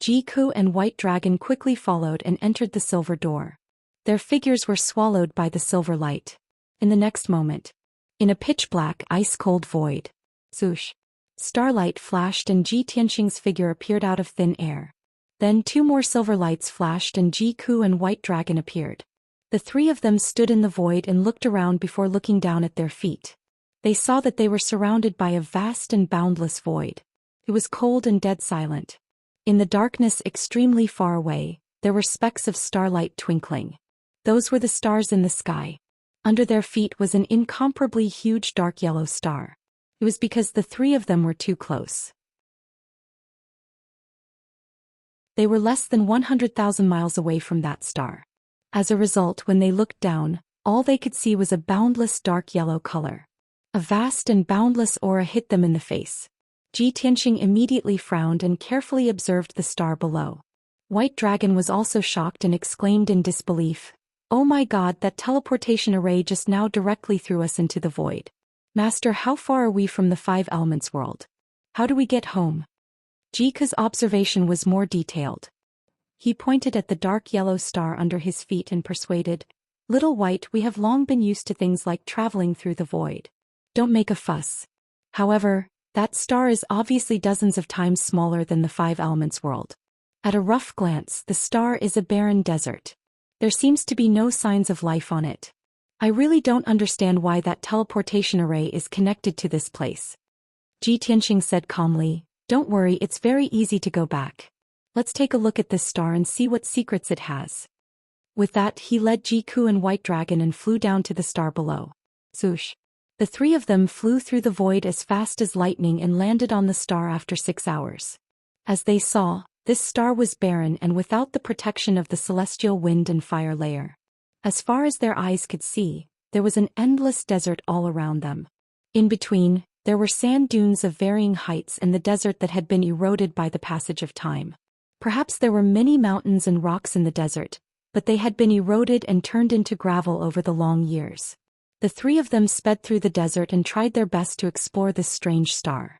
Jiku and White Dragon quickly followed and entered the silver door. Their figures were swallowed by the silver light. In the next moment, in a pitch-black, ice-cold void, swoosh, starlight flashed and Ji Tianqing's figure appeared out of thin air. Then 2 more silver lights flashed and Jiku and White Dragon appeared. The 3 of them stood in the void and looked around before looking down at their feet. They saw that they were surrounded by a vast and boundless void. It was cold and dead silent. In the darkness extremely far away, there were specks of starlight twinkling. Those were the stars in the sky. Under their feet was an incomparably huge dark yellow star. It was because the 3 of them were too close. They were less than 100,000 miles away from that star. As a result, when they looked down, all they could see was a boundless dark yellow color. A vast and boundless aura hit them in the face. Ji Tianqing immediately frowned and carefully observed the star below. White Dragon was also shocked and exclaimed in disbelief, "Oh my god, that teleportation array just now directly threw us into the void. Master, how far are we from the 5 Elements world? How do we get home?" Jiku's observation was more detailed. He pointed at the dark yellow star under his feet and persuaded, "Little White, we have long been used to things like traveling through the void. Don't make a fuss. However, that star is obviously dozens of times smaller than the 5 Elements world. At a rough glance, the star is a barren desert. There seems to be no signs of life on it. I really don't understand why that teleportation array is connected to this place." Ji Tianqing said calmly, "Don't worry, it's very easy to go back. Let's take a look at this star and see what secrets it has." With that, he led Jiku and White Dragon and flew down to the star below. Swoosh. The 3 of them flew through the void as fast as lightning and landed on the star after 6 hours. As they saw, this star was barren and without the protection of the celestial wind and fire layer. As far as their eyes could see, there was an endless desert all around them. In between, there were sand dunes of varying heights and the desert that had been eroded by the passage of time. Perhaps there were many mountains and rocks in the desert, but they had been eroded and turned into gravel over the long years. The 3 of them sped through the desert and tried their best to explore this strange star.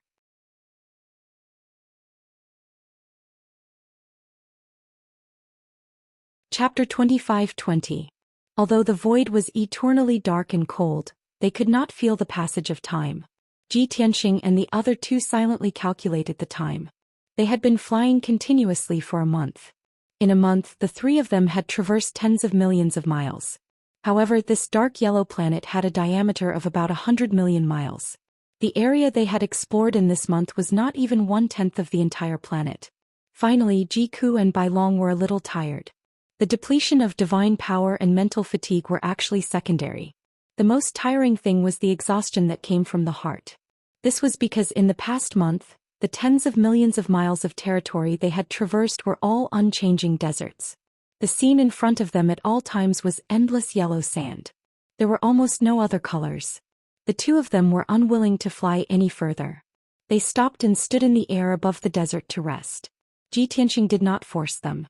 Chapter 25-20. Although the void was eternally dark and cold, they could not feel the passage of time. Ji Tianqing and the other 2 silently calculated the time. They had been flying continuously for a month. In a month, the 3 of them had traversed tens of millions of miles. However, this dark yellow planet had a diameter of about 100 million miles. The area they had explored in this month was not even 1/10 of the entire planet. Finally, Jiku and Bai Long were a little tired. The depletion of divine power and mental fatigue were actually secondary. The most tiring thing was the exhaustion that came from the heart. This was because in the past month, the tens of millions of miles of territory they had traversed were all unchanging deserts. The scene in front of them at all times was endless yellow sand. There were almost no other colors. The 2 of them were unwilling to fly any further. They stopped and stood in the air above the desert to rest. Ji Tianqing did not force them.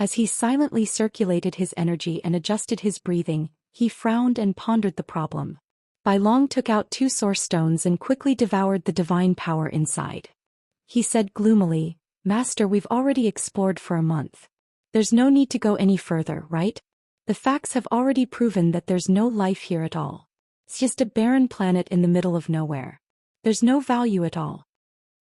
As he silently circulated his energy and adjusted his breathing, he frowned and pondered the problem. Bai Long took out 2 source stones and quickly devoured the divine power inside. He said gloomily, "Master, we've already explored for a month. There's no need to go any further, right? The facts have already proven that there's no life here at all. It's just a barren planet in the middle of nowhere. There's no value at all."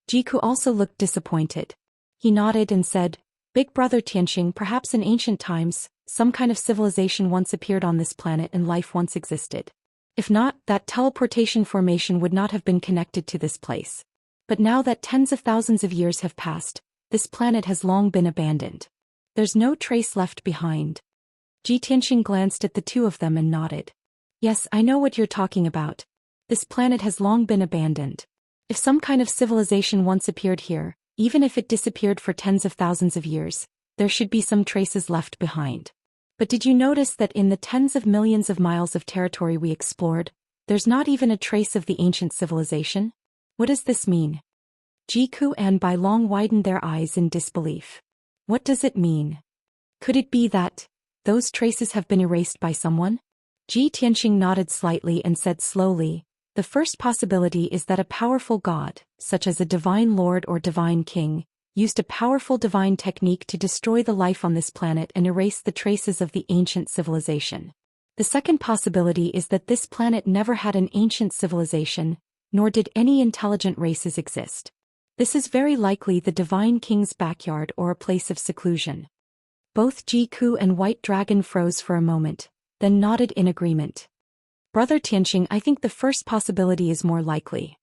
Jiku also looked disappointed. He nodded and said, "Big brother Tianqing, perhaps in ancient times, some kind of civilization once appeared on this planet and life once existed. If not, that teleportation formation would not have been connected to this place. But now that tens of thousands of years have passed, this planet has long been abandoned. There's no trace left behind. Tianxing glanced at the two of them and nodded. Yes, I know what you're talking about. This planet has long been abandoned. If some kind of civilization once appeared here, even if it disappeared for tens of thousands of years, there should be some traces left behind. But did you notice that in the tens of millions of miles of territory we explored, there's not even a trace of the ancient civilization? What does this mean? Jiku and Bai Long widened their eyes in disbelief. What does it mean? Could it be that those traces have been erased by someone? Tianxing nodded slightly and said slowly, the first possibility is that a powerful god, such as a divine lord or divine king, used a powerful divine technique to destroy the life on this planet and erase the traces of the ancient civilization. The second possibility is that this planet never had an ancient civilization, nor did any intelligent races exist. This is very likely the divine king's backyard or a place of seclusion. Both Jiku and White Dragon froze for a moment, then nodded in agreement. Brother Tianxing, I think the first possibility is more likely.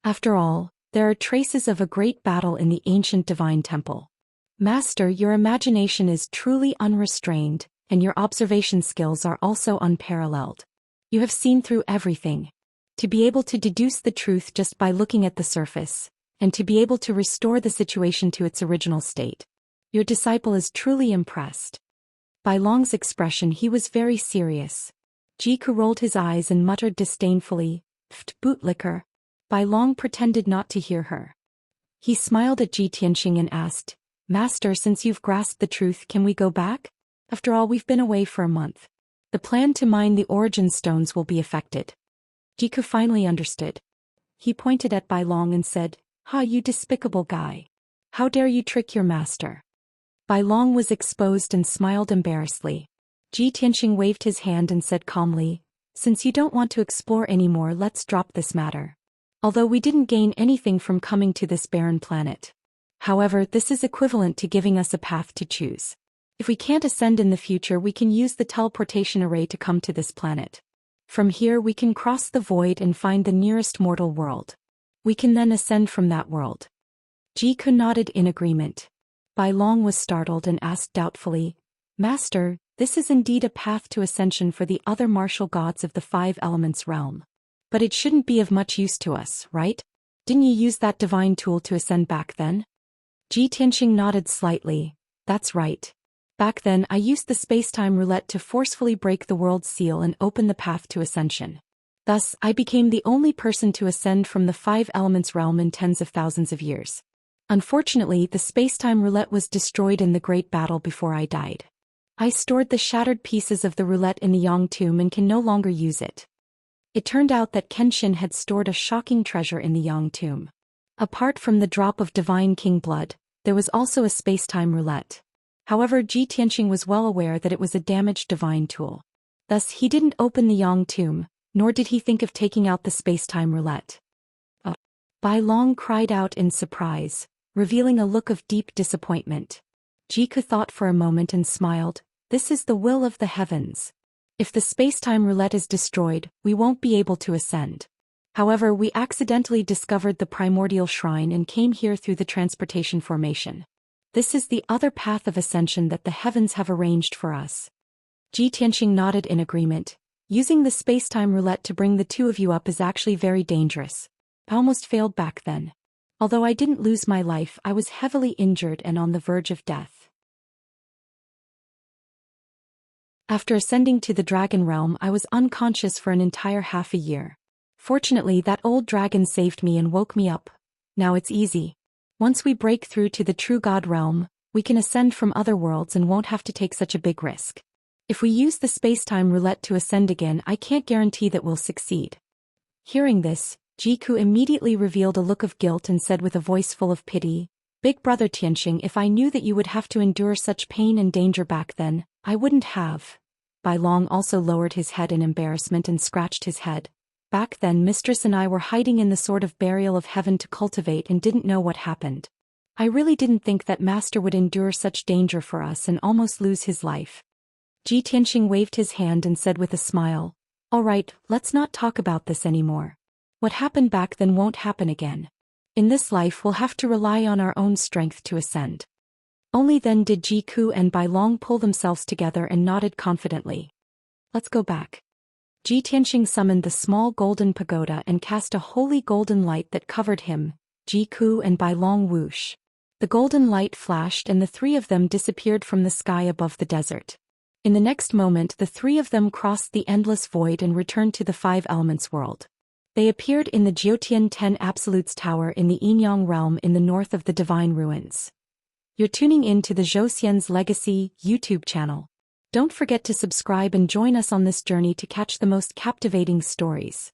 After all, there are traces of a great battle in the ancient divine temple. Master, your imagination is truly unrestrained, and your observation skills are also unparalleled. You have seen through everything. To be able to deduce the truth just by looking at the surface, and to be able to restore the situation to its original state. Your disciple is truly impressed. By Long's expression, he was very serious. Jiku rolled his eyes and muttered disdainfully, "Pft, bootlicker." Bai Long pretended not to hear her. He smiled at Tianxing and asked, Master, since you've grasped the truth, can we go back? After all, we've been away for a month. The plan to mine the origin stones will be affected. Jiku finally understood. He pointed at Bai Long and said, Ha, you despicable guy. How dare you trick your master? Bai Long was exposed and smiled embarrassedly. Tianxing waved his hand and said calmly, Since you don't want to explore anymore, let's drop this matter. Although we didn't gain anything from coming to this barren planet. However, this is equivalent to giving us a path to choose. If we can't ascend in the future, we can use the teleportation array to come to this planet. From here we can cross the void and find the nearest mortal world. We can then ascend from that world. Jiku nodded in agreement. Bai Long was startled and asked doubtfully, Master, this is indeed a path to ascension for the other martial gods of the five elements realm. But it shouldn't be of much use to us, right? Didn't you use that divine tool to ascend back then? Tianxing nodded slightly. That's right. Back then I used the space-time roulette to forcefully break the world's seal and open the path to ascension. Thus, I became the only person to ascend from the five elements realm in tens of thousands of years. Unfortunately, the space-time roulette was destroyed in the great battle before I died. I stored the shattered pieces of the roulette in the Yang tomb and can no longer use it. It turned out that Kenshin had stored a shocking treasure in the Yang tomb. Apart from the drop of divine king blood, there was also a space-time roulette. However, Tianxing was well aware that it was a damaged divine tool. Thus, he didn't open the Yang tomb, nor did he think of taking out the space-time roulette. Bai Long cried out in surprise, revealing a look of deep disappointment. Jiku thought for a moment and smiled, This is the will of the heavens. If the space-time roulette is destroyed, we won't be able to ascend. However, we accidentally discovered the primordial shrine and came here through the transportation formation. This is the other path of ascension that the heavens have arranged for us. Tianxing nodded in agreement. Using the space-time roulette to bring the two of you up is actually very dangerous. I almost failed back then. Although I didn't lose my life, I was heavily injured and on the verge of death. After ascending to the dragon realm, I was unconscious for an entire half a year. Fortunately, that old dragon saved me and woke me up. Now it's easy. Once we break through to the true god realm, we can ascend from other worlds and won't have to take such a big risk. If we use the space-time roulette to ascend again, I can't guarantee that we'll succeed. Hearing this, Jiku immediately revealed a look of guilt and said with a voice full of pity, Big brother Tianxing, if I knew that you would have to endure such pain and danger back then, I wouldn't have. Bai Long also lowered his head in embarrassment and scratched his head. Back then Mistress and I were hiding in the sort of burial of heaven to cultivate and didn't know what happened. I really didn't think that Master would endure such danger for us and almost lose his life. Ji Tianxing waved his hand and said with a smile, "All right, let's not talk about this anymore. What happened back then won't happen again. In this life we'll have to rely on our own strength to ascend." Only then did Ji Ku and Bai Long pull themselves together and nodded confidently. "Let's go back." Ji Tianxing summoned the small golden pagoda and cast a holy golden light that covered him, Ji Ku and Bai Long whoosh. The golden light flashed and the three of them disappeared from the sky above the desert. In the next moment the three of them crossed the endless void and returned to the Five Elements world. They appeared in the Jiutian 10 Absolutes Tower in the Yinyang realm in the north of the Divine Ruins. You're tuning in to the Zhou Xian's Legacy YouTube channel. Don't forget to subscribe and join us on this journey to catch the most captivating stories.